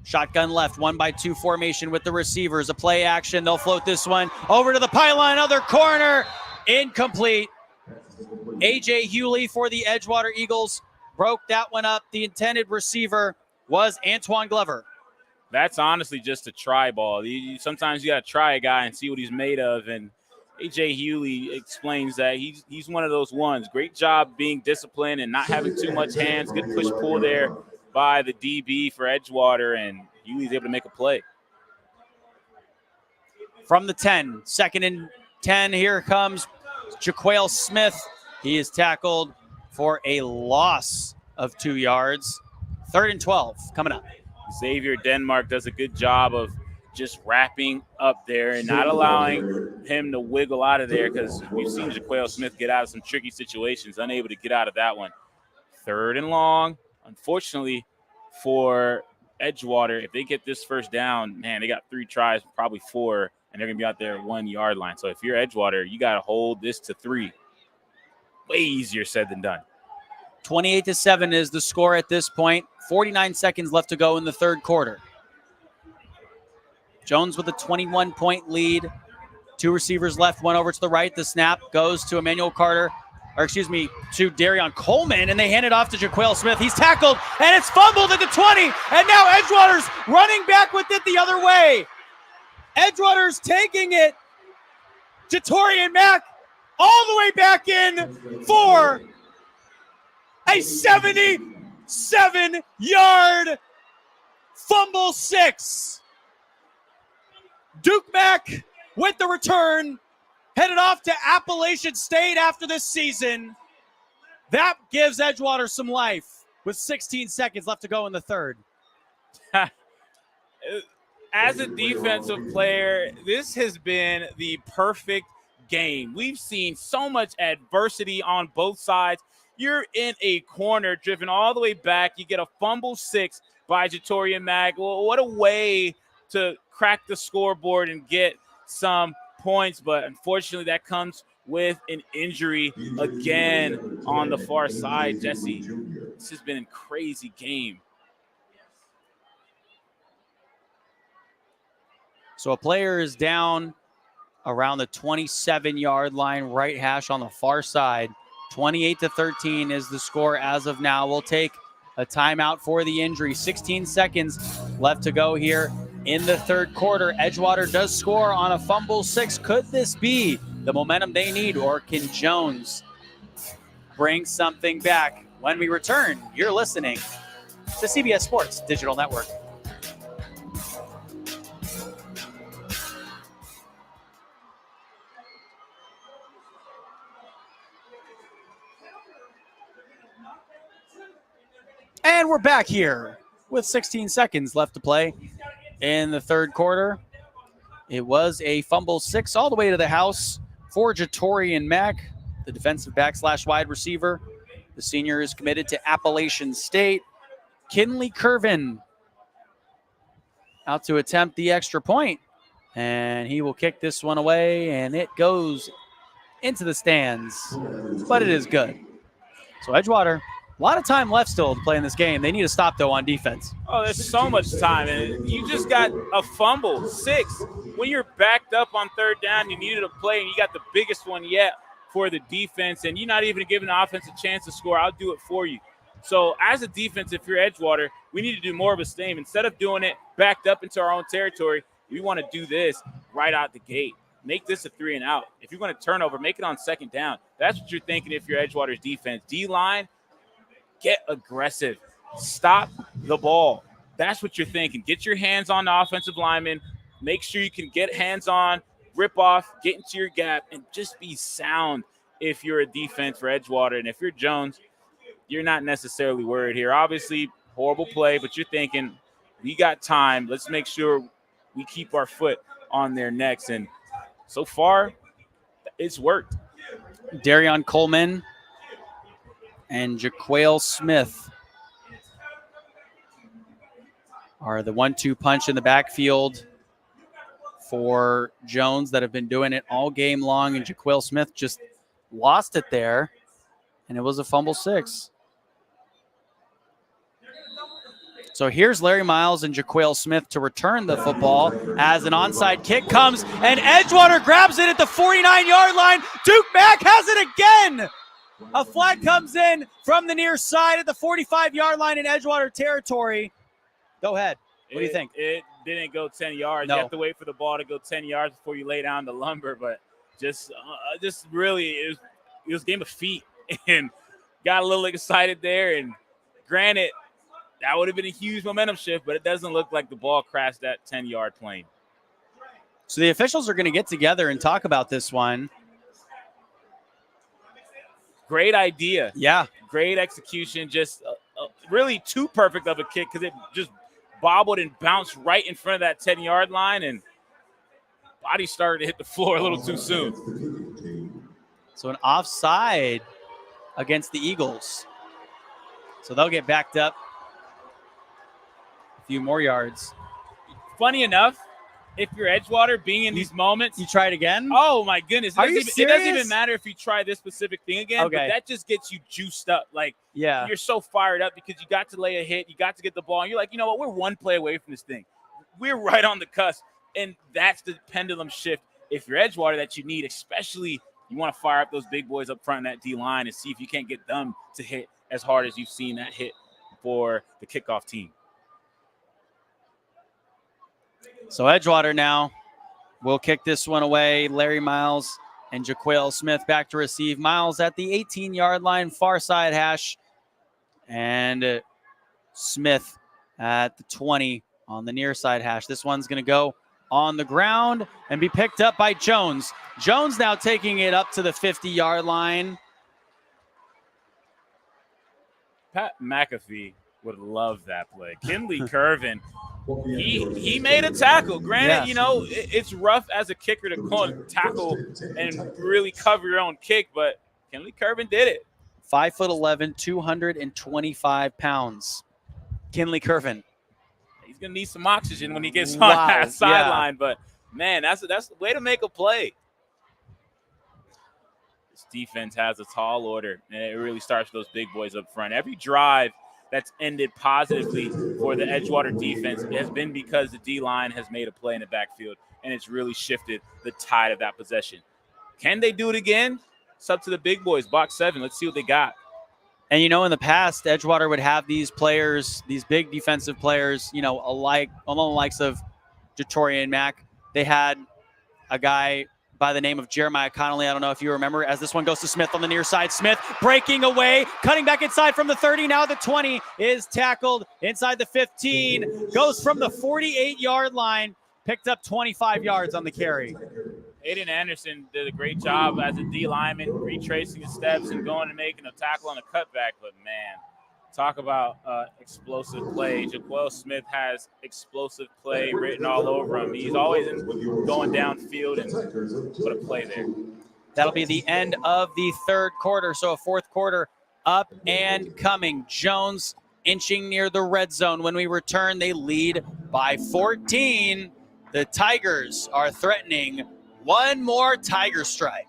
Shotgun left, 1-by-2 formation with the receivers. A play action. They'll float this one over to the pylon, other corner. Incomplete. A.J. Hewley for the Edgewater Eagles broke that one up. The intended receiver was Antoine Glover. That's honestly just a try ball. Sometimes you got to try a guy and see what he's made of. And A.J. Hewley explains that he's one of those ones. Great job being disciplined and not having too much hands. Good push-pull there by the DB for Edgewater, and Hewley's able to make a play. From the 10, 2nd and 10, here comes Jaquale Smith. He is tackled for a loss of 2 yards. 3rd and 12 coming up. Xavier Denmark does a good job of just wrapping up there and not allowing him to wiggle out of there, because we've seen Jaquale Smith get out of some tricky situations, unable to get out of that one. 3rd and long. Unfortunately for Edgewater, if they get this first down, man, they got 3 tries, probably 4, and they're going to be out there at 1 yard line. So if you're Edgewater, you got to hold this to 3. Way easier said than done. 28-7 is the score at this point. 49 seconds left to go in the 3rd quarter. Jones with a 21-point lead. 2 receivers left, 1 over to the right. The snap goes to to Darion Coleman, and they hand it off to Jaquale Smith. He's tackled, and it's fumbled at the 20, and now Edgewater's running back with it the other way. Edgewater's taking it. Jatorian Mack all the way back in for a 77-yard fumble 6. Duke Mack with the return, headed off to Appalachian State after this season. That gives Edgewater some life with 16 seconds left to go in the 3rd. As a defensive player, this has been the perfect game. We've seen so much adversity on both sides. You're in a corner driven all the way back. You get a fumble 6 by Jatorian Mack. Well, what a way to crack the scoreboard and get some points, but unfortunately that comes with an injury again on the far side. Jesse, this has been a crazy game. So a player is down around the 27-yard line, right hash on the far side. 28-13 is the score as of now. We'll take a timeout for the injury. 16 seconds left to go here in the 3rd quarter. Edgewater does score on a fumble 6. Could this be the momentum they need, or can Jones bring something back? When we return, you're listening to CBS Sports Digital Network. And we're back here with 16 seconds left to play in the 3rd quarter. It was a fumble 6 all the way to the house for Jatorian Mack, the defensive back / wide receiver. The senior is committed to Appalachian State. Kinley Curvin out to attempt the extra point, and he will kick this one away, and it goes into the stands, but it is good. So Edgewater, a lot of time left still to play in this game. They need a stop, though, on defense. Oh, there's so much time. And you just got a fumble, 6. When you're backed up on 3rd down, you needed a play, and you got the biggest one yet for the defense, and you're not even giving the offense a chance to score. I'll do it for you. So as a defense, if you're Edgewater, we need to do more of the same. Instead of doing it backed up into our own territory, we want to do this right out the gate. Make this a 3 and out. If you're going to turnover, make it on 2nd down. That's what you're thinking if you're Edgewater's defense. D-line, get aggressive. Stop the ball. That's what you're thinking. Get your hands on the offensive lineman. Make sure you can get hands on, rip off, get into your gap, and just be sound if you're a defense for Edgewater. And if you're Jones, you're not necessarily worried here. Obviously, horrible play, but you're thinking, we got time. Let's make sure we keep our foot on their necks. And so far, it's worked. Darion Coleman and Jaquale Smith are the 1-2 punch in the backfield for Jones that have been doing it all game long, and Jaquale Smith just lost it there, and it was a fumble 6. So here's Larry Miles and Jaquale Smith to return the football as an onside kick comes, and Edgewater grabs it at the 49-yard line. Duke Mack has it again. A flag comes in from the near side at the 45-yard line in Edgewater territory. Go ahead. What do you think? It didn't go 10 yards. No. You have to wait for the ball to go 10 yards before you lay down the lumber, but just really, it was a game of feet, and got a little excited there. And granted, that would have been a huge momentum shift, but it doesn't look like the ball crashed that 10-yard plane. So the officials are going to get together and talk about this one. Great idea. Yeah. Great execution. Just really too perfect of a kick because it just bobbled and bounced right in front of that 10-yard line, and body started to hit the floor a little too soon. So an offside against the Eagles. So they'll get backed up a few more yards. Funny enough, if you're Edgewater, being in these moments. You try it again? Oh, my goodness. Are It doesn't even matter if you try this specific thing again, Okay. but that just gets you juiced up. Like, Yeah. you're so fired up because you got to lay a hit, you got to get the ball, and you're like, you know what, we're one play away from this thing. We're right on the cusp, and that's the pendulum shift if you're Edgewater that you need, especially you want to fire up those big boys up front in that D-line and see if you can't get them to hit as hard as you've seen that hit for the kickoff team. So Edgewater now will kick this one away. Larry Miles and Jaquale Smith back to receive. Miles at the 18-yard line, far side hash. And Smith at the 20 on the near side hash. This one's going to go on the ground and be picked up by Jones. Jones now taking it up to the 50-yard line. Pat McAfee would love that play. Kinley Curvin, he made a tackle. Granted, you know, it's rough as a kicker to go and tackle and really cover your own kick, but Kinley Curvin did it. 5'11", 225 pounds. Kinley Curvin. He's going to need some oxygen when he gets on Wow, that sideline, but, man, that's the way to make a play. This defense has a tall order, and it really starts with those big boys up front. Every drive that's ended positively for the Edgewater defense has been because the D-line has made a play in the backfield, and it's really shifted the tide of that possession. Can they do it again? It's up to the big boys, box 7. Let's see what they got. And, you know, in the past, Edgewater would have these players, these big defensive players, you know, along the likes of Jatorian Mack. They had a guy by the name of Jeremiah Connolly. I don't know if you remember, as this one goes to Smith on the near side. Smith breaking away, cutting back inside from the 30. Now the 20 is tackled inside the 15. Goes from the 48-yard line, picked up 25 yards on the carry. Aiden Anderson did a great job as a D lineman, retracing his steps and going and making a tackle on a cutback. But, man, talk about explosive play. Jaquale Smith has explosive play written all over him. He's always going downfield and put a play there. That'll be the end of the third quarter. So a fourth quarter up and coming. Jones inching near the red zone. When we return, they lead by 14. The Tigers are threatening one more Tiger strike.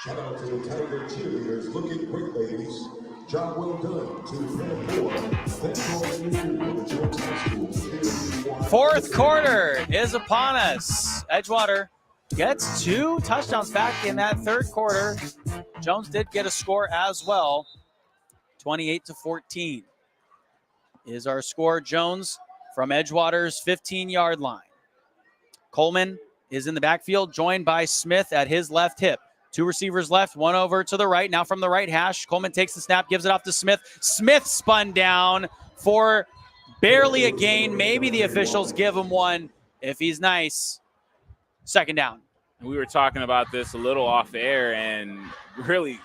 Shout out to the Tiger cheerleaders. Looking great, ladies. Job well done to Fred Moore. That's all they do with the Jones High School. Fourth quarter is upon us. Edgewater gets 2 touchdowns back in that third quarter. Jones did get a score as well. 28-14 is our score. Jones from Edgewater's 15-yard line. Coleman is in the backfield, joined by Smith at his left hip. 2 receivers left, 1 over to the right. Now from the right hash, Coleman takes the snap, gives it off to Smith. Smith spun down for barely a gain. Maybe the officials give him one if he's nice. Second down. We were talking about this a little off air, and really,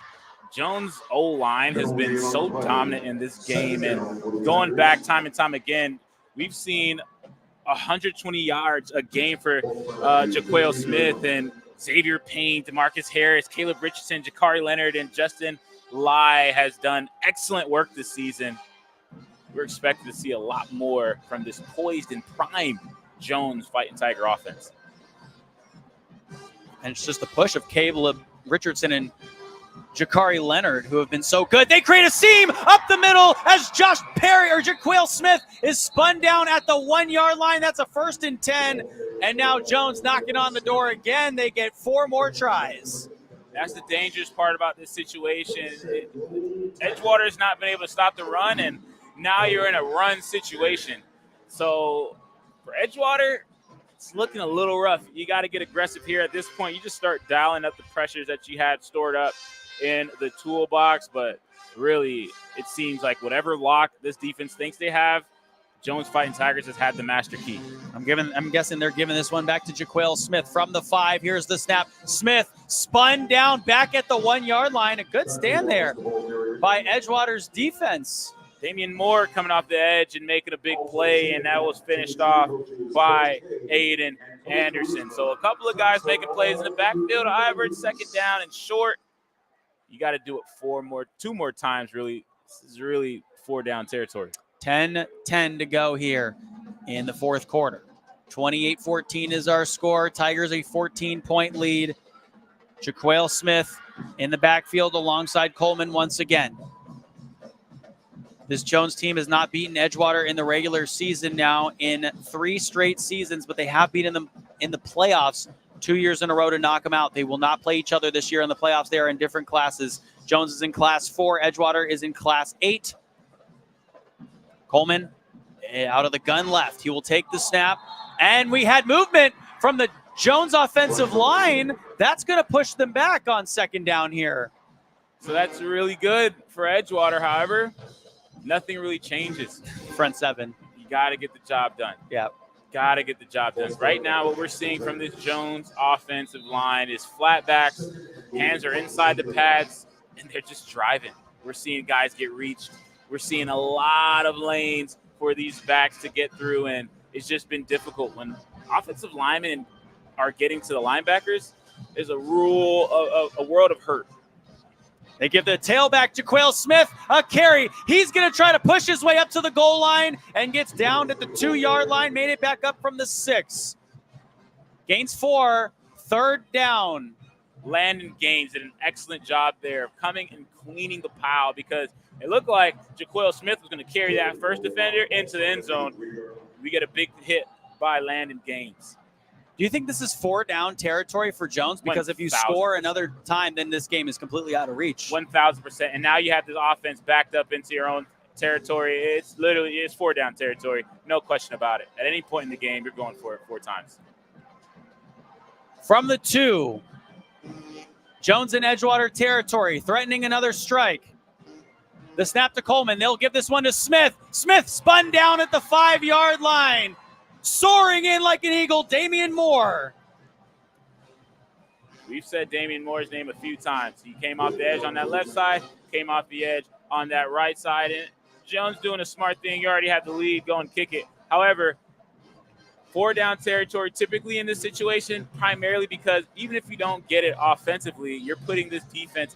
Jones' O-line has been so dominant in this game. And going back time and time again, we've seen 120 yards a game for Jaquale Smith and Xavier Payne, DeMarcus Harris, Caleb Richardson, Jakari Leonard, and Justin Lai has done excellent work this season. we're expected to see a lot more from this poised and primed Jones Fighting Tiger offense. And it's just the push of Caleb Richardson and Jakari Leonard, who have been so good. They create a seam up the middle as Josh Perry or Jaquil Smith is spun down at the 1 yard line. That's a 1st and 10. And now Jones knocking on the door again. They get 4 more tries. That's the dangerous part about this situation. Edgewater has not been able to stop the run, and now you're in a run situation. So for Edgewater, it's looking a little rough. You got to get aggressive here. At this point, you just start dialing up the pressures that you had stored up in the toolbox. But really, it seems like whatever lock this defense thinks they have, Jones Fighting Tigers has had the master key. I'm guessing they're giving this one back to Jaquil Smith from the 5. Here's the snap. Smith spun down back at the 1 yard line. A good stand there by Edgewater's defense. Damian Moore coming off the edge and making a big play, and that was finished off by Aiden Anderson. So a couple of guys making plays in the backfield. Ivert, 2nd down and short. You got to do it 2 more times, really. This is really 4 down territory. 10-10 to go here in the 4th quarter. 28-14 is our score. Tigers a 14-point lead. Jaquil Smith in the backfield alongside Coleman once again. This Jones team has not beaten Edgewater in the regular season now in 3 straight seasons, but they have beaten them in the playoffs 2 years in a row to knock them out. They will not play each other this year in the playoffs. They are in different classes. Jones is in Class 4. Edgewater is in Class 8. Coleman out of the gun left. He will take the snap. And we had movement from the Jones offensive line. That's going to push them back on 2nd down here. So that's really good for Edgewater. However, nothing really changes. Front 7. You got to get the job done. Yeah. Got to get the job done. Right now, what we're seeing from this Jones offensive line is flat backs. Hands are inside the pads, and they're just driving. We're seeing guys get reached. We're seeing a lot of lanes for these backs to get through, and it's just been difficult. When offensive linemen are getting to the linebackers, there's a world of hurt. They give the tailback to Jaquil Smith a carry. He's going to try to push his way up to the goal line and gets down at the 2 yard line, made it back up from the 6. Gains 4, 3rd down. Landon Gaines did an excellent job there of coming and cleaning the pile, because it looked like Jaquil Smith was going to carry that first defender into the end zone. We get a big hit by Landon Gaines. Do you think this is 4 down territory for Jones? Because if you score another time, then this game is completely out of reach. 1,000%. And now you have this offense backed up into your own territory. It's 4 down territory. No question about it. At any point in the game, you're going for it 4 times. From the 2, Jones in Edgewater territory, threatening another strike. The snap to Coleman. They'll give this one to Smith. Smith spun down at the 5 yard line. Soaring in like an eagle, Damian Moore. We've said Damian Moore's name a few times. He came off the edge on that left side, came off the edge on that right side. And Jones doing a smart thing. You already have the lead. Go and kick it. However, 4 down territory typically in this situation, primarily because even if you don't get it offensively, you're putting this defense,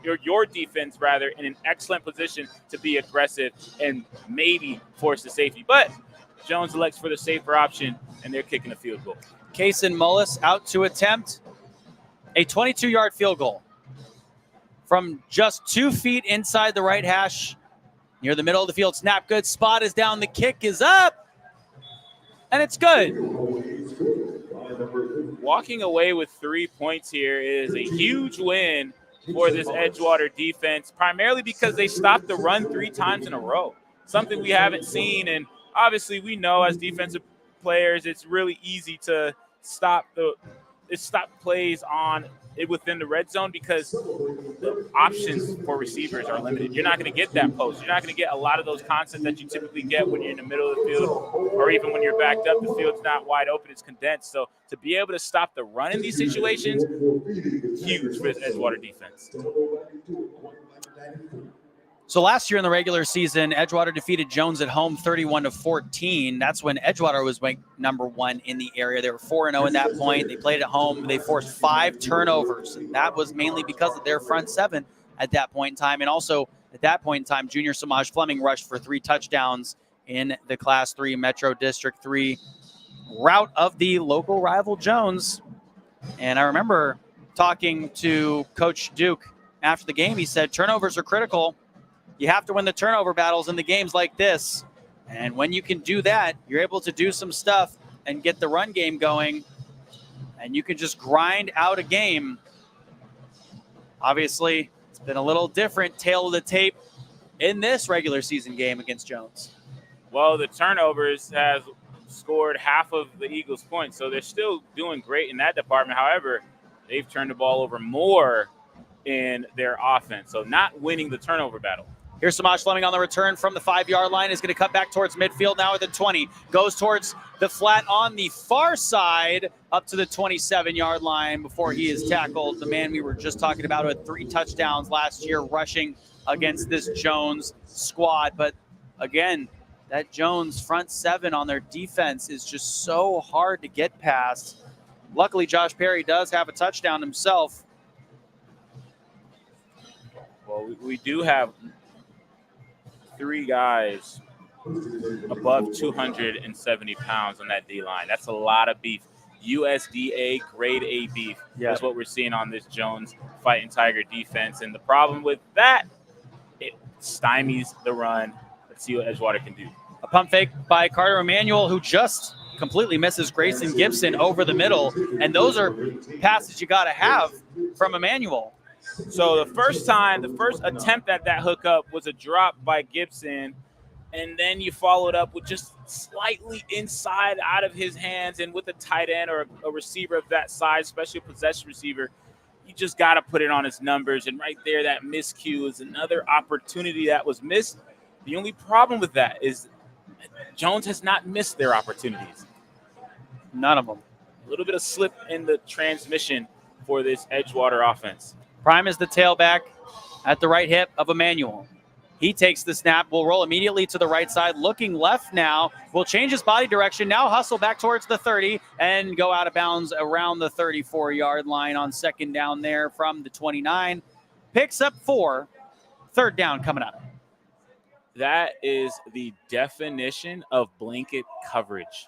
your defense rather, in an excellent position to be aggressive and maybe force the safety. But Jones elects for the safer option, and they're kicking a field goal. Kaysen Mullis out to attempt a 22-yard field goal from just 2 feet inside the right hash near the middle of the field. Snap good. Spot is down. The kick is up, and it's good. Walking away with 3 points here is a huge win for this Edgewater defense, primarily because they stopped the run 3 times in a row, something we haven't seen. And obviously, we know as defensive players, it's really easy to stop plays on it within the red zone because the options for receivers are limited. You're not going to get that post. You're not going to get a lot of those concepts that you typically get when you're in the middle of the field, or even when you're backed up, the field's not wide open, it's condensed. So to be able to stop the run in these situations, huge for this Edgewater defense. So last year in the regular season, Edgewater defeated Jones at home 31-14. That's when Edgewater was ranked number 1 in the area. They were 4-0 at that point. They played at home. They forced 5 turnovers. And that was mainly because of their front 7 at that point in time. And also at that point in time, junior Samaj Fleming rushed for 3 touchdowns in the Class 3 Metro District 3 route of the local rival Jones. And I remember talking to Coach Duke after the game. He said turnovers are critical. You have to win the turnover battles in the games like this. And when you can do that, you're able to do some stuff and get the run game going, and you can just grind out a game. Obviously, it's been a little different tail of the tape in this regular season game against Jones. Well, the turnovers has scored half of the Eagles' points, so they're still doing great in that department. However, they've turned the ball over more in their offense, so not winning the turnover battle. Here's Samaj Fleming on the return from the 5-yard line. Is going to cut back towards midfield now at the 20. Goes towards the flat on the far side up to the 27-yard line before he is tackled. The man we were just talking about who had 3 touchdowns last year rushing against this Jones squad. But again, that Jones front 7 on their defense is just so hard to get past. Luckily, Josh Perry does have a touchdown himself. Well, we do have 3 guys above 270 pounds on that D-line. That's a lot of beef. USDA grade A beef is what we're seeing on this Jones Fighting Tiger defense. And the problem with that, it stymies the run. Let's see what Edgewater can do. A pump fake by Carter Emanuel, who just completely misses Grayson Gibson over the middle. And those are passes you got to have from Emanuel. So the first attempt at that hookup was a drop by Gibson, and then you followed up with just slightly inside out of his hands, and with a tight end or a receiver of that size, especially a possession receiver, you just got to put it on his numbers. And right there, that miscue is another opportunity that was missed. The only problem with that is Jones has not missed their opportunities. None of them. A little bit of slip in the transmission for this Edgewater offense. Prime is the tailback at the right hip of Emanuel. He takes the snap, will roll immediately to the right side, looking left now, will change his body direction, now hustle back towards the 30 and go out of bounds around the 34-yard line on second down there from the 29. Picks up 4, third down coming up. That is the definition of blanket coverage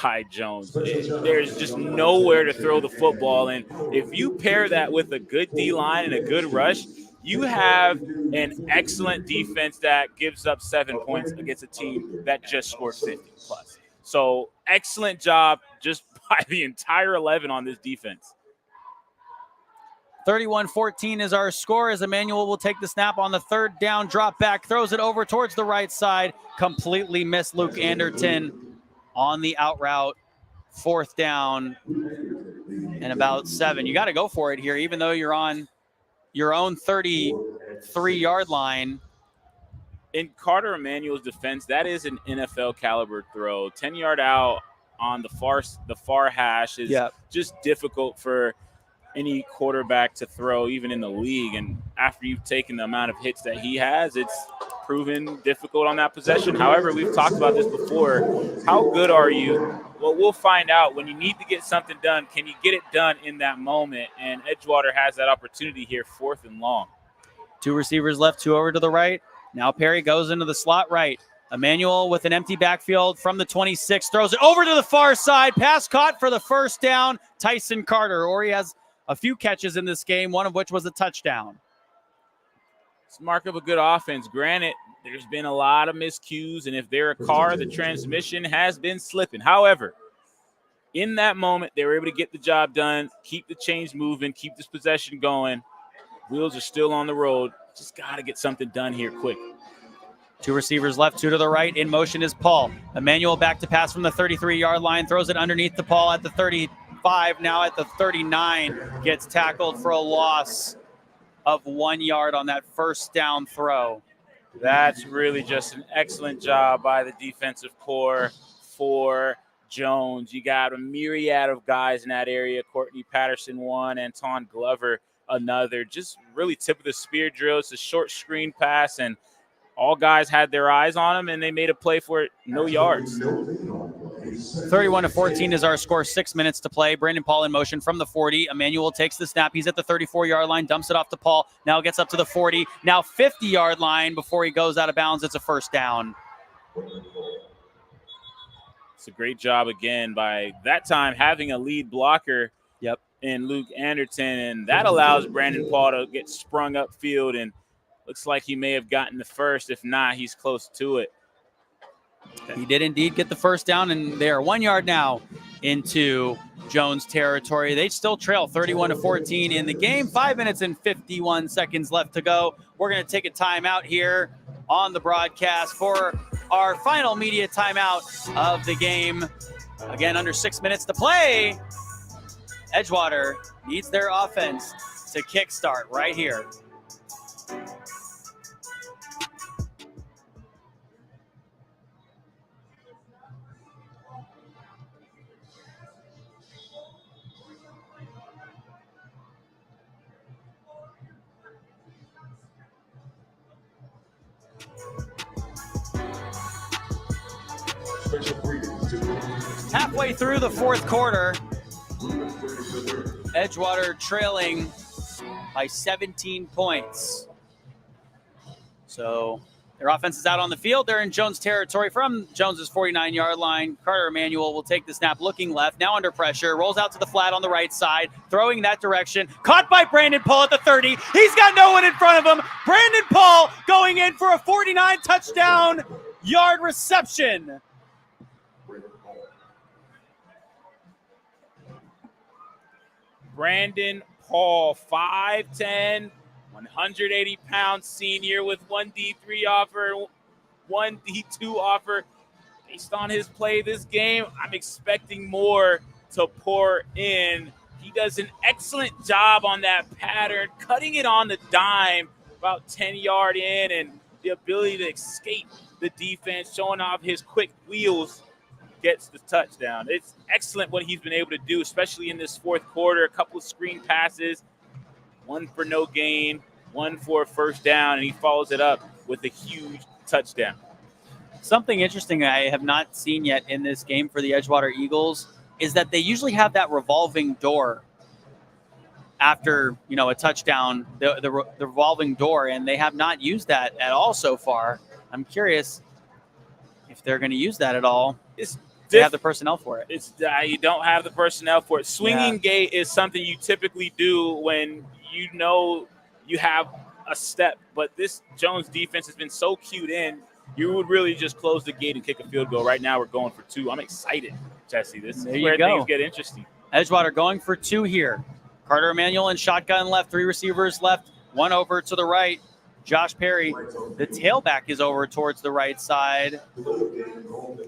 by Jones. There's just nowhere to throw the football. And if you pair that with a good D-line and a good rush, you have an excellent defense that gives up 7 points against a team that just scored 50 plus. So excellent job just by the entire 11 on this defense. 31-14 is our score as Emanuel will take the snap on the third down, drop back, throws it over towards the right side, completely missed Luke Anderton on the out route. Fourth down and about 7. You got to go for it here, even though you're on your own 33-yard line. In Carter Emanuel's defense, that is an NFL caliber throw. 10-yard out on the far hash is just difficult for any quarterback to throw, even in the league. And after you've taken the amount of hits that he has, it's proven difficult on that possession. However, we've talked about this before. How good are you? Well, we'll find out. When you need to get something done, can you get it done in that moment? And Edgewater has that opportunity here, 4th and long. 2 receivers left, 2 over to the right. Now Perry goes into the slot right. Emanuel with an empty backfield from the 26, throws it over to the far side. Pass caught for the first down. Tyson Carter, or he has a few catches in this game, one of which was a touchdown. It's mark of a good offense. Granted, there's been a lot of miscues, and if they're a car, the transmission has been slipping. However, in that moment, they were able to get the job done, keep the chains moving, keep this possession going. Wheels are still on the road. Just got to get something done here quick. 2 receivers left, 2 to the right. In motion is Paul. Emanuel back to pass from the 33-yard line, throws it underneath the Paul at the 35, now at the 39. Gets tackled for a loss of 1 yard on that first down throw. That's really just an excellent job by the defensive core for Jones. You got a myriad of guys in that area. Courtney Patterson, one. Anton Glover, another. Just really tip of the spear drill. It's a short screen pass, and all guys had their eyes on him, and they made a play for it. No yards. 31-14 is our score, 6 minutes to play. Brandon Paul in motion from the 40. Emmanuel takes the snap. He's at the 34-yard line, dumps it off to Paul. Now gets up to the 40, now 50-yard line before he goes out of bounds. It's a first down. It's a great job again by that time having a lead blocker in Luke Anderton, and that allows Brandon Paul to get sprung upfield, and looks like he may have gotten the first. If not, he's close to it. He did indeed get the first down, and they are 1 yard now into Jones territory. They still trail 31-14 in the game. 5 minutes and 51 seconds left to go. We're going to take a timeout here on the broadcast for our final media timeout of the game. Again, under 6 minutes to play. Edgewater needs their offense to kickstart right here. Halfway through the fourth quarter, Edgewater trailing by 17 points. So their offense is out on the field. They're in Jones territory from Jones's 49-yard line. Carter Emmanuel will take the snap, looking left, now under pressure, rolls out to the flat on the right side, throwing that direction. Caught by Brandon Paul at the 30. He's got no one in front of him. Brandon Paul going in for a 49 touchdown yard reception. Brandon Paul, 5'10", 180-pound senior with one D3 offer, one D2 offer. Based on his play this game, I'm expecting more to pour in. He does an excellent job on that pattern, cutting it on the dime about 10-yard in, and the ability to escape the defense, showing off his quick wheels, gets the touchdown. It's excellent what he's been able to do, especially in this fourth quarter. A couple of screen passes, one for no gain, one for a first down, and he follows it up with a huge touchdown. Something interesting I have not seen yet in this game for the Edgewater Eagles is that they usually have that revolving door after, a touchdown, the revolving door, and they have not used that at all so far. I'm curious if they're going to use that at all. They have the personnel for it. You don't have the personnel for it. Swinging gate is something you typically do when you know you have a step, but this Jones defense has been so cued in, you would really just close the gate and kick a field goal. Right now we're going for two. I'm excited, Jesse. This is where things get interesting. Edgewater going for two here. Carter Emmanuel in shotgun left, three receivers left, one over to the right. Josh Perry, the tailback, is over towards the right side,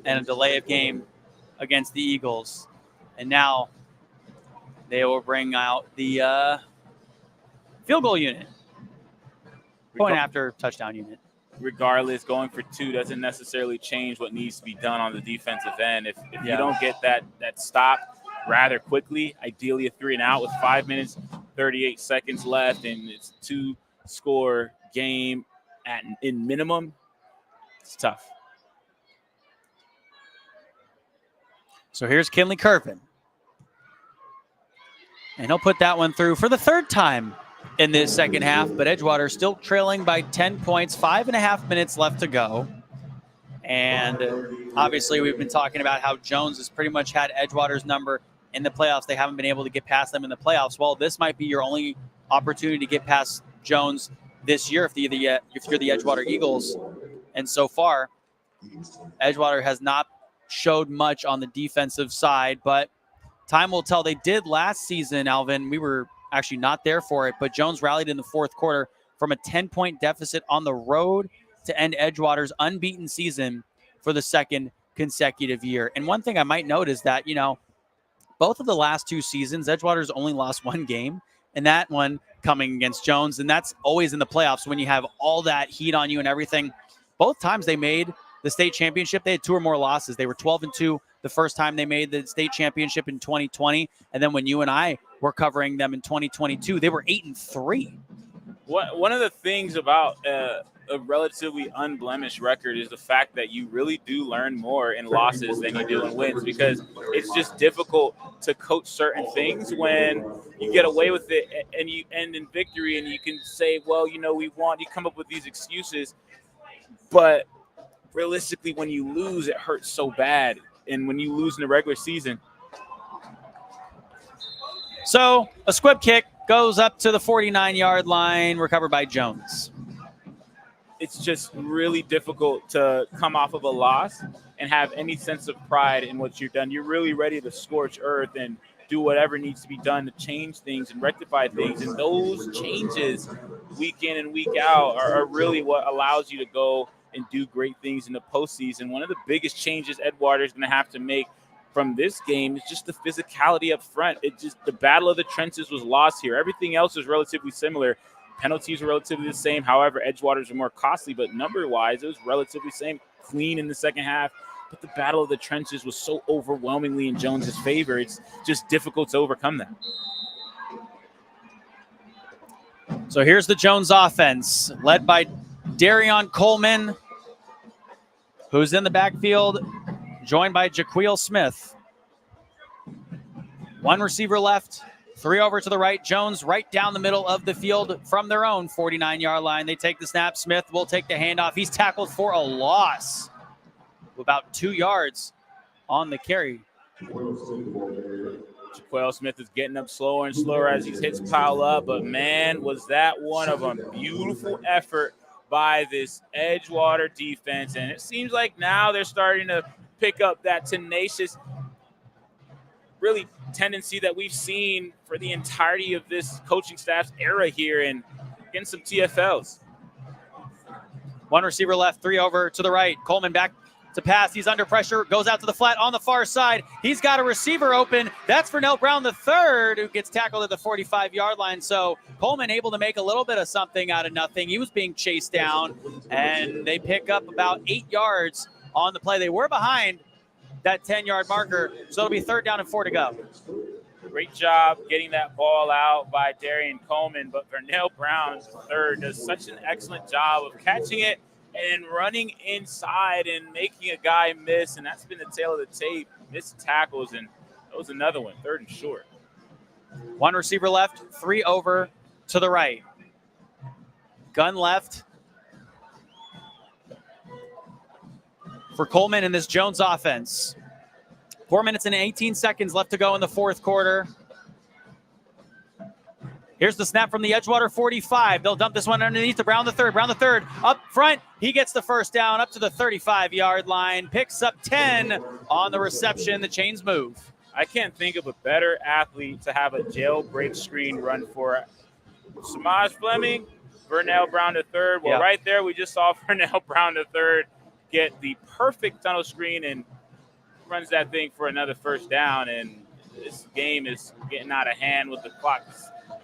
and a delay of game against the Eagles. And now they will bring out the field goal unit, point after touchdown unit. Regardless, going for two doesn't necessarily change what needs to be done on the defensive end. If you don't get that stop rather quickly, ideally a 3-and-out with 5 minutes, 38 seconds left, and it's 2-score game in minimum, it's tough. So here's Kinley Curvin. And he'll put that one through for the third time in this second half, but Edgewater still trailing by 10 points, 5.5 minutes left to go. And obviously we've been talking about how Jones has pretty much had Edgewater's number in the playoffs. They haven't been able to get past them in the playoffs. Well, this might be your only opportunity to get past Jones this year if you're the Edgewater Eagles. And so far, Edgewater has not showed much on the defensive side, but time will tell. They did last season, Alvin. We were actually not there for it, but Jones rallied in the fourth quarter from a 10-point deficit on the road to end Edgewater's unbeaten season for the second consecutive year. And one thing I might note is that, both of the last two seasons, Edgewater's only lost one game, and that one coming against Jones, and that's always in the playoffs when you have all that heat on you and everything. Both times they made the state championship, they had two or more losses. They were 12-2 the first time they made the state championship in 2020, and then when you and I were covering them in 2022, they were 8-3. One of the things about a relatively unblemished record is the fact that you really do learn more in losses than you do in wins, because it's just difficult to coach certain things when you get away with it and you end in victory, and you can say, well, we won. You come up with these excuses, but realistically, when you lose, it hurts so bad. And when you lose in the regular season. So a squib kick goes up to the 49-yard line, recovered by Jones. It's just really difficult to come off of a loss and have any sense of pride in what you've done. You're really ready to scorch earth and do whatever needs to be done to change things and rectify things. And those changes week in and week out are really what allows you to go and do great things in the postseason. One of the biggest changes Edgewater is going to have to make from this game is just the physicality up front. The battle of the trenches was lost here. Everything else is relatively similar. Penalties were relatively the same. However, Edgewater's are more costly, but number-wise, it was relatively same, clean in the second half. But the battle of the trenches was so overwhelmingly in Jones's favor. It's just difficult to overcome that. So here's the Jones offense, led by Darion Coleman, who's in the backfield, joined by Jaquil Smith. One receiver left, 3 over to the right. Jones right down the middle of the field from their own 49-yard line. They take the snap. Smith will take the handoff. He's tackled for a loss of about 2 yards on the carry. Jaquil Smith is getting up slower and slower as these hits pile up, but man, was that one of them. Beautiful effort by this Edgewater defense, and it seems like now they're starting to pick up that tenacious really tendency that we've seen for the entirety of this coaching staff's era here and getting some TFLs. One receiver left, 3 over to the right. Coleman back to pass. He's under pressure, goes out to the flat on the far side. He's got a receiver open. That's Vernell Brown III, who gets tackled at the 45-yard line. So Coleman able to make a little bit of something out of nothing. He was being chased down, and they pick up about 8 yards on the play. They were behind that 10-yard marker, so it'll be 3rd down and 4 to go. Great job getting that ball out by Darion Coleman, but Vernell Brown III does such an excellent job of catching it and running inside and making a guy miss, and that's been the tail of the tape. Missed tackles, and that was another one, 3rd and short. One receiver left, 3 over to the right. Gun left for Coleman in this Jones offense. 4 minutes and 18 seconds left to go in the 4th quarter. Here's the snap from the Edgewater 45. They'll dump this one underneath to Brown III. Brown III up front. He gets the first down up to the 35-yard line. Picks up 10 on the reception. The chains move. I can't think of a better athlete to have a jailbreak screen run for. Samaj Fleming, Vernell Brown III. Well, right there, we just saw Vernell Brown III get the perfect tunnel screen and runs that thing for another first down. And this game is getting out of hand with the clock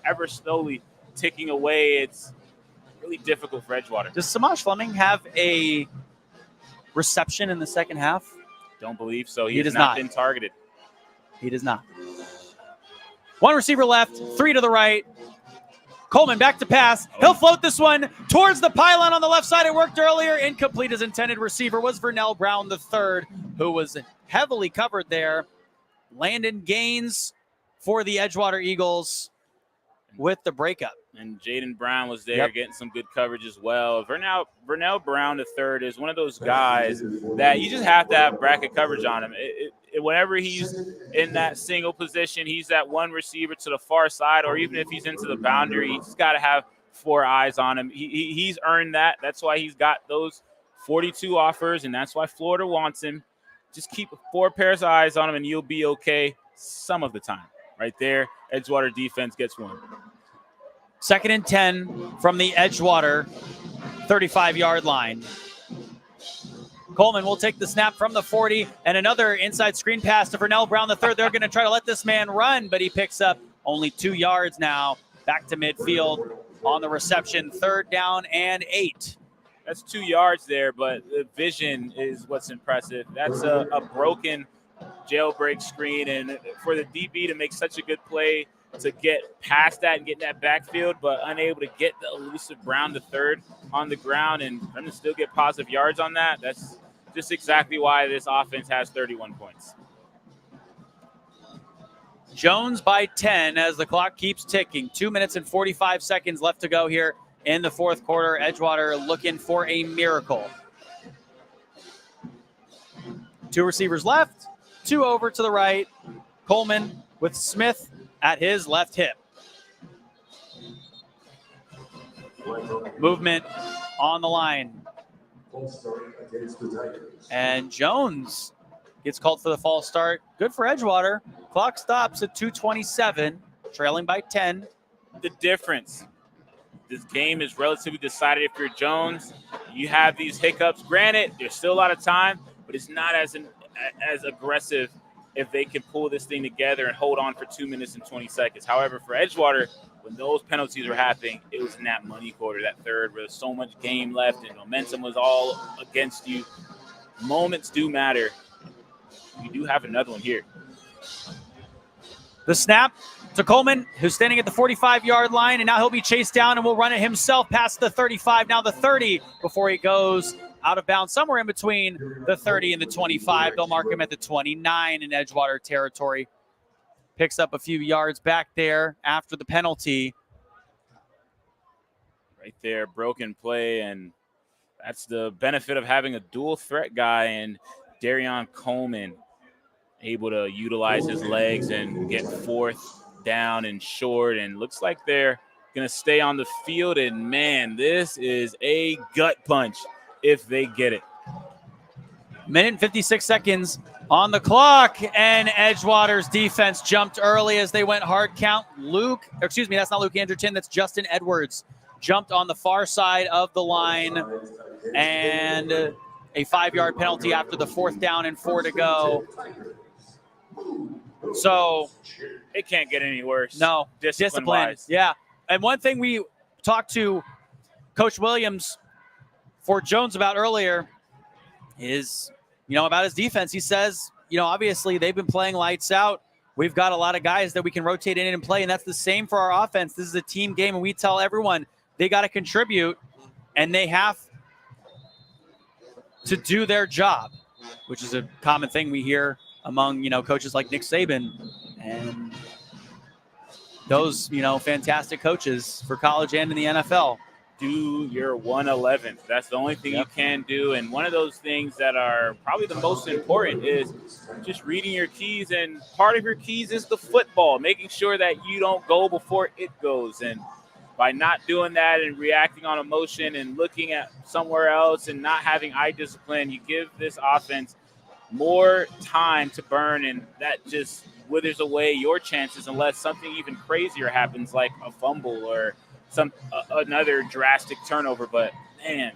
ever slowly ticking away. It's really difficult for Edgewater. Does Samaj Fleming have a reception in the second half? Don't believe so. He has not been targeted. He does not. One receiver left, 3 to the right. Coleman back to pass. He'll float this one towards the pylon on the left side. It worked earlier. Incomplete. His intended receiver was Vernell Brown III, who was heavily covered there. Landon Gaines for the Edgewater Eagles with the breakup. And Jaden Brown was there getting some good coverage as well. Vernell Brown III is one of those guys that you just have to have bracket coverage on him. Whenever he's in that single position, he's that one receiver to the far side, or even if he's into the boundary, he's got to have 4 eyes on him. He's earned that. That's why he's got those 42 offers, and that's why Florida wants him. Just keep 4 pairs of eyes on him, and you'll be okay some of the time. Right there, Edgewater defense gets 1. 2nd and 10 from the Edgewater 35-yard line. Coleman will take the snap from the 40, and another inside screen pass to Vernell Brown III. They're going to try to let this man run, but he picks up only 2 yards now. Back to midfield on the reception. 3rd down and 8. That's 2 yards there, but the vision is what's impressive. That's a broken jailbreak screen, and for the DB to make such a good play to get past that and get in that backfield, but unable to get the elusive Brown to third on the ground and for them to still get positive yards on that. That's just exactly why this offense has 31 points. Jones by 10 as the clock keeps ticking. 2 minutes and 45 seconds left to go here in the fourth quarter. Edgewater looking for a miracle. 2 receivers left, 2 over to the right. Coleman with Smith at his left hip. Movement on the line. And Jones gets called for the false start. Good for Edgewater. Clock stops at 2:27, trailing by 10. The difference. This game is relatively decided if you're Jones. You have these hiccups. Granted, there's still a lot of time, but it's not as aggressive if they can pull this thing together and hold on for 2 minutes and 20 seconds. However, for Edgewater, when those penalties were happening, it was in that money quarter, that third, where there's so much game left and momentum was all against you. Moments do matter. You do have another one here. The snap to Coleman, who's standing at the 45-yard line, and now he'll be chased down and will run it himself past the 35, now the 30, before he goes out of bounds, somewhere in between the 30 and the 25. They'll mark him at the 29 in Edgewater territory. Picks up a few yards back there after the penalty. Right there, broken play, and that's the benefit of having a dual threat guy and Darion Coleman able to utilize his legs and get fourth down and short, and looks like they're going to stay on the field. And, man, this is a gut punch if they get it. Minute and 56 seconds on the clock, and Edgewater's defense jumped early as they went hard count. That's not Luke Anderton, that's Justin Edwards. Jumped on the far side of the line, and a 5-yard penalty after the 4th down and 4 to go. So it can't get any worse. No, discipline. Yeah. And one thing we talked to Coach Williams for Jones about earlier is, about his defense. He says, obviously they've been playing lights out. We've got a lot of guys that we can rotate in and play, and that's the same for our offense. This is a team game, and we tell everyone they got to contribute, and they have to do their job, which is a common thing we hear among, coaches like Nick Saban and those, fantastic coaches for college and in the NFL. Do your 111th. That's the only thing you can do. And one of those things that are probably the most important is just reading your keys. And part of your keys is the football, making sure that you don't go before it goes. And by not doing that and reacting on emotion and looking at somewhere else and not having eye discipline, you give this offense more time to burn, and that just withers away your chances unless something even crazier happens, like a fumble or another drastic turnover. But, man,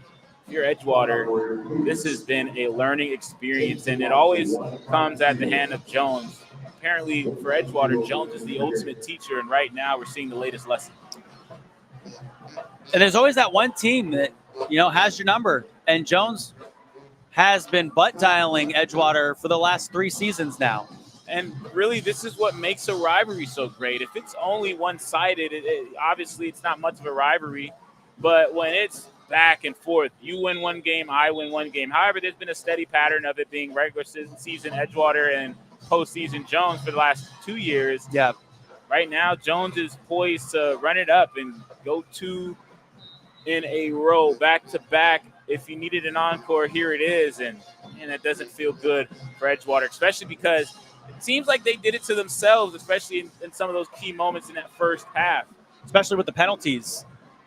if you're Edgewater, this has been a learning experience, and it always comes at the hand of Jones. Apparently, for Edgewater, Jones is the ultimate teacher, and right now we're seeing the latest lesson. And there's always that one team that, has your number, and Jones has been butt dialing Edgewater for the last 3 seasons now. And really, this is what makes a rivalry so great. If it's only one-sided, obviously it's not much of a rivalry. But when it's back and forth, you win one game, I win one game. However, there's been a steady pattern of it being regular season Edgewater and postseason Jones for the last 2 years. Yeah. Right now, Jones is poised to run it up and go 2 in a row, back-to-back. If you needed an encore, here it is. And that doesn't feel good for Edgewater, especially because it seems like they did it to themselves, especially in some of those key moments in that first half. Especially with the penalties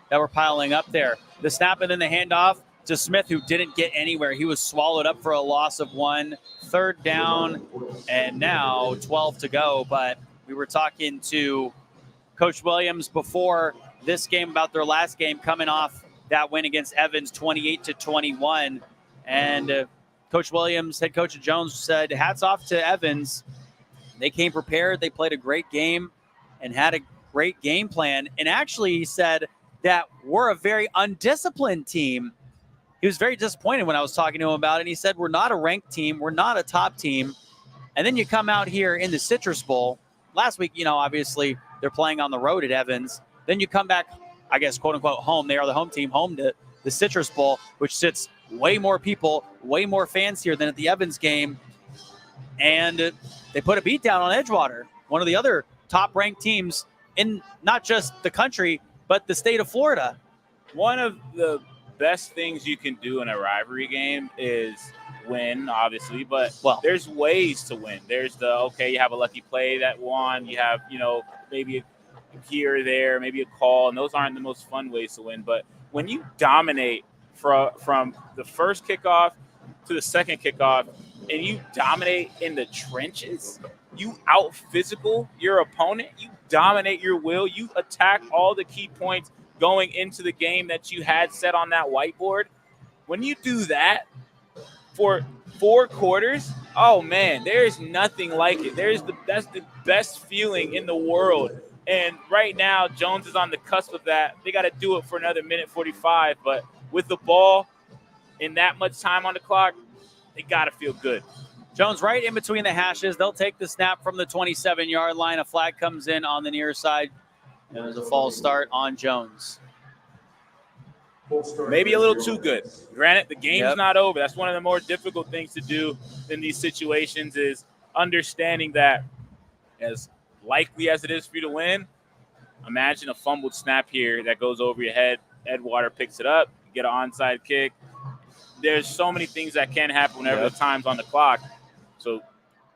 that were piling up there. The snap and then the handoff to Smith, who didn't get anywhere. He was swallowed up for a loss of 1. 3rd down, and now 12 to go. But we were talking to Coach Williams before this game about their last game, coming off that win against Evans, 28-21. And Coach Williams, head coach of Jones, said hats off to Evans. They came prepared. They played a great game and had a great game plan. And actually, he said that we're a very undisciplined team. He was very disappointed when I was talking to him about it. And he said, we're not a ranked team. We're not a top team. And then you come out here in the Citrus Bowl. Last week, obviously They're playing on the road at Evans. Then you come back, I guess, quote unquote, home. They are the home team, home to the Citrus Bowl, which sits way more people, way more fans here than at the Evans game. And they put a beat down on Edgewater, one of the other top-ranked teams in not just the country, but the state of Florida. One of the best things you can do in a rivalry game is win, obviously, but there's ways to win. There's you have a lucky play that won. You have, maybe a here or there, maybe a call, and those aren't the most fun ways to win. But when you dominate from the first kickoff to the second kickoff, and you dominate in the trenches, you out-physical your opponent, you dominate your will, you attack all the key points going into the game that you had set on that whiteboard. When you do that for 4 quarters, oh man, there's nothing like it. That's the best feeling in the world. And right now, Jones is on the cusp of that. They got to do it for another minute 45, but with the ball and that much time on the clock, they got to feel good. Jones right in between the hashes. They'll take the snap from the 27-yard line. A flag comes in on the near side. And there's a false start on Jones. Maybe a little too good. Granted, the game's not over. That's one of the more difficult things to do in these situations is understanding that as likely as it is for you to win, imagine a fumbled snap here that goes over your head. Edgewater picks it up. You get an onside kick. There's so many things that can happen whenever the time's on the clock. So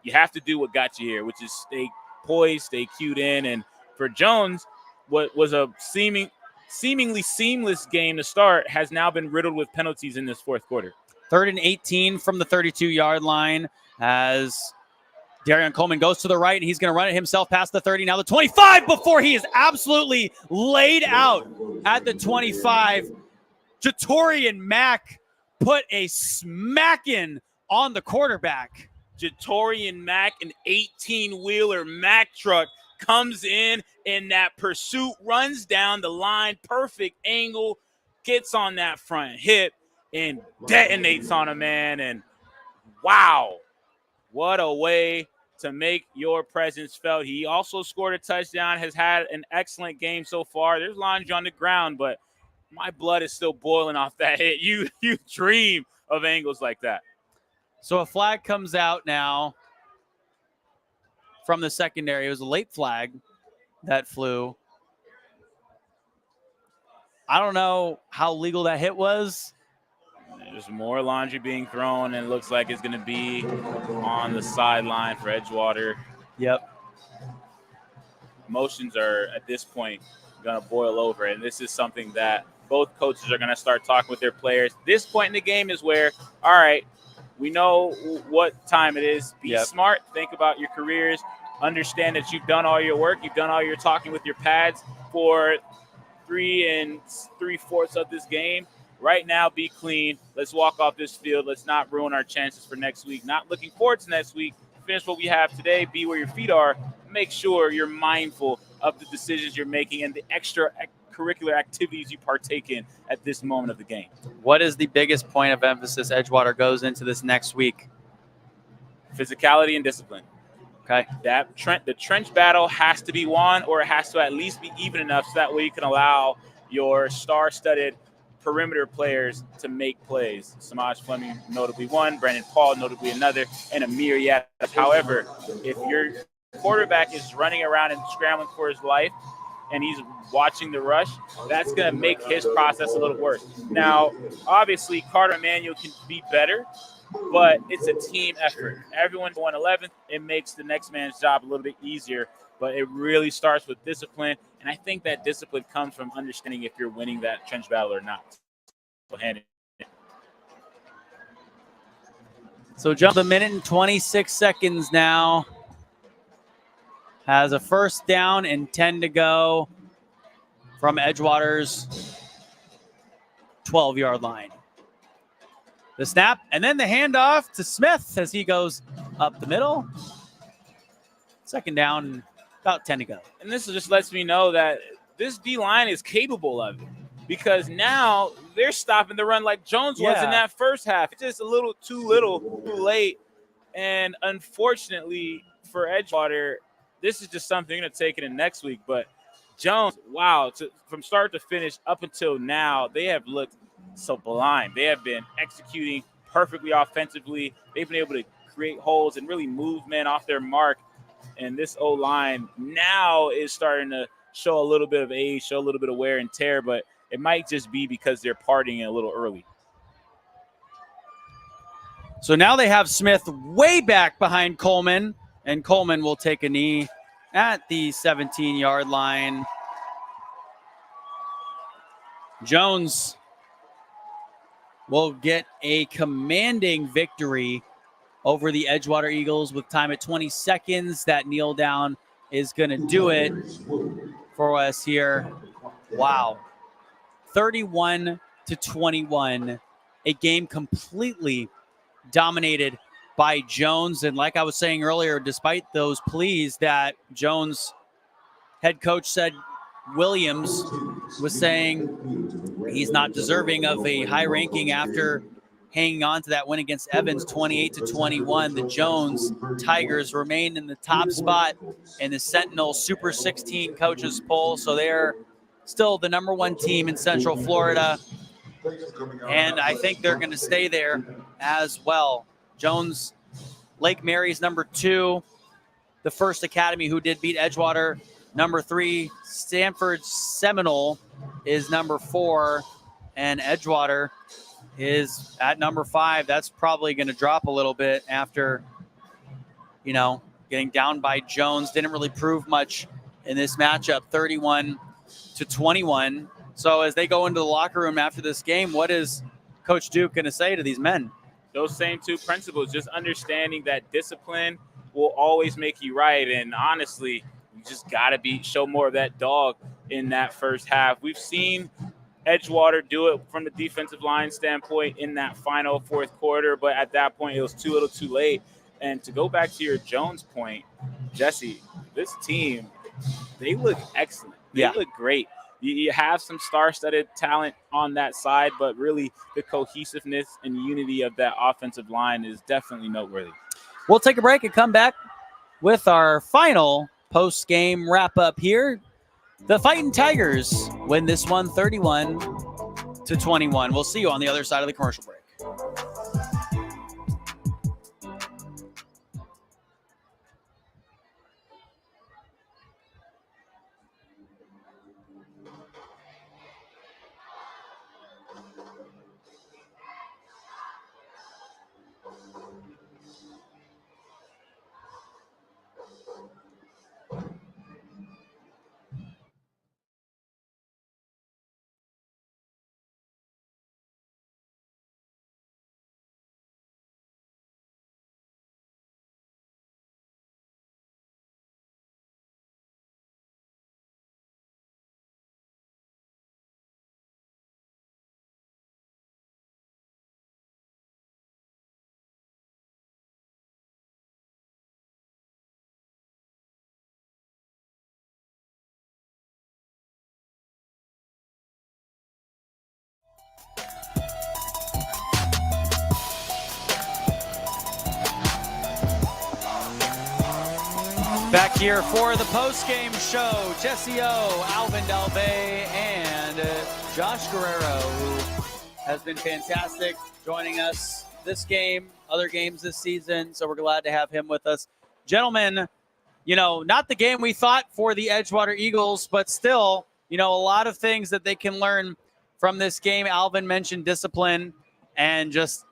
you have to do what got you here, which is stay poised, stay cued in. And for Jones, what was a seemingly seamless game to start has now been riddled with penalties in this fourth quarter. 3rd and 18 from the 32-yard line as Darian Coleman goes to the right, and he's going to run it himself past the 30. Now the 25 before he is absolutely laid out at the 25. Jatorian Mack put a smacking on the quarterback. Jatorian Mack, an 18-wheeler Mack truck, comes in that pursuit, runs down the line, perfect angle, gets on that front hip, and detonates on a man. And wow, what a way to make your presence felt. He also scored a touchdown, has had an excellent game so far. There's laundry on the ground, but my blood is still boiling off that hit. You dream of angles like that. So a flag comes out now from the secondary. It was a late flag that flew. I don't know how legal that hit was. There's more laundry being thrown, and it looks like it's going to be on the sideline for Edgewater. Yep. Emotions are, at this point, going to boil over, and this is something that both coaches are going to start talking with their players. This point in the game is where, all right, we know what time it is. Be smart. Think about your careers. Understand that you've done all your work. You've done all your talking with your pads for 3 3/4 of this game. Right now, be clean. Let's walk off this field. Let's not ruin our chances for next week. Not looking forward to next week. Finish what we have today. Be where your feet are. Make sure you're mindful of the decisions you're making and the extra curricular activities you partake in at this moment of the game. What is the biggest point of emphasis Edgewater goes into this next week? Physicality and discipline. Okay. The trench battle has to be won, or it has to at least be even enough so that way you can allow your star-studded perimeter players to make plays. Samaj Fleming notably one, Brandon Paul notably another, and a myriad. However, if your quarterback is running around and scrambling for his life and he's watching the rush, that's going to make his process a little worse. Now, obviously, Carter Emanuel can be better, but it's a team effort. Everyone going 11th, it makes the next man's job a little bit easier, but it really starts with discipline, and I think that discipline comes from understanding if you're winning that trench battle or not. So jump a minute and 26 seconds now. Has a first down and 10 to go from Edgewater's 12-yard line. The snap, and then the handoff to Smith as he goes up the middle. Second down, about 10 to go. And this just lets me know that this D-line is capable of it, because now they're stopping the run like Jones was in that first half. It's just a little too late. And unfortunately for Edgewater, this is just something you're going to take it in next week. But Jones, wow, from start to finish up until now, they have looked sublime. They have been executing perfectly offensively. They've been able to create holes and really move men off their mark. And this O-line now is starting to show a little bit of age, show a little bit of wear and tear, but it might just be because they're partying a little early. So now they have Smith way back behind Coleman, and Coleman will take a knee at the 17-yard line. Jones will get a commanding victory over the Edgewater Eagles with time at 20 seconds. That kneel down is going to do it for us here. Wow. 31-21, a game completely dominated by Jones. And like I was saying earlier, despite those pleas that Jones head coach said Williams was saying he's not deserving of a high ranking after hanging on to that win against Evans 28-21. The Jones Tigers remain in the top spot in the Sentinel Super 16 coaches poll. So they're still the number one team in Central Florida. And I think they're going to stay there as well. Jones, Lake Mary's number 2, the first academy who did beat Edgewater, number 3. Stanford Seminole is number 4, and Edgewater is at number 5. That's probably going to drop a little bit after, getting down by Jones. Didn't really prove much in this matchup, 31-21. So as they go into the locker room after this game, what is Coach Duke going to say to these men? Those same two principles, just understanding that discipline will always make you right. And honestly, you just got to show more of that dog in that first half. We've seen Edgewater do it from the defensive line standpoint in that final fourth quarter, but at that point, it was too little too late. And to go back to your Jones point, Jesse, this team, they look excellent. They look great. You have some star-studded talent on that side, but really the cohesiveness and unity of that offensive line is definitely noteworthy. We'll take a break and come back with our final post-game wrap-up here. The Fighting Tigers win this one 31-21. We'll see you on the other side of the commercial break. Back here for the post-game show, Jesse O, Alvin Delvey, and Josh Guerrero, who has been fantastic joining us this game, other games this season, so we're glad to have him with us. Gentlemen, not the game we thought for the Edgewater Eagles, but still, a lot of things that they can learn from this game. Alvin mentioned discipline and just,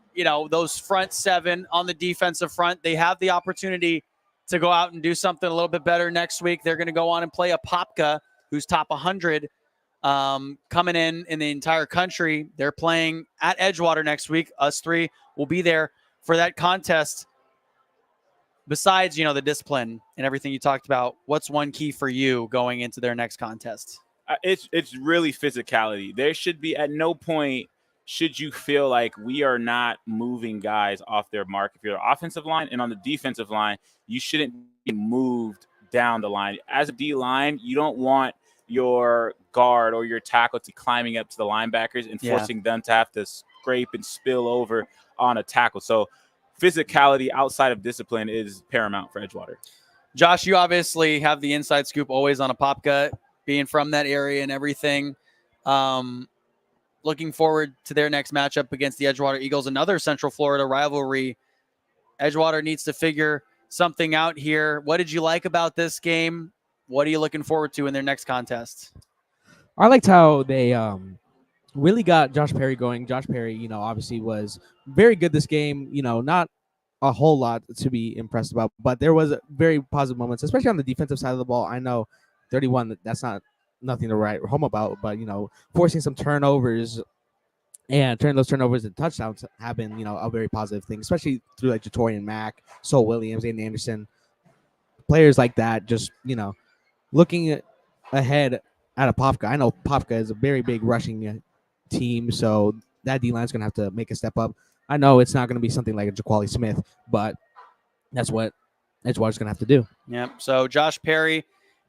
those front seven on the defensive front. They have the opportunity to go out and do something a little bit better next week. They're going to go on and play Apopka, who's top 100 coming in the entire country. They're playing at Edgewater next week. Us three will be there for that contest. Besides, the discipline and everything you talked about, what's one key for you going into their next contest? It's really physicality. There should be at no point should you feel like we are not moving guys off their mark. If you're the offensive line and on the defensive line, you shouldn't be moved down the line. As a D-line, you don't want your guard or your tackle to climbing up to the linebackers and forcing them to have to scrape and spill over on a tackle. So physicality outside of discipline is paramount for Edgewater. Josh, you obviously have the inside scoop always on Apopka, being from that area and everything. Looking forward to their next matchup against the Edgewater Eagles, another Central Florida rivalry. Edgewater needs to figure something out here. What did you like about this game? What are you looking forward to in their next contest? I liked how they really got Josh Perry going. Josh Perry, obviously was very good this game. Not a whole lot to be impressed about, but there was very positive moments, especially on the defensive side of the ball. I know 31, that's not nothing to write home about, but forcing some turnovers and turning those turnovers into touchdowns have been a very positive thing, especially through like Jatorian Mack, Sol Williams, Aiden Anderson, players like that. Just looking ahead at Apopka. I know Apopka is a very big rushing team, so that D line is going to have to make a step up. I know it's not going to be something like a Jaquali Smith, but that's what Edgewater's going to have to do. Yep. So Josh Perry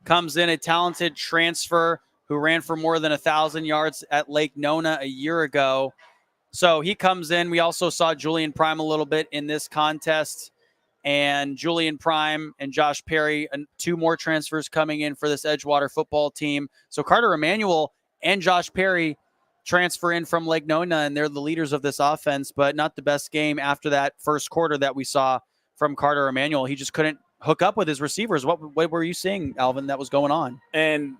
comes in, a talented transfer who ran for more than 1,000 yards at Lake Nona a year ago. So he comes in. We also saw Julian Prime a little bit in this contest. And Julian Prime and Josh Perry, and 2 more transfers coming in for this Edgewater football team. So Carter Emanuel and Josh Perry transfer in from Lake Nona, and they're the leaders of this offense, but not the best game after that first quarter that we saw from Carter Emanuel. He just couldn't hook up with his receivers. What were you seeing, Alvin, that was going on? And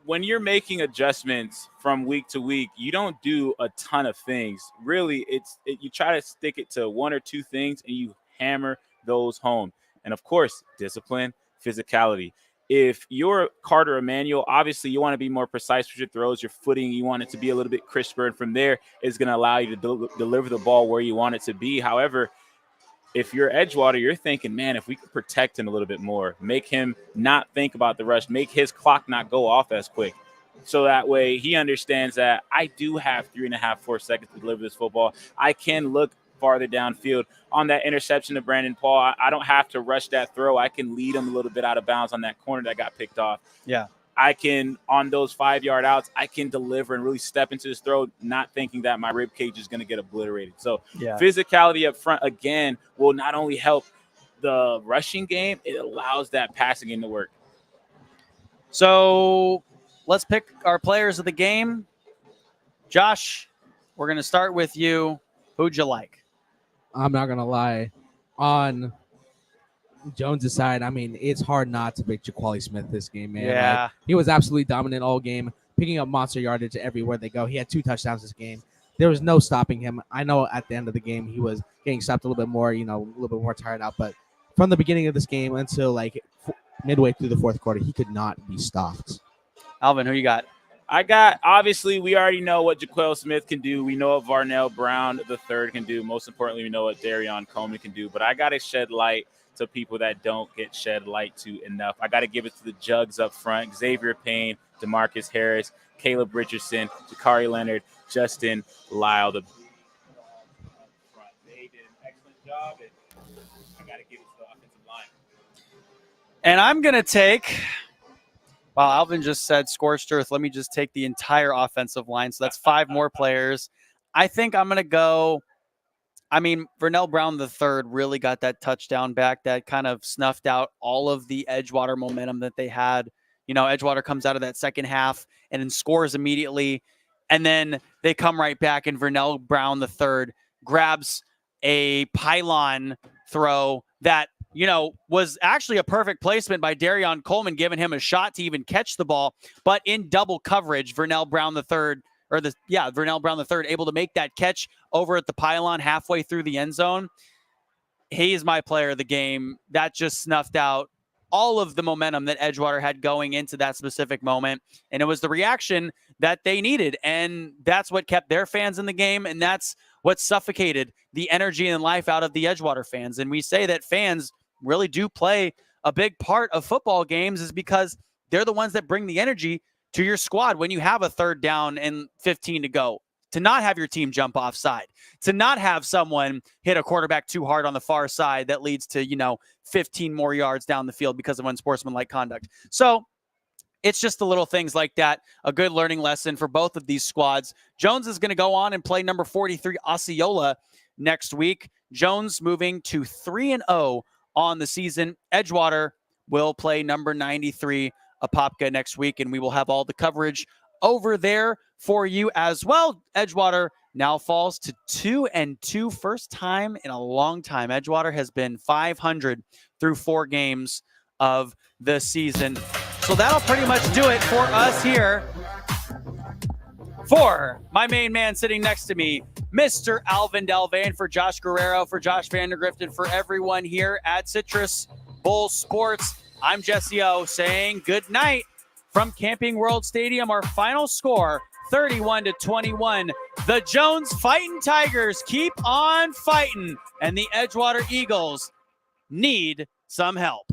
when you're making adjustments from week to week, you don't do a ton of things. Really, you try to stick it to 1 or 2 things, and you hammer those home. And of course, discipline, physicality. If you're Carter Emanuel, obviously you want to be more precise with your throws, your footing. You want it to be a little bit crisper, and from there, it's going to allow you to deliver the ball where you want it to be. However, if you're Edgewater, you're thinking, man, if we could protect him a little bit more, make him not think about the rush, make his clock not go off as quick. So that way he understands that I do have 3.5, 4 seconds to deliver this football. I can look farther downfield. On that interception to Brandon Paul, I don't have to rush that throw. I can lead him a little bit out of bounds on that corner that got picked off. Yeah. I can, on those 5-yard outs, I can deliver and really step into this throw, not thinking that my rib cage is going to get obliterated. So physicality up front, again, will not only help the rushing game, it allows that passing game to work. So let's pick our players of the game. Josh, we're going to start with you. Who'd you like? I'm not going to lie. On Jones' side, I mean, it's hard not to pick Jaquali Smith this game, man. Yeah. Like, he was absolutely dominant all game, picking up monster yardage everywhere they go. He had 2 touchdowns this game. There was no stopping him. I know at the end of the game he was getting stopped a little bit more, a little bit more tired out. But from the beginning of this game until like midway through the fourth quarter, he could not be stopped. Alvin, who you got? I got, obviously, we already know what Jaquel Smith can do. We know what Varnell Brown III can do. Most importantly, we know what Darion Coleman can do. But I got to shed light to people that don't get shed light to enough. I got to give it to the jugs up front: Xavier Payne, DeMarcus Harris, Caleb Richardson, Jakari Leonard, Justin Lyle. They did an excellent job, and I got to give it to the offensive line. And I'm going to take, while Alvin just said scorched earth, let me just take the entire offensive line. So that's 5 more players. I think I'm going to go, Vernell Brown III really got that touchdown back that kind of snuffed out all of the Edgewater momentum that they had. Edgewater comes out of that second half and then scores immediately. And then they come right back, and Vernell Brown III grabs a pylon throw that, was actually a perfect placement by Darion Coleman, giving him a shot to even catch the ball. But in double coverage, Vernell Brown III able to make that catch over at the pylon halfway through the end zone. He is my player of the game. That just snuffed out all of the momentum that Edgewater had going into that specific moment. And it was the reaction that they needed. And that's what kept their fans in the game. And that's what suffocated the energy and life out of the Edgewater fans. And we say that fans really do play a big part of football games, is because they're the ones that bring the energy to your squad when you have a 3rd down and 15 to go, to not have your team jump offside, to not have someone hit a quarterback too hard on the far side that leads to, 15 more yards down the field because of unsportsmanlike conduct. So it's just the little things like that. A good learning lesson for both of these squads. Jones is going to go on and play number 43 Osceola next week. Jones moving to 3-0 on the season. Edgewater will play number 93, Apopka, next week, and we will have all the coverage over there for you as well. Edgewater now falls to 2-2, first time in a long time. Edgewater has been 500 through 4 games of the season. So that'll pretty much do it for us here. For my main man sitting next to me, Mr. Alvin Delvain, for Josh Guerrero, for Josh Vandergrift, and for everyone here at Citrus Bowl Sports, I'm Jesse O saying good night from Camping World Stadium. Our final score, 31-21. The Jones Fighting Tigers keep on fighting, and the Edgewater Eagles need some help.